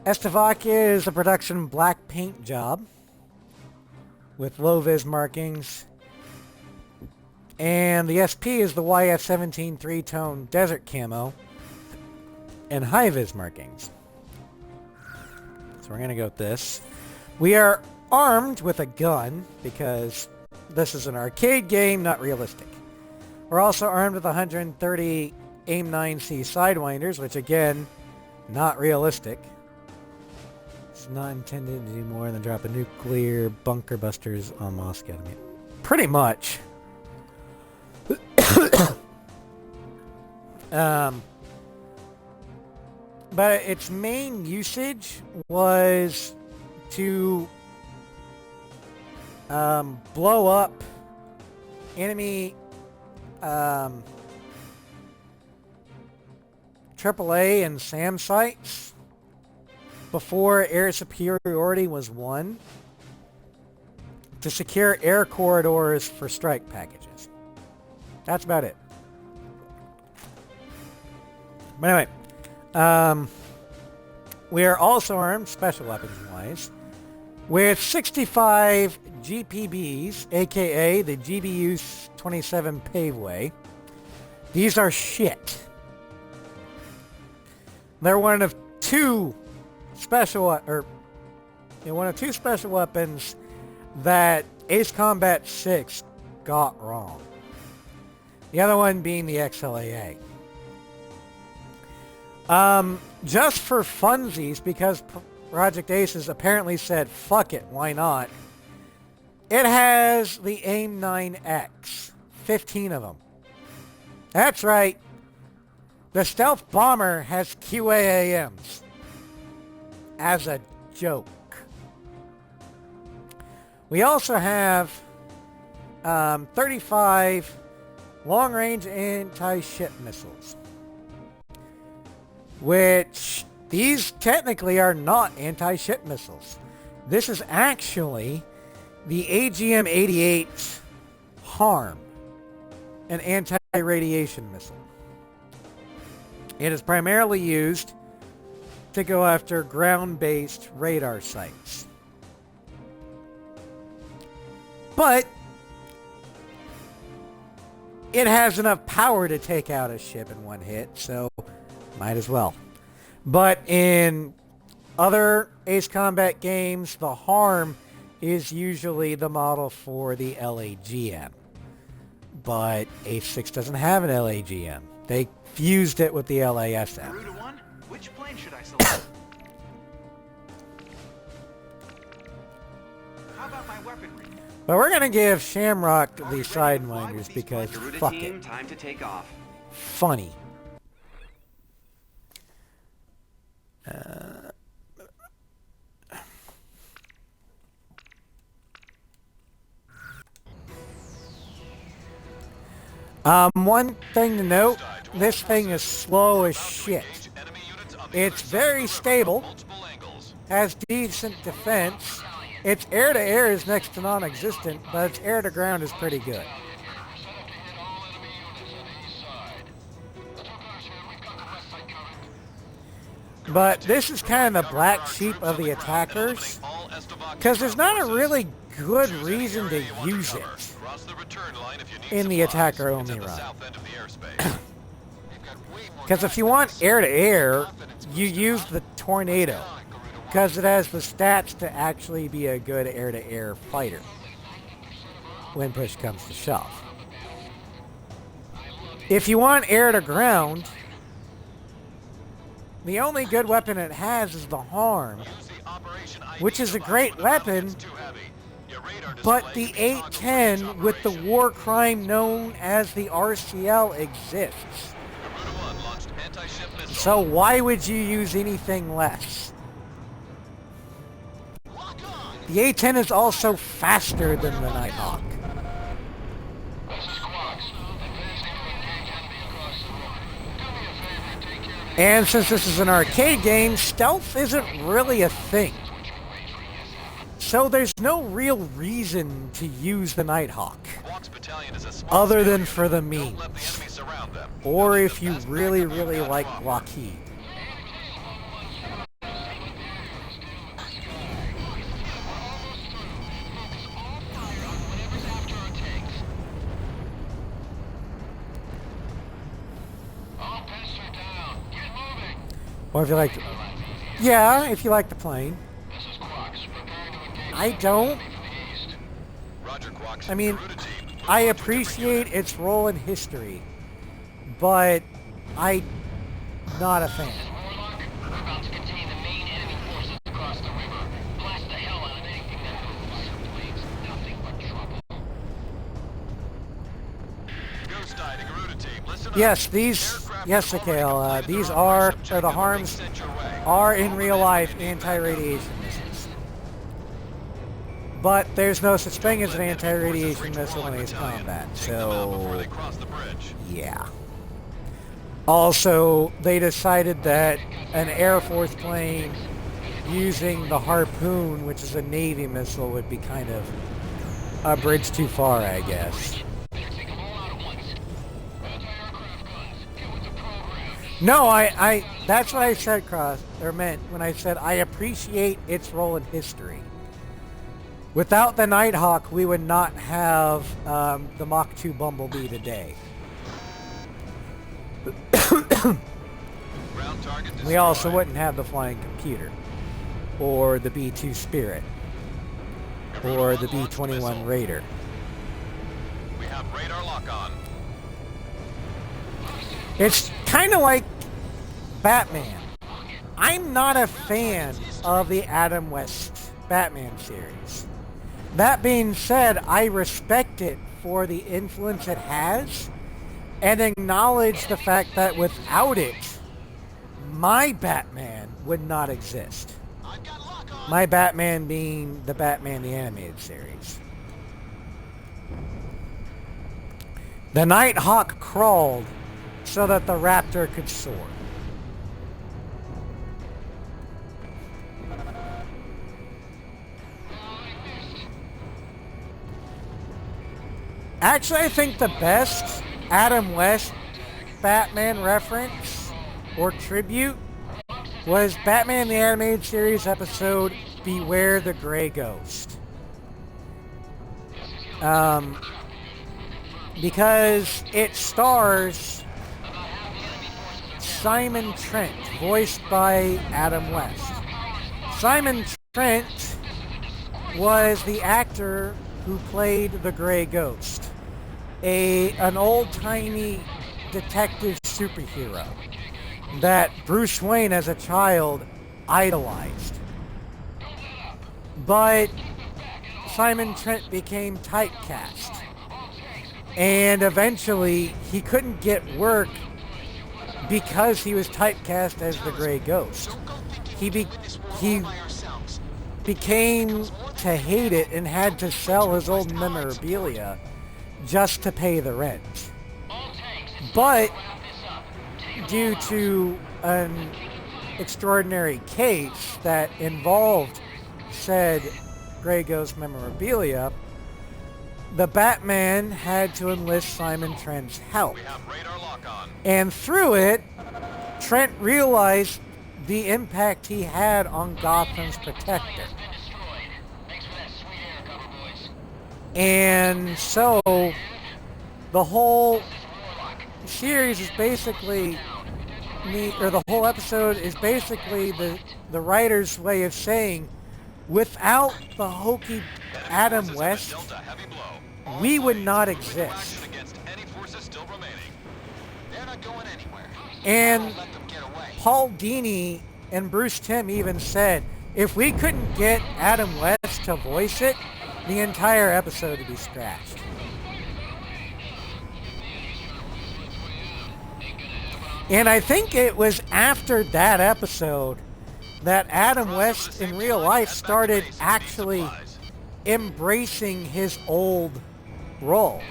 Estevakia is a production black paint job with low-vis markings. And the SP is the YF-17 3-tone desert camo and high-vis markings. So we're going to go with this. We are armed with a gun because this is an arcade game, not realistic. We're also armed with 130 AIM-9C Sidewinders, which again, not realistic. It's not intended to do more than drop a nuclear bunker busters on Moscow. Pretty much. But its main usage was to blow up enemy AAA and SAM sites before air superiority was won, to secure air corridors for strike packages. That's about it. But anyway, we are also armed, special weapons-wise, with 65 GPBs, aka the GBU-27 Paveway. These are shit. They're one of two special weapons that Ace Combat 6 got wrong. The other one being the XLAA. Just for funsies, because Project Ace has apparently said, fuck it, why not? It has the AIM-9X. 15 of them. That's right. The stealth bomber has QAAMs. As a joke. We also have 35 long-range anti-ship missiles. Which, these technically are not anti-ship missiles. This is actually the AGM-88 HARM, an anti-radiation missile. It is primarily used to go after ground-based radar sites. But it has enough power to take out a ship in one hit, so might as well. But in other Ace Combat games, the HARM is usually the model for the LAGM. But Ace 6 doesn't have an LAGM. They fused it with the LASM. Garuda 1, which plane should I select? How about my weaponry? But we're going to give Shamrock the Sidewinders because Garuda fuck team, it. time to take off. Funny. One thing to note, this thing is slow as shit. It's very stable, has decent defense. Its air-to-air is next to non-existent, but its air-to-ground is pretty good. But this is kind of the black sheep of the attackers, because there's not a really good reason to use it in the attacker-only run. Because if you want air-to-air, you use the Tornado, because it has the stats to actually be a good air-to-air fighter when push comes to shove. If you want air-to-ground, the only good weapon it has is the HARM, which is a great weapon, but the 810 with the war crime known as the RCL exists. So why would you use anything less? The 810 is also faster than the Nighthawk. And since this is an arcade game, stealth isn't really a thing. So there's no real reason to use the Nighthawk, other than for the memes, or if you really, really like Lockheed. Or if you like, yeah, if you like the plane. I don't. I mean, I appreciate its role in history, but I'm not a fan. Yes, yes, Mikhail, these or the HARMs are in real life anti-radiation missiles. But there's no such thing as an anti-radiation missile in Ace Combat, so yeah. Also, they decided that an Air Force plane using the Harpoon, which is a Navy missile, would be kind of a bridge too far, I guess. No, I that's what I said, meant when I said I appreciate its role in history. Without the Nighthawk, we would not have the Mach 2 Bumblebee today. We also wouldn't have the Flying Computer, or the B-2 Spirit, or the B-21 Raider. We have radar lock on. It's kind of like Batman. I'm not a fan of the Adam West Batman series. That being said, I respect it for the influence it has and acknowledge the fact that without it, my Batman would not exist. My Batman being the Batman the Animated Series. The Nighthawk crawled so that the Raptor could soar. Actually, I think the best Adam West Batman reference or tribute was Batman the Animated Series episode Beware the Gray Ghost. Because it stars Simon Trent, voiced by Adam West. Simon Trent was the actor who played the Gray Ghost, an old-timey detective superhero that Bruce Wayne as a child idolized. But Simon Trent became typecast, and eventually he couldn't get work because he was typecast as the Gray Ghost. He became to hate it and had to sell his old memorabilia just to pay the rent. But due to an extraordinary case that involved said Gray Ghost memorabilia, the Batman had to enlist Simon Trent's help. And through it, Trent realized the impact he had on Gotham's protector. And so the whole series is basically the whole episode is basically the writer's way of saying, without the hokey Adam West, we would not exist. And Paul Dini and Bruce Timm even said, if we couldn't get Adam West to voice it, the entire episode would be scratched. And I think it was after that episode that Adam West in real life started actually embracing his old role.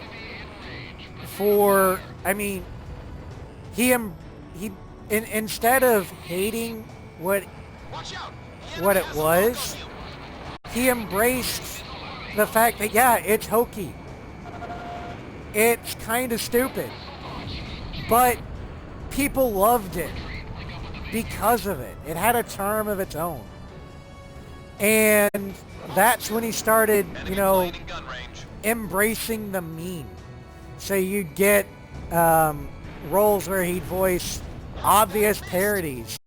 Instead of hating what it was, he embraced the fact that, yeah, it's hokey. It's kind of stupid. But people loved it because of it. It had a charm of its own. And that's when he started, embracing the meme. So you'd get roles where he'd voice obvious parodies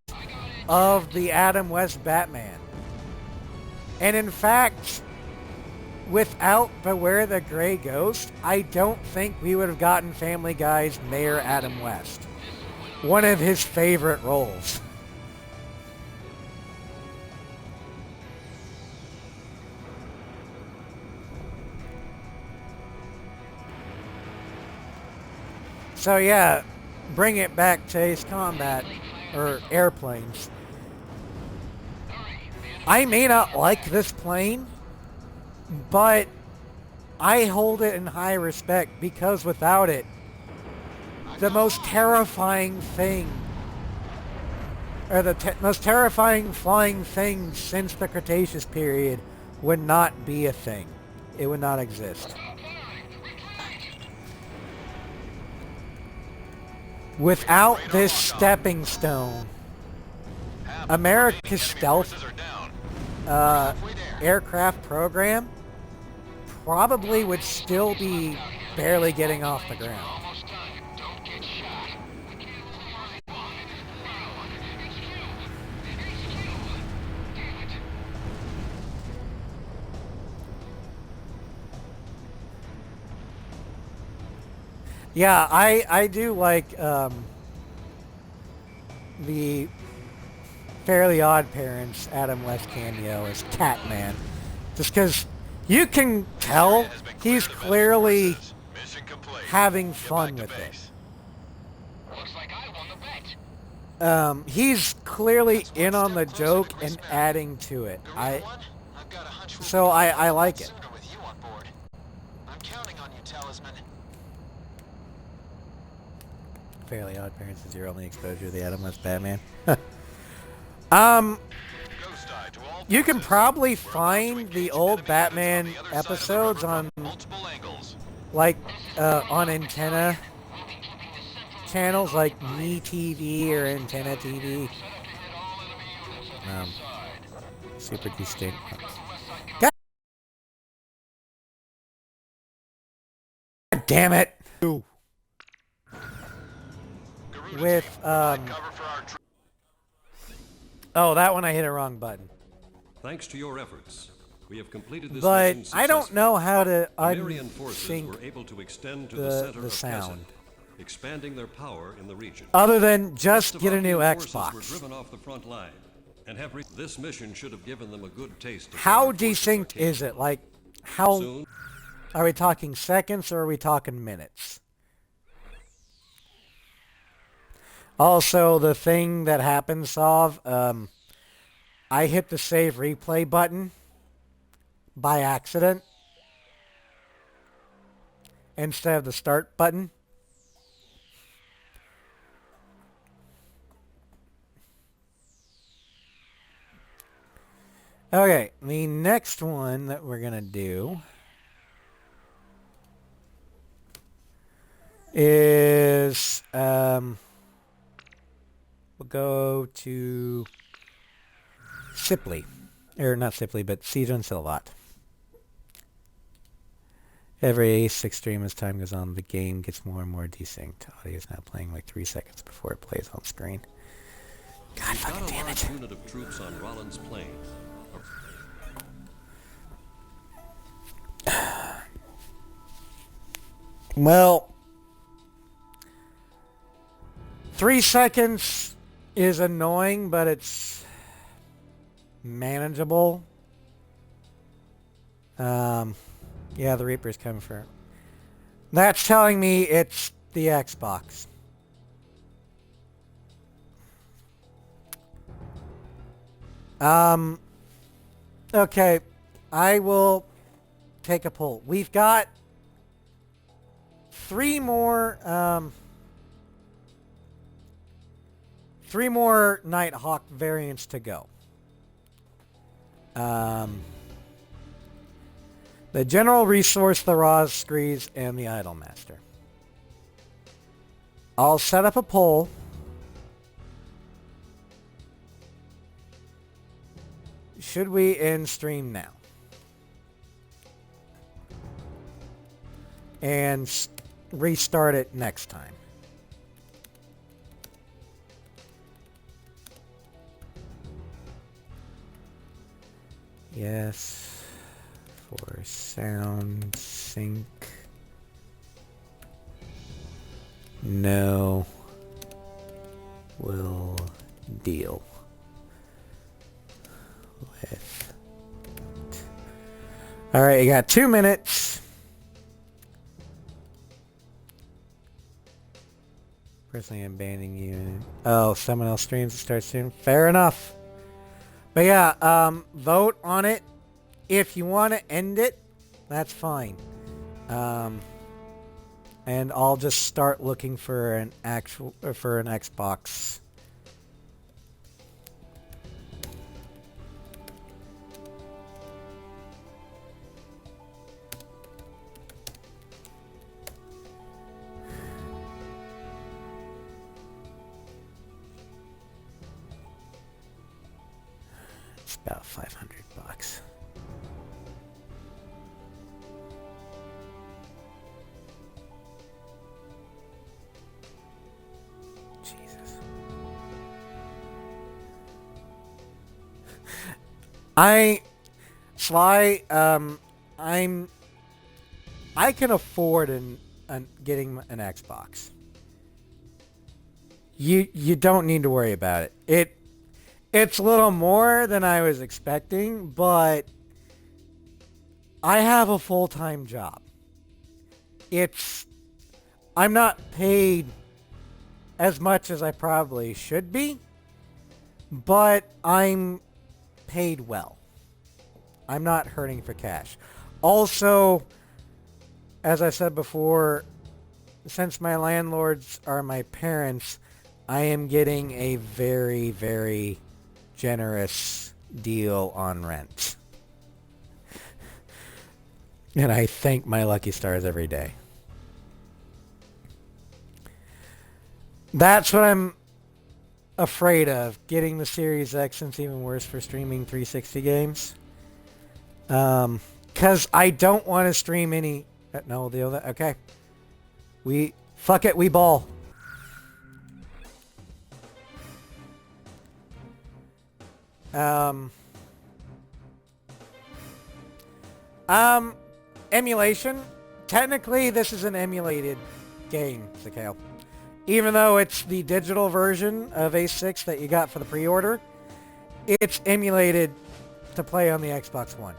of the Adam West Batman. And in fact, without Beware the Gray Ghost, I don't think we would have gotten Family Guy's Mayor Adam West. One of his favorite roles. So yeah, bring it back to Ace Combat, or airplanes. I may not like this plane, but I hold it in high respect because without it, the most terrifying thing, or the most terrifying flying thing since the Cretaceous period would not be a thing. It would not exist. Without this stepping stone, America's stealth aircraft program probably would still be barely getting off the ground. Yeah, I do like the Fairly Odd Parents Adam West cameo as Catman. Just because you can tell he's clearly having fun with it. He's clearly in on the joke and adding to it. I've got a hunch we'll So be I like it. sooner with you on board. I'm counting on you, Talisman. Fairly Odd Parents is your only exposure to the Adam West Batman. Ghost Eye to all You can forces. probably We're about to find engage the enemy old units Batman on the other side of the episodes river on from multiple angles. like on antenna channels like Me TV or Antenna TV. Super distinct. God damn it! Garuda With team, provide cover for our oh, that one I hit a wrong button. Thanks to your efforts, we have completed this But mission I don't know how to Marian forces unsync were able to extend to the- the center the of sound. Kesset, expanding their power in the region. other than just get a new Estevakian forces were Xbox. driven off the front line and have this mission should have given them a good taste of How what their forces are desynced is capable it? Like, how of. Soon, are we talking seconds or are we talking minutes? Also, the thing that happens, Sov, I hit the save replay button by accident instead of the start button. Okay, the next one that we're going to do is we'll go to Sipley. Or not Sipley, but Siege on Silvat. Every 6 stream as time goes on, the game gets more and more desynced. Audio is now playing like 3 seconds before it plays on screen. God we've got fucking a damn large it. unit of troops on Rollins Plain. Well, 3 seconds is annoying, but it's manageable. Yeah, the Reaper's coming for it. That's telling me it's the Xbox. Okay, I will take a poll. We've got 3 more, 3 more Nighthawk variants to go. The General Resource, the Roz Screes, and the Idolmaster. I'll set up a poll. Should we end stream now? And restart it next time. Yes, for sound sync. No, will deal with. All right, you got 2 minutes. Personally, I'm banning you. Oh, someone else streams it starts soon. Fair enough. But yeah, vote on it. If you want to end it, that's fine. And I'll just start looking for an Xbox. It's about $500. Jesus. Sly, I can afford getting an Xbox. You don't need to worry about it. It's a little more than I was expecting, but I have a full-time job. I'm not paid as much as I probably should be, but I'm paid well. I'm not hurting for cash. Also, as I said before, since my landlords are my parents, I am getting a very, very generous deal on rent. And I thank my lucky stars every day. That's what I'm afraid of, getting the Series X, and it's even worse for streaming 360 games. Because I don't want to stream any... No, the other... Okay. Fuck it, we ball. Emulation. Technically, this is an emulated game, Sakale. Even though it's the digital version of A6 that you got for the pre-order, it's emulated to play on the Xbox One.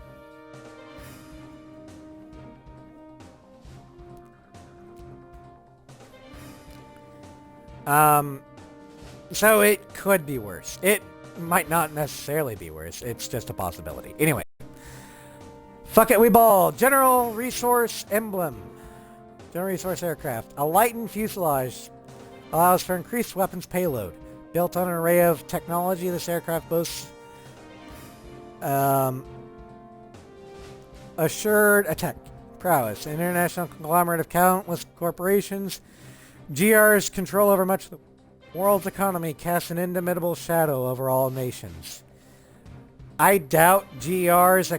So it could be worse. It might not necessarily be worse. It's just a possibility. Anyway. Fuck it, we ball. General Resource Emblem. General Resource Aircraft. A lightened fuselage allows for increased weapons payload. Built on an array of technology, this aircraft boasts assured attack prowess. An international conglomerate of countless corporations, GR's control over much of the world's economy casts an indomitable shadow over all nations. I doubt GR's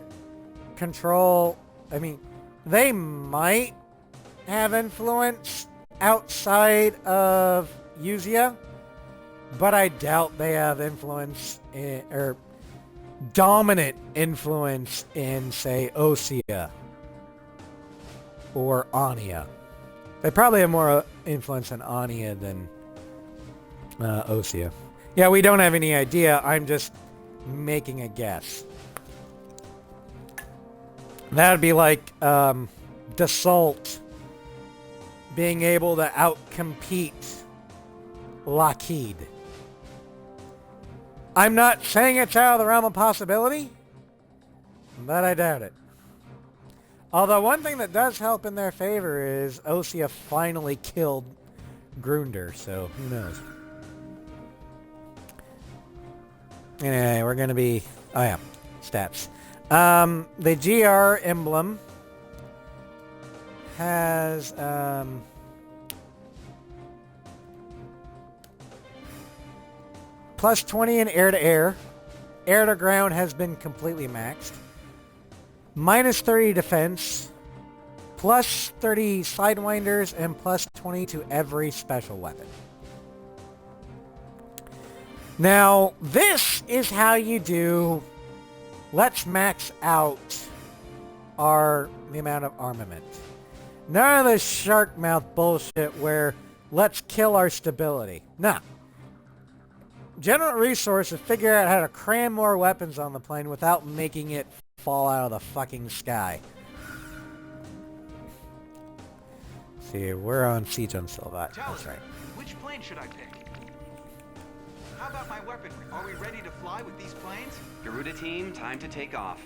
control... I mean, they might have influence outside of Usia, but I doubt they have influence or dominant influence in, say, Osea or Ania. They probably have more influence in Ania than Osea. Yeah, we don't have any idea. I'm just making a guess. That would be like Dassault being able to outcompete Lockheed. I'm not saying it's out of the realm of possibility, but I doubt it. Although one thing that does help in their favor is Osea finally killed Grunder, so who knows. Anyway, we're going to be... Oh yeah, stats. The GR emblem has plus 20 in air-to-air. Air-to-ground has been completely maxed. Minus 30 defense. Plus 30 sidewinders and plus 20 to every special weapon. Now, this is how you do... Let's max out the amount of armament. None of this shark mouth bullshit where let's kill our stability. Nah. General Resources figure out how to cram more weapons on the plane without making it fall out of the fucking sky. See, we're on Siege on Silvat. That's right. Which plane should I pick? How about my weaponry? Are we ready to fly with these planes? Garuda team, time to take off.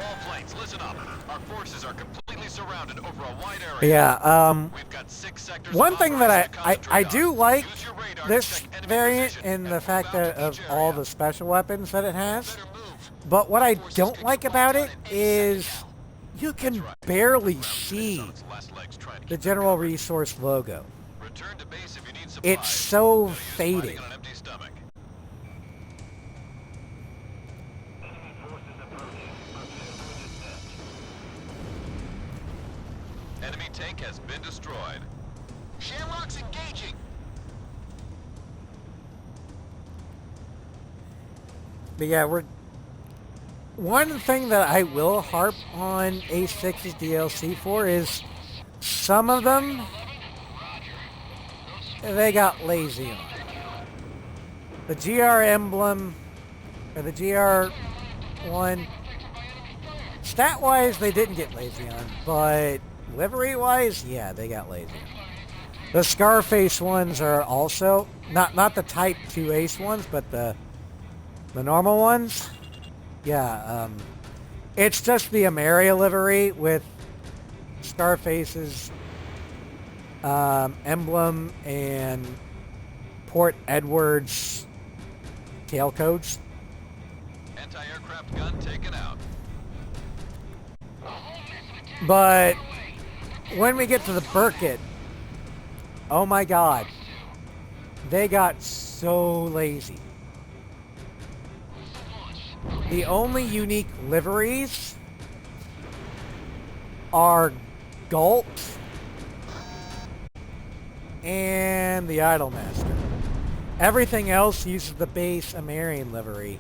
All planes, listen up. Our forces are completely surrounded over a wide area. Yeah, We've got 6 sectors one of thing that operation to I concentrate do on. like Use your radar to this check enemy variant position in the and fact move out that to of each all area. the special weapons that it has. Better move. But what I Forces don't can like get about bombed it on in 8 is seconds now. you can That's right. barely Ground see is on its last legs trying to the keep General cover. Resource logo. Return to base if you need supplies. It's so No use fighting faded. on an empty stomach. Enemy tank has been destroyed. Shamrock's engaging. But yeah, one thing that I will harp on A6's DLC for is some of them, they got lazy on. The GR emblem, or the GR one, stat-wise, they didn't get lazy on, but livery-wise, yeah, they got lazy on. The Scarface ones are also, not the Type 2 Ace ones, but the normal ones. Yeah, it's just the Ameria livery with Scarface's emblem and Port Edward's tailcoats. Anti-aircraft gun taken out. But when we get to the Burkett, oh my god, they got so lazy. The only unique liveries are Galt and the Idolmaster. Everything else uses the base Amerian livery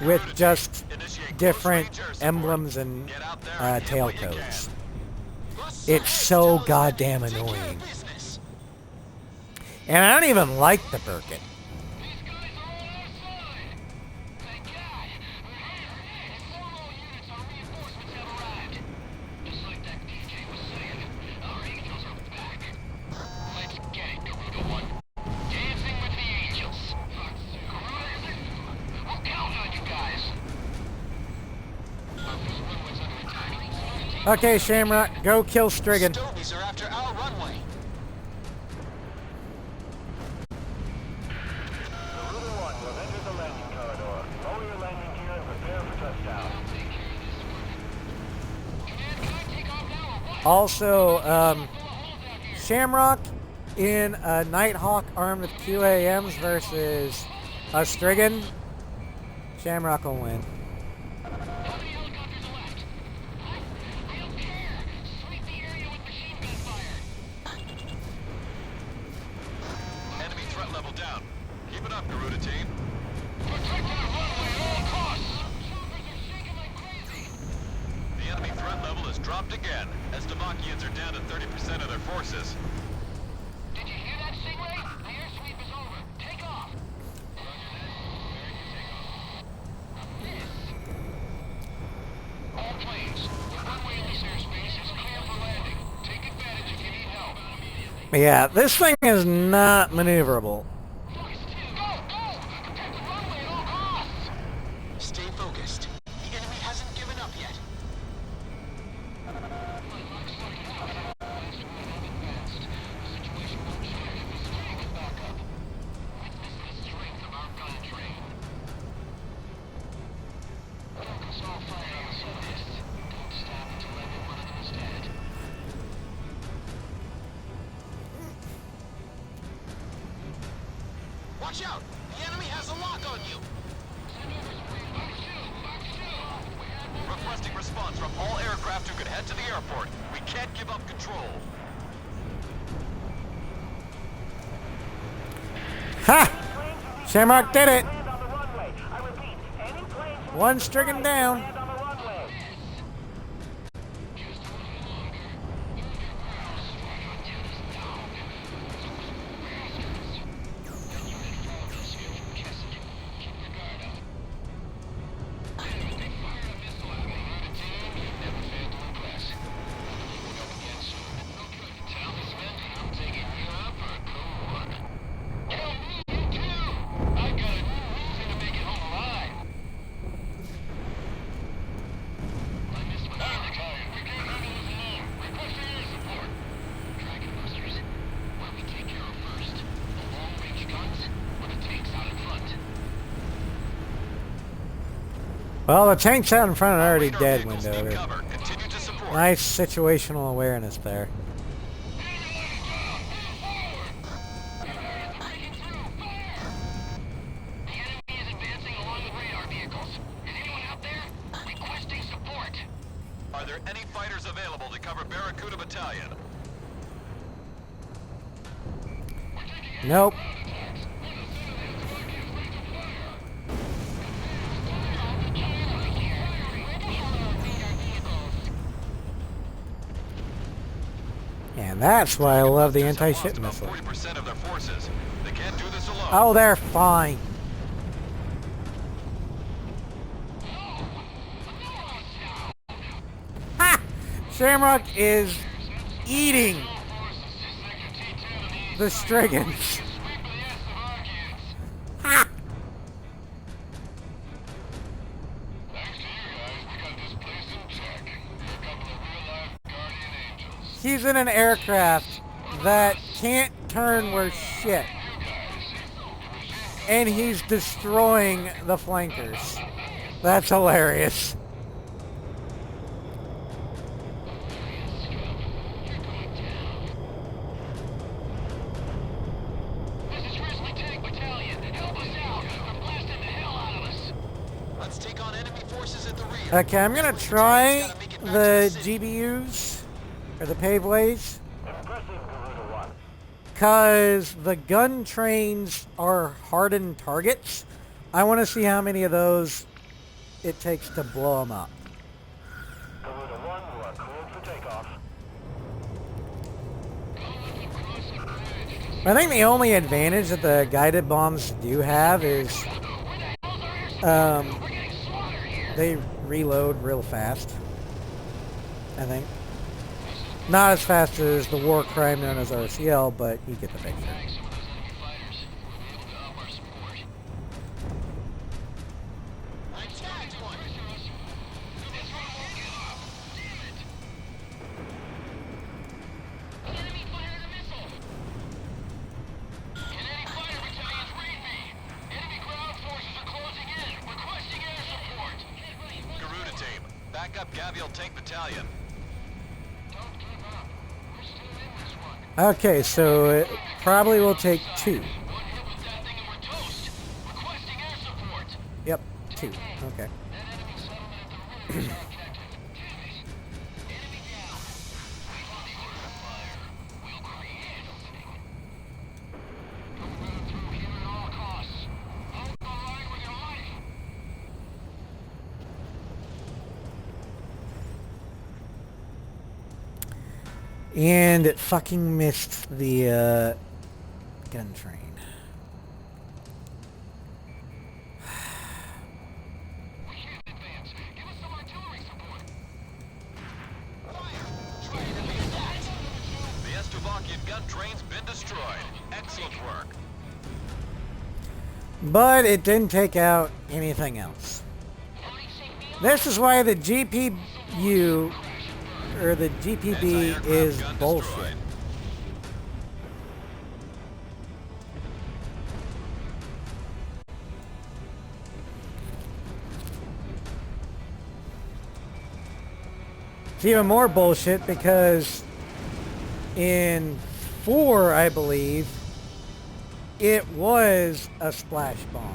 with just different emblems and tailcoats. It's so goddamn annoying. And I don't even like the Burkett. Okay, Shamrock, go kill Strigan. Stovies are after our runway. Garuda 1 will enter the landing corridor. Lower your landing gear and prepare for touchdown. Also, Shamrock in a Nighthawk armed with QAMs versus a Strigan, Shamrock will win. Enemy threat level down. Keep it up, Garuda team. The enemy threat level has dropped again, as Demakians are down to 30% of their forces. Did you hear that, Stingray? The airsweep is over. Take off. All planes, the runway in this airspace is clear for landing. Take advantage if you need help. Yeah, this thing is not maneuverable. Stay focused. The enemy hasn't given up yet. Watch out! The enemy has a lock on you! Requesting response from all aircraft who could head to the airport. We can't give up control. Ha! Shamrock did it! Land on the runway. I repeat, any planes will One Strigan down. land on the runway. Well, the tanks out in front are already Radar dead, vehicles need Windover. cover. Continue to support. Nice situational awareness there. Are there any fighters available to cover Barracuda Battalion? Nope. And that's why I love the anti-ship missile. 40% of their forces. They can't do this alone. Oh, they're fine. Shamrock is eating the Striggans. Ha! He's in an aircraft that can't turn worth shit. And he's destroying the flankers. That's hilarious. Let's take on enemy forces at the rear. Okay, I'm gonna try the GBUs, or the paveways, because the gun trains are hardened targets. I want to see how many of those it takes to blow them up. I think the only advantage that the guided bombs do have is they reload real fast, I think. Not as fast as the war crime known as RCL, but you get the picture. Okay, so it probably will take 2. Yep, 2. Okay. And it fucking missed the gun train. The Slovakian gun train's been destroyed. Excellent work. But it didn't take out anything else. This is why the GPU or the GPB is bullshit. It's even more bullshit because in 4, I believe, it was a splash bomb.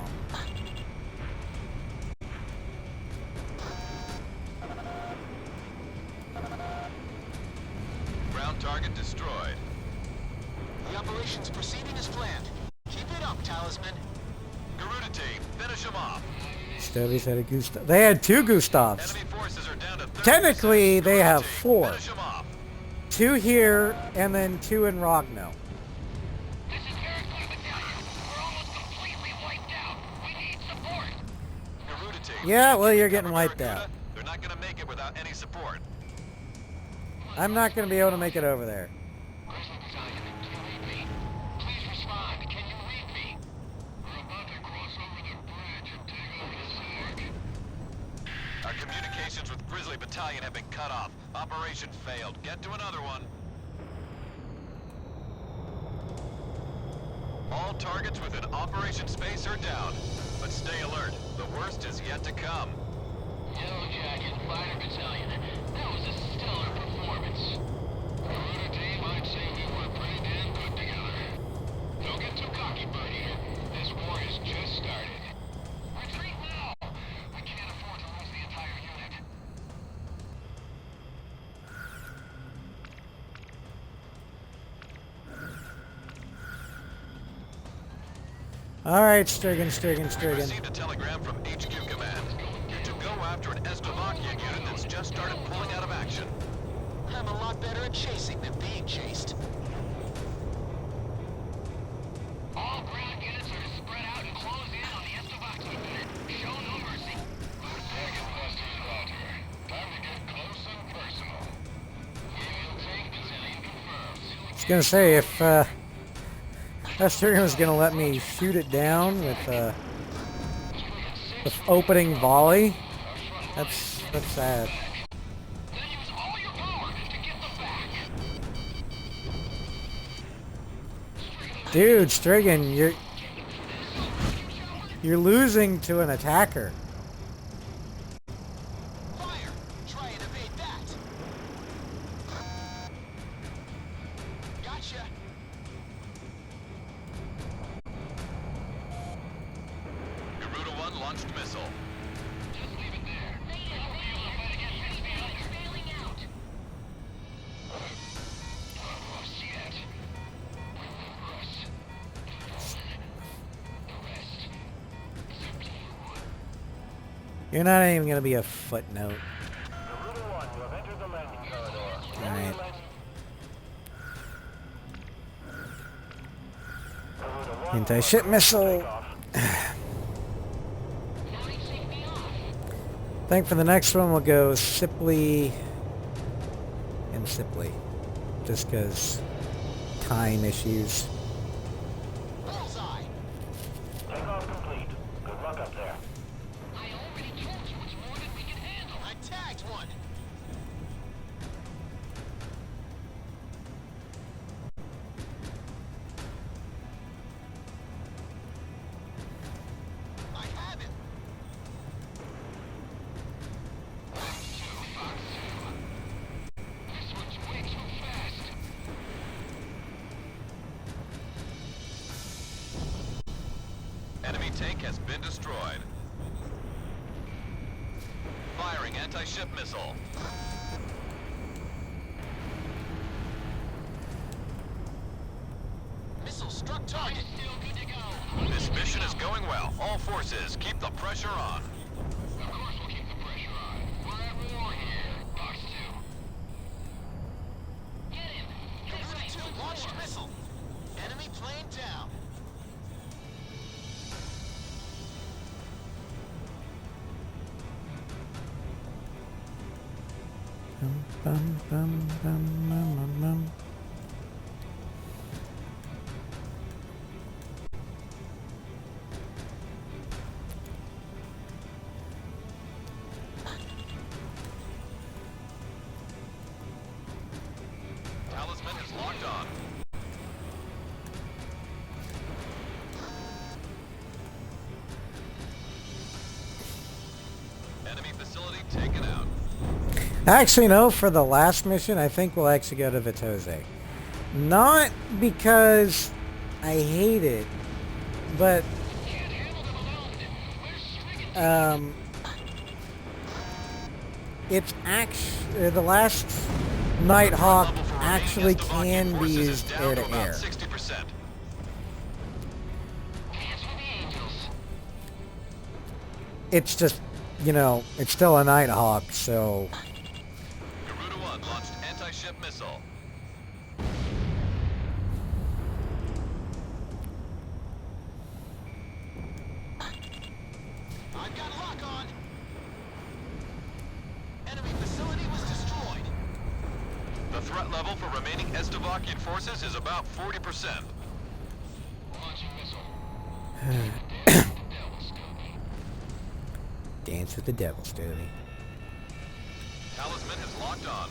Target destroyed. The operation's proceeding as planned. Keep it up, Talisman. Garuda team, finish them off. Stovies had a Gustav. They had 2 Gustavs. Enemy forces are down to 30%. Technically, they have 4. Finish them off. 2 here, and then 2 in Rogno. This is very good, Battalion. We're almost completely wiped out. We need support. Garuda team. Yeah, well, you're getting wiped out. They're not going to make it without any support. I'm not going to be able to make it over there. Grizzly Battalion, do you read me? Please respond. Can you read me? We're about to cross over the bridge and take over the SAG. Our communications with Grizzly Battalion have been cut off. Operation failed. Get to another one. All targets within operation space are down. But stay alert. The worst is yet to come. Yellow Jacket Fighter Battalion. That was a stellar performance. Garuda team, I'd say we were pretty damn good together. Don't get too cocky, Birdie. This war has just started. Retreat now! We can't afford to lose the entire unit. All right, Strigan. Received a telegram from HQ Command. You're to go after an Slovakian unit that's just started pulling out of action. I'm a lot better at chasing than being chased. All ground units are to spread out and close in on the Slovakian unit. Show no mercy. Second Buster's Walter. Time to get close and personal. gonna say if Strigan was gonna let me shoot it down with the opening volley, that's sad. Then use all your power to get them back. Dude, Strigan, you're losing to an attacker. Fire! Try and evade that. Gotcha. Garuda 1 launched missile. Just leave it there. Bailing out. Oh, shit. You're not even gonna be a footnote. Garuda 1, you have entered the landing corridor. Alright. Garuda 1, Anti-ship missile. I think for the next one we'll go Sipley and Sipley. Just because time issues. Bullseye! takeoff complete. Good luck up there. I already told you it's more than we can handle. I tagged one. I have it. This one's way too fast. Enemy tank has been destroyed. Firing anti-ship missile. Missile struck target. Still good to go. This mission is going well. All forces, keep the pressure on. Of course we'll keep the pressure on. We're at war here. Box 2. Get him. Garuda 2 launched missile. Enemy plane down. Bum, bum, bum, bum, bum, bum. Talisman is locked on. Enemy facility taken out. Actually, no, for the last mission, I think we'll actually go to Vitose. Not because I hate it, but it's actually the last Nighthawk actually can be used air to air. 60%. It's just, you know, it's still a Nighthawk, so Garuda 1 launched anti-ship missile. I've got lock on. Enemy facility was destroyed. The threat level for remaining Estevakian forces is about 40%. Launching missile. dance with the devil, Stovey. Talisman is locked on.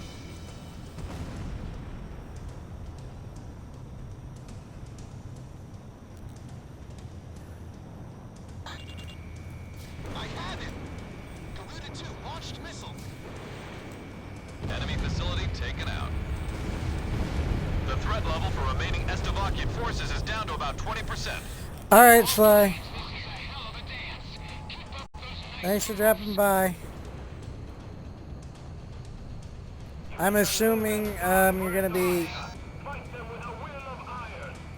I have it. Garuda 2 launched missile. Enemy facility taken out. The threat level for remaining Estevakian forces is down to about 20%. All right, Sly. Thanks for dropping by. I'm assuming you're going to be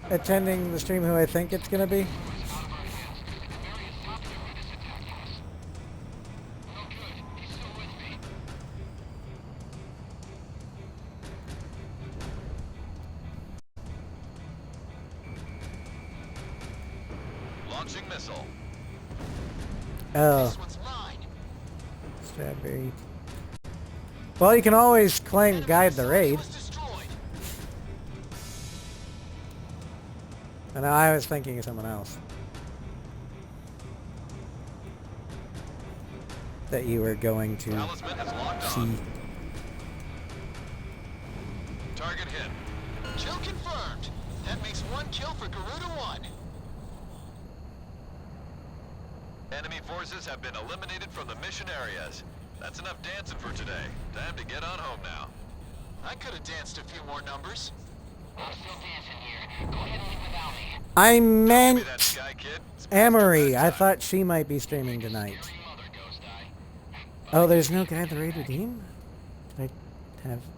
attending the stream who I think it's going to be. Launching missile. Oh, This one's mine. Strawberry. Well, you can always claim guide the raid. Was destroyed. And I was thinking of someone else. That you were going to Talisman is locked see. on. Target hit. Kill confirmed. That makes 1 kill for Garuda 1. Enemy forces have been eliminated from the mission areas. That's enough dancing for today. Time to get on home now. I could have danced a few more numbers. I'm still dancing here. Go ahead and leave without me. I Give me meant that sky kid. It's past Emery. your I bedtime. thought she might be streaming tonight. Scary mother, Ghost Eye. Oh, there's no guide the raid redeem?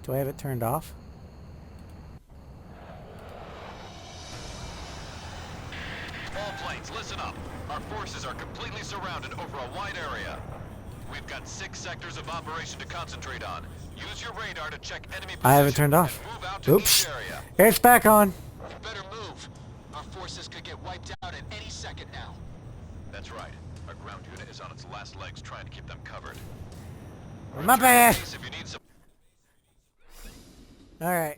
Do I have it turned off? All planes, listen up. Our forces are completely surrounded over a wide area. We've got 6 sectors of operation to concentrate on. Use your radar to check enemy position I have it turned off. and move out to Oops. each area. It's back on. You better move. Our forces could get wiped out at any second now. That's right. Our ground unit is on its last legs trying to keep them covered. My bad. Base if you need some. Alright.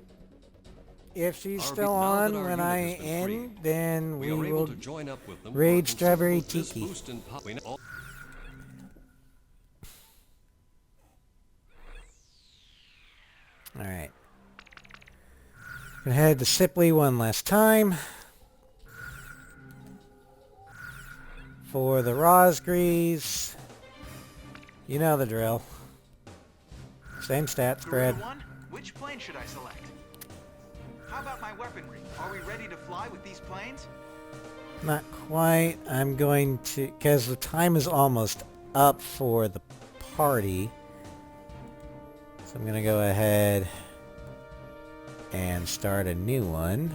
If she's Our still now that on our when unit I has been end, freed, then We we are able will to join up with them. raid for Strawberry this Tiki. boost in po- Alright. Gonna head to Sipley one last time. For the Rosgrees. You know the drill. Same stat spread. Garuda 1, which plane should I select? How about my weaponry? Are we ready to fly with these planes? Not quite. I'm going to... Because the time is almost up for the party. So I'm going to go ahead and start a new one.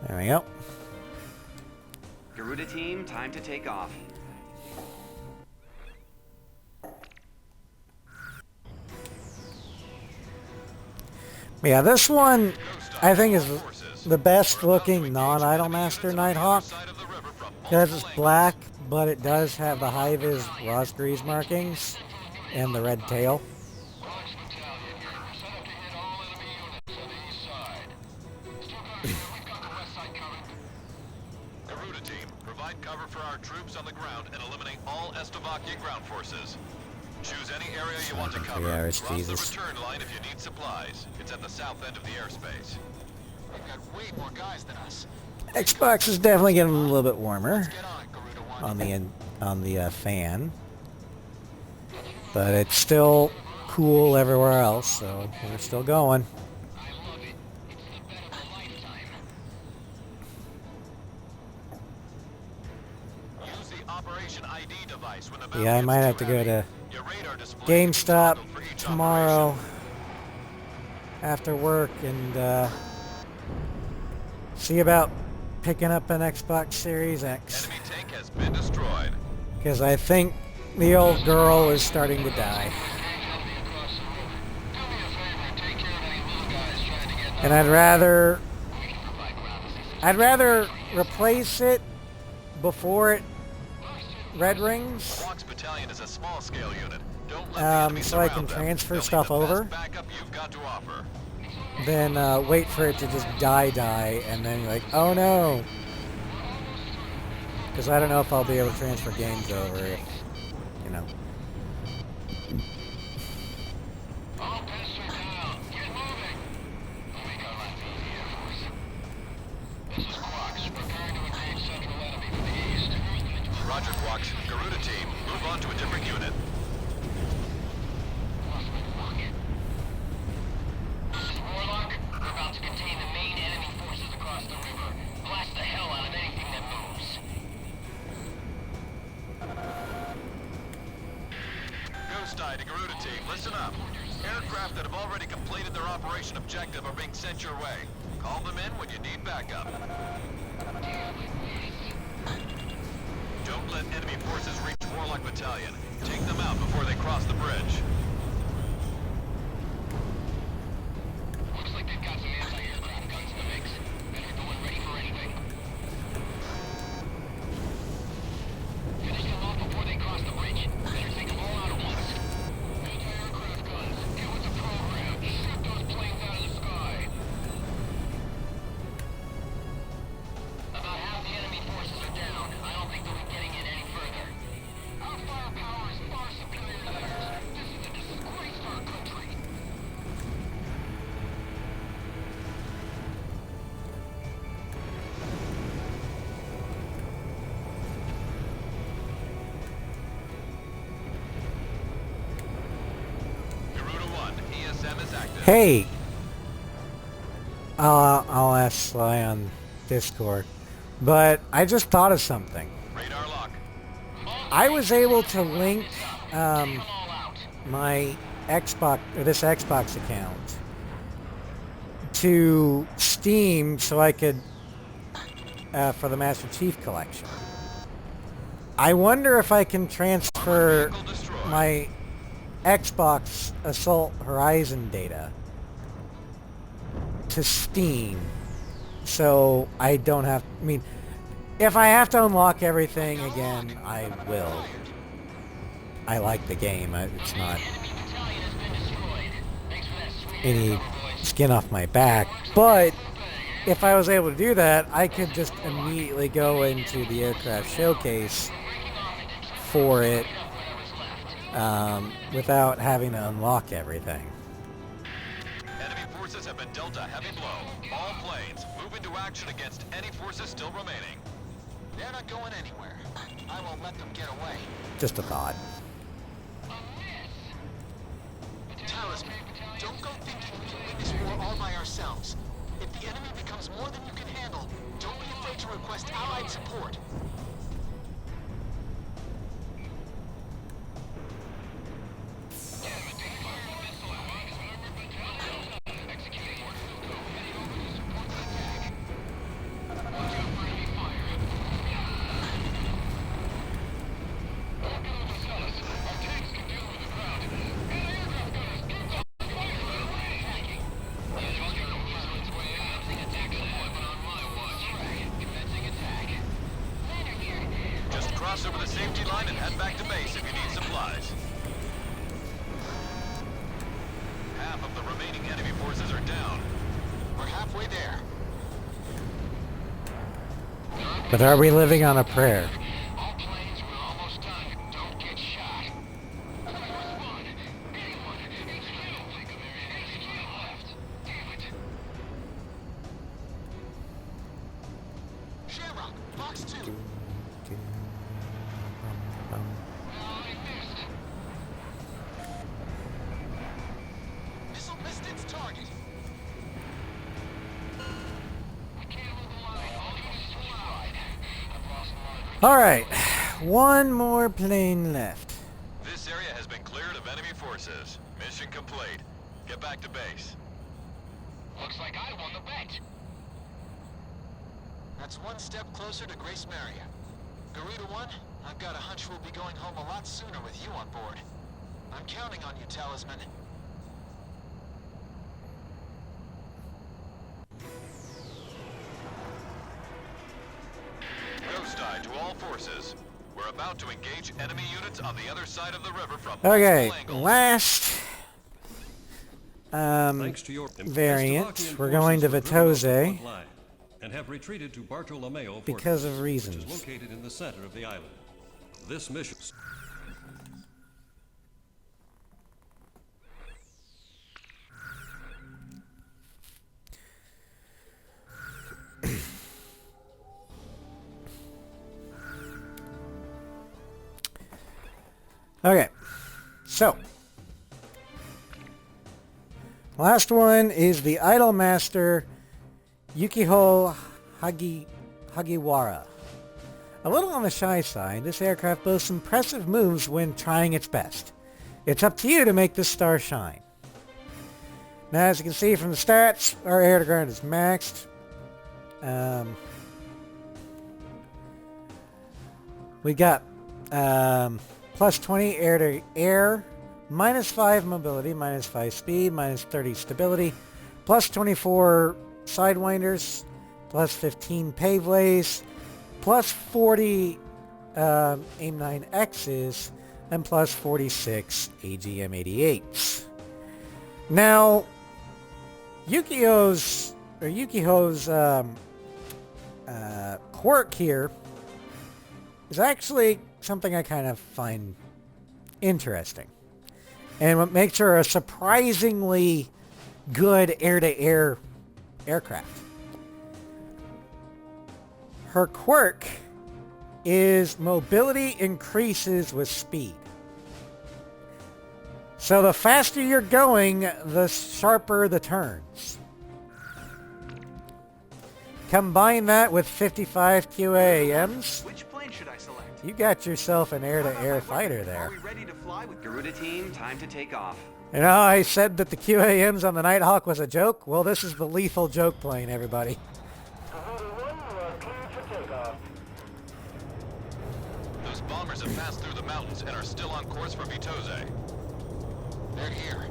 There we go. Garuda team, time to take off. Yeah, this one I think is the best looking non-Idolmaster Nighthawk. Because it's black, but it does have the high-vis Rosgrees markings and the red tail. Fox Battalion, you're set up to hit all enemy units on the east side. Still got here, we've got the west side covered. Garuda team, provide cover for our troops on the ground and eliminate all Estavakian ground forces. Choose any area you want to cover. hours, Cross Jesus. the return line if you need supplies. It's at the south end of the airspace. We've got way more guys than us. Xbox is definitely getting a little bit warmer Get on it, Garuda 1. on the fan, but it's still cool everywhere else, so we're still going. I love it. It's the bet of a lifetime. Use the Operation ID device when the battle Yeah, I gets might too have to go heavy. to Your radar display GameStop will be toggled for each tomorrow operation. after work and see about picking up an Xbox Series X, Enemy tank has been destroyed. because I think the old girl is starting to die. And I'd rather replace it before it red rings, Fox Battalion is a small-scale unit. Don't let the enemy so I surround can them. transfer They'll need stuff the best over. backup you've got to offer. then wait for it to just die, and then you're like, oh no. Because I don't know if I'll be able to transfer games over if, you know. All pests are down. Get moving. We'll make our life easier, Force. This is Quox, preparing to engage central enemy from the east. Roger, Quox. Garuda team, move on to a different unit. Lost my lock. This is Warlock. We're about to contain the main enemy forces across the river. Blast the hell out of anything that moves. Ghost Eye to Garuda team, listen up. Aircraft that have already completed their operation objective are being sent your way. Call them in when you need backup. Don't let enemy forces reach Warlock Battalion. Take them out before they cross the bridge. Looks like they've got some anti-aircraft guns in the mix. Better go and ready for anything. Finish them off before they cross the bridge. Better take them all out at once. Anti-aircraft Hey, I'll ask Sly on Discord, but I just thought of something. Radar lock. I was able to link my Xbox, or this Xbox account, to Steam so I could for the Master Chief Collection. I wonder if I can transfer my Xbox Assault Horizon data to Steam so I don't have, I mean, if I have to unlock everything again, I will. I like the game. It's not any skin off my back, but if I was able to do that, I could just immediately go into the aircraft showcase for it without having to unlock everything. Enemy forces have been dealt a heavy blow. All planes, move into action against any forces still remaining. They're not going anywhere. I won't let them get away. Just a thought. Talisman, don't go thinking we can win this war all by ourselves. If the enemy becomes more than you can handle, don't be afraid to request allied support. Just cross over the safety line and head back to base if you need supplies. Half of the remaining enemy forces are down. We're halfway there. But are we living on a prayer? All planes, we're almost done. Don't get shot. Respond. Anyone. HQ left. Damn it. Shamrock, box 2. I missed. Missile missed its target. I can't hold the line. All units supplied. I've lost a lot of... All right, one more plane left. This area has been cleared of enemy forces. Mission complete. Get back to base. Looks like I won the bet. That's one step closer to Grace Maria. Garuda 1, I've got a hunch we'll be going home a lot sooner with you on board. I'm counting on you, Talisman. Ghost Eye to all forces. We're about to engage enemy units on the other side of the river from Okay, multiple angles. last Thanks to your variant. Slovakian We're going to forces were driven off the Vitose front line and have retreated to Bartolomeo because Fortress, of reasons. which is located in the center of the island. This mission. Okay, so last one is the Idol Master Yukiho Hagiwara. A little on the shy side, this aircraft boasts impressive moves when trying its best. It's up to you to make this star shine. Now, as you can see from the stats, our air to ground is maxed. We got plus 20 air to air, minus 5 mobility, minus 5 speed, minus 30 stability, plus 24 sidewinders, plus 15 paveways, plus 40 AIM-9Xs, and plus 46 AGM-88s. Now, Yukiho's quirk here is actually something I kind of find interesting. And what makes her a surprisingly good air-to-air aircraft. Her quirk is mobility increases with speed. So the faster you're going, the sharper the turns. Combine that with 55 QAMs. Which plane should I select? You got yourself an How air-to-air about my fighter weapon? Are there. we ready to fly with Garuda team, time to take off. You know, I said that the QAMs on the Nighthawk was a joke. Well, this is the lethal joke plane, everybody. Garuda 1, you are cleared for takeoff. Those bombers have passed through the mountains and are still on course for Vitose. They're here.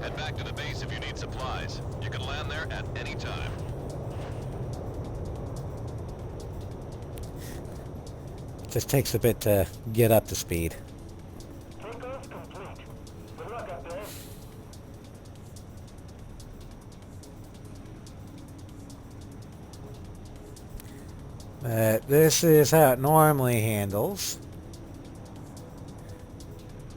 Head back to the base if you need supplies. You can land there at any time. Just takes a bit to get up to speed. Takeoff complete. Good luck up there. This is how it normally handles.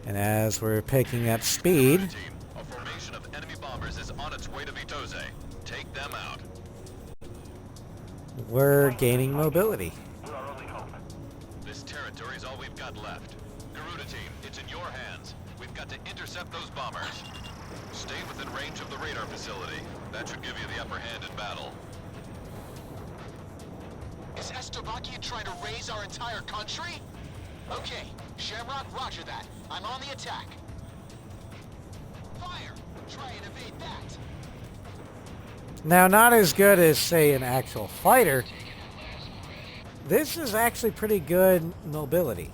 And as we're picking up speed, Team, a formation of enemy bombers is on its way to Vitose. Take them out. we're gaining mobility. You're our only hope. This territory is all we've got left. Garuda team, it's in your hands. We've got to intercept those bombers. Stay within range of the radar facility. That should give you the upper hand in battle. Is Estovakia trying to raise our entire country? Okay, Shamrock, roger that. I'm on the attack. Fire! Try and evade that. Now, not as good as, say, an actual fighter. This is actually pretty good mobility.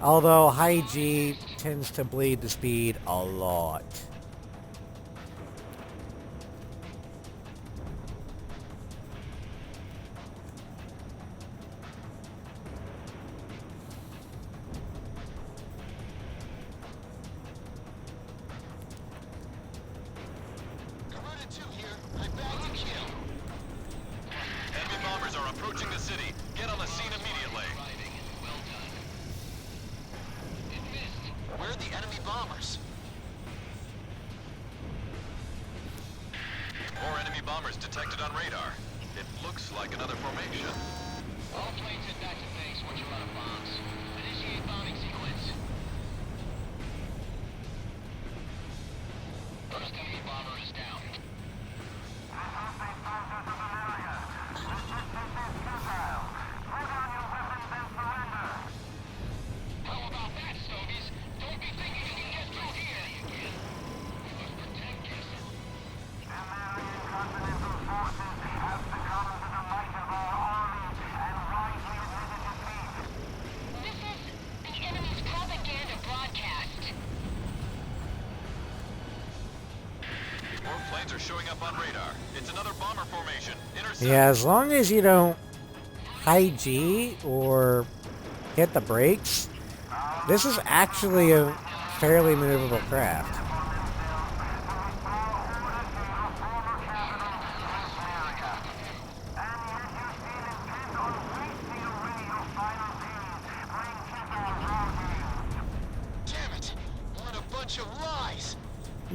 Although high G tends to bleed the speed a lot. Garuda 2 here. I'm back to kill. Enemy bombers are approaching the city. Get on the scene immediately. Where are the enemy bombers? More enemy bombers detected on radar. It looks like another formation. All planes head back to base once you're out of bombs. Initiate bombing sequence. First enemy bomber is down. How about that, Stogies? Don't be thinking you can get through here. Again. We must protect Castle. This is the enemy's propaganda broadcast. More planes are showing up on radar. It's another bomber formation. Intercept. Yeah, as long as you don't high G or hit the brakes, this is actually a fairly maneuverable craft. Damn it! What a bunch of lies!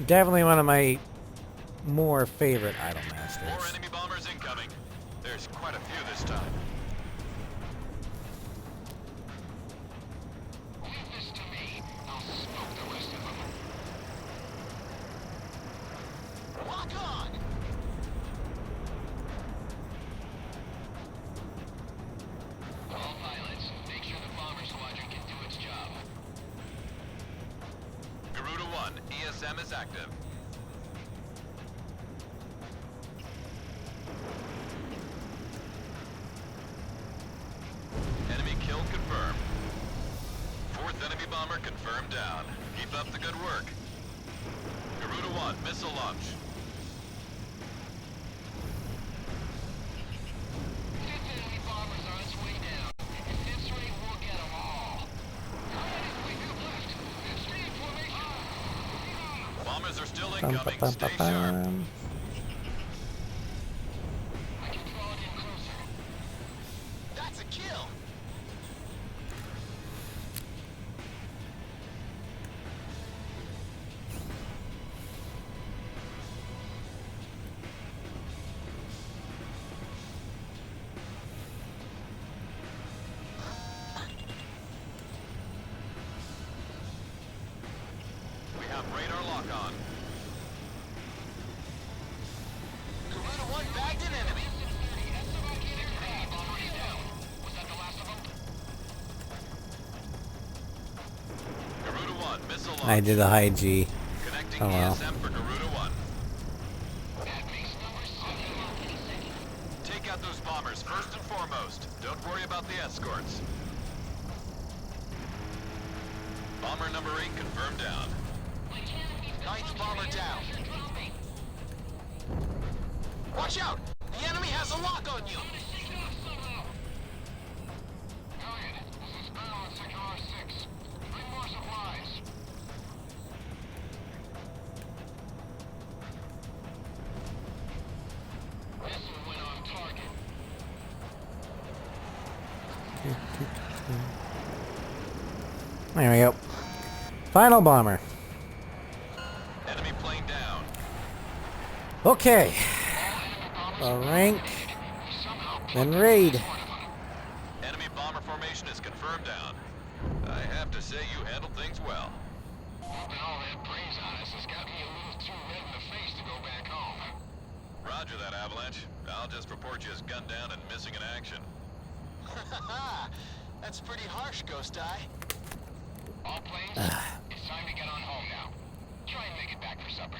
Definitely one of my more favorite idol More masters. enemy bombers incoming. There's quite a few this time. Leave this to me. I'll smoke the rest of them. Lock on! All pilots, make sure the bomber squadron can do its job. Garuda 1, ESM is active. Enemy kill confirmed. Fourth enemy bomber confirmed down. Keep up the good work. Garuda 1, missile launch. Fifth enemy bombers are on its way down. At this rate, we'll get them all. How many do we have left? It's three in formation. Bombers are still Bum, incoming. bum, Stay bum, sharp. bum. I can draw it in closer. That's a kill! lock on. Garuda 1 bagged an enemy. Garuda 1, missile launch. I did a high G. Connecting Oh well. ESM for Garuda 1. Take out those bombers first and foremost. Don't worry about the escorts. Bomber number 8 confirmed down. Ninth bomber down. Watch out! The enemy has a lock on you! This is Battle at Sector R6. Bring more supplies. Missile went on target. There we go. Final bomber. Enemy plane down. Okay. A rank, then raid. Enemy bomber formation is confirmed down. I have to say you handled things well. Whooping all that brains on us has got me a little too red in the face to go back home. Roger that, Avalanche. I'll just report you as gunned down and missing in action. That's pretty harsh, Ghost Eye. All planes, it's time to get on home now. Try and make it back for supper.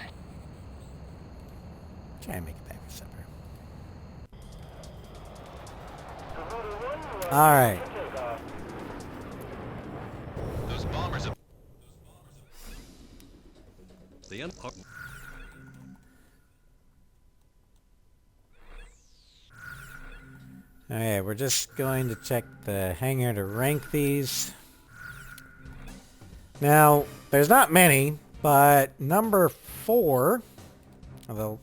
Try and make it back for supper. Garuda 1, All right. takeoff. Those bombers have... The end. Okay, we're just going to check the hangar to rank these. Now, there's not many, but number 4, although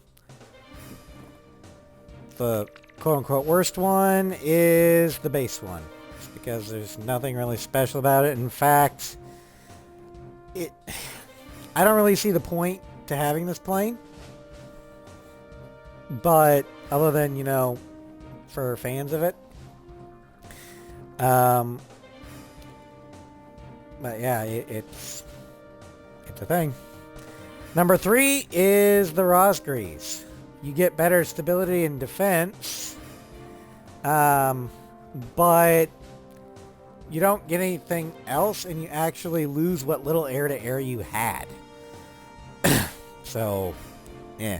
the quote-unquote worst one, is the base one. It's because there's nothing really special about it. In fact, I don't really see the point to having this plane. But other than, you know, for fans of it. But yeah, it's a thing. Number 3 is the Rosgrees. You get better stability and defense, but you don't get anything else, and you actually lose what little air-to-air you had. So, yeah.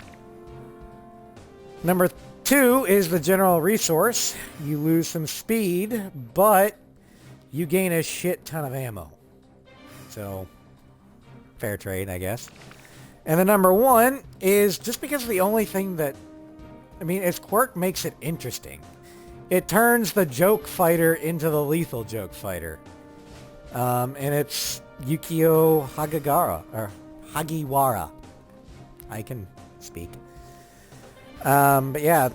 Number 2 is the general resource. You lose some speed, but you gain a shit ton of ammo. So, fair trade, I guess. And the number 1 is just because the only thing that, I mean, its quirk makes it interesting. It turns the joke fighter into the lethal joke fighter. And it's Yukio Hagiwara. I can speak. But yeah.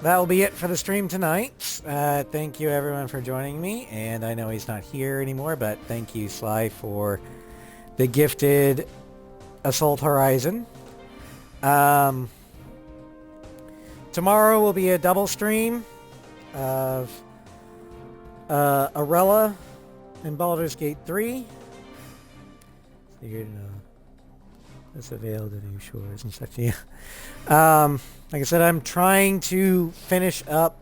That will be it for the stream tonight. Thank you everyone for joining me. And I know he's not here anymore, but thank you, Sly, for the gifted Assault Horizon. Tomorrow will be a double stream of Arella and Baldur's Gate 3. So you're this availed to new shores and such. Yeah. Like I said, I'm trying to finish up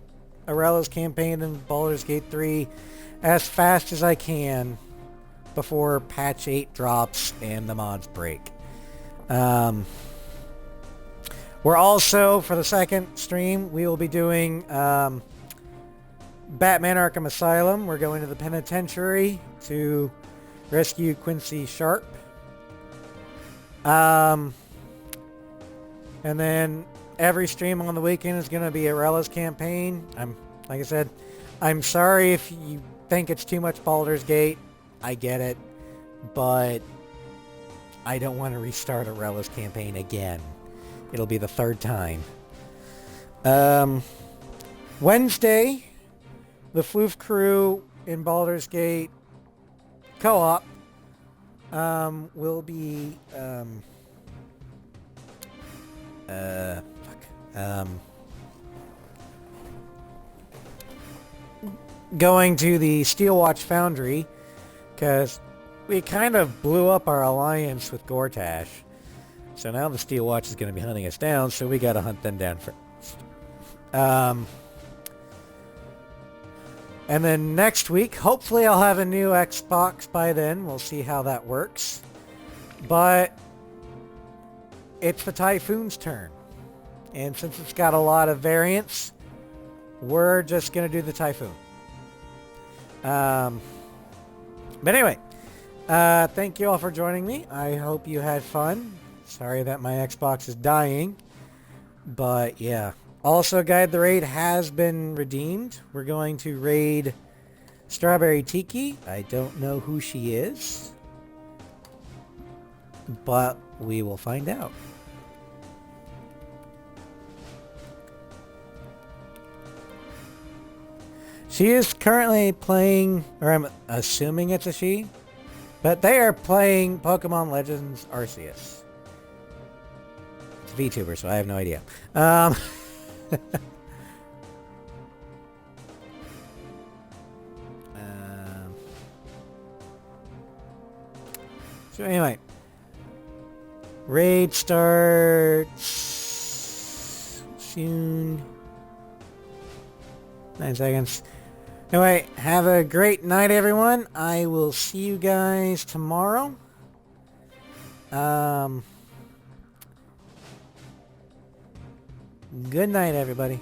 Arella's campaign in Baldur's Gate 3 as fast as I can before patch 8 drops and the mods break. We're also, for the second stream, we will be doing Batman Arkham Asylum. We're going to the penitentiary to rescue Quincy Sharp. And then every stream on the weekend is going to be Arella's campaign. Like I said, I'm sorry if you think it's too much Baldur's Gate. I get it. But I don't want to restart Arella's campaign again. It'll be the third time. Wednesday, the Floof crew in Baldur's Gate co-op will be going to the Steelwatch Foundry because we kind of blew up our alliance with Gortash. So now the Steel Watch is going to be hunting us down, so we got to hunt them down first. And then next week, hopefully I'll have a new Xbox by then. We'll see how that works. But it's the Typhoon's turn. And since it's got a lot of variants, we're just going to do the Typhoon. But anyway, thank you all for joining me. I hope you had fun. Sorry that my Xbox is dying. But yeah. Also, Guide the Raid has been redeemed. We're going to raid Strawberry Tiki. I don't know who she is, but we will find out. She is currently playing, or I'm assuming it's a she, but they are playing Pokemon Legends Arceus. It's a VTuber, so I have no idea. So anyway, raid starts soon. 9 seconds. Anyway, have a great night, everyone. I will see you guys tomorrow. Good night, everybody.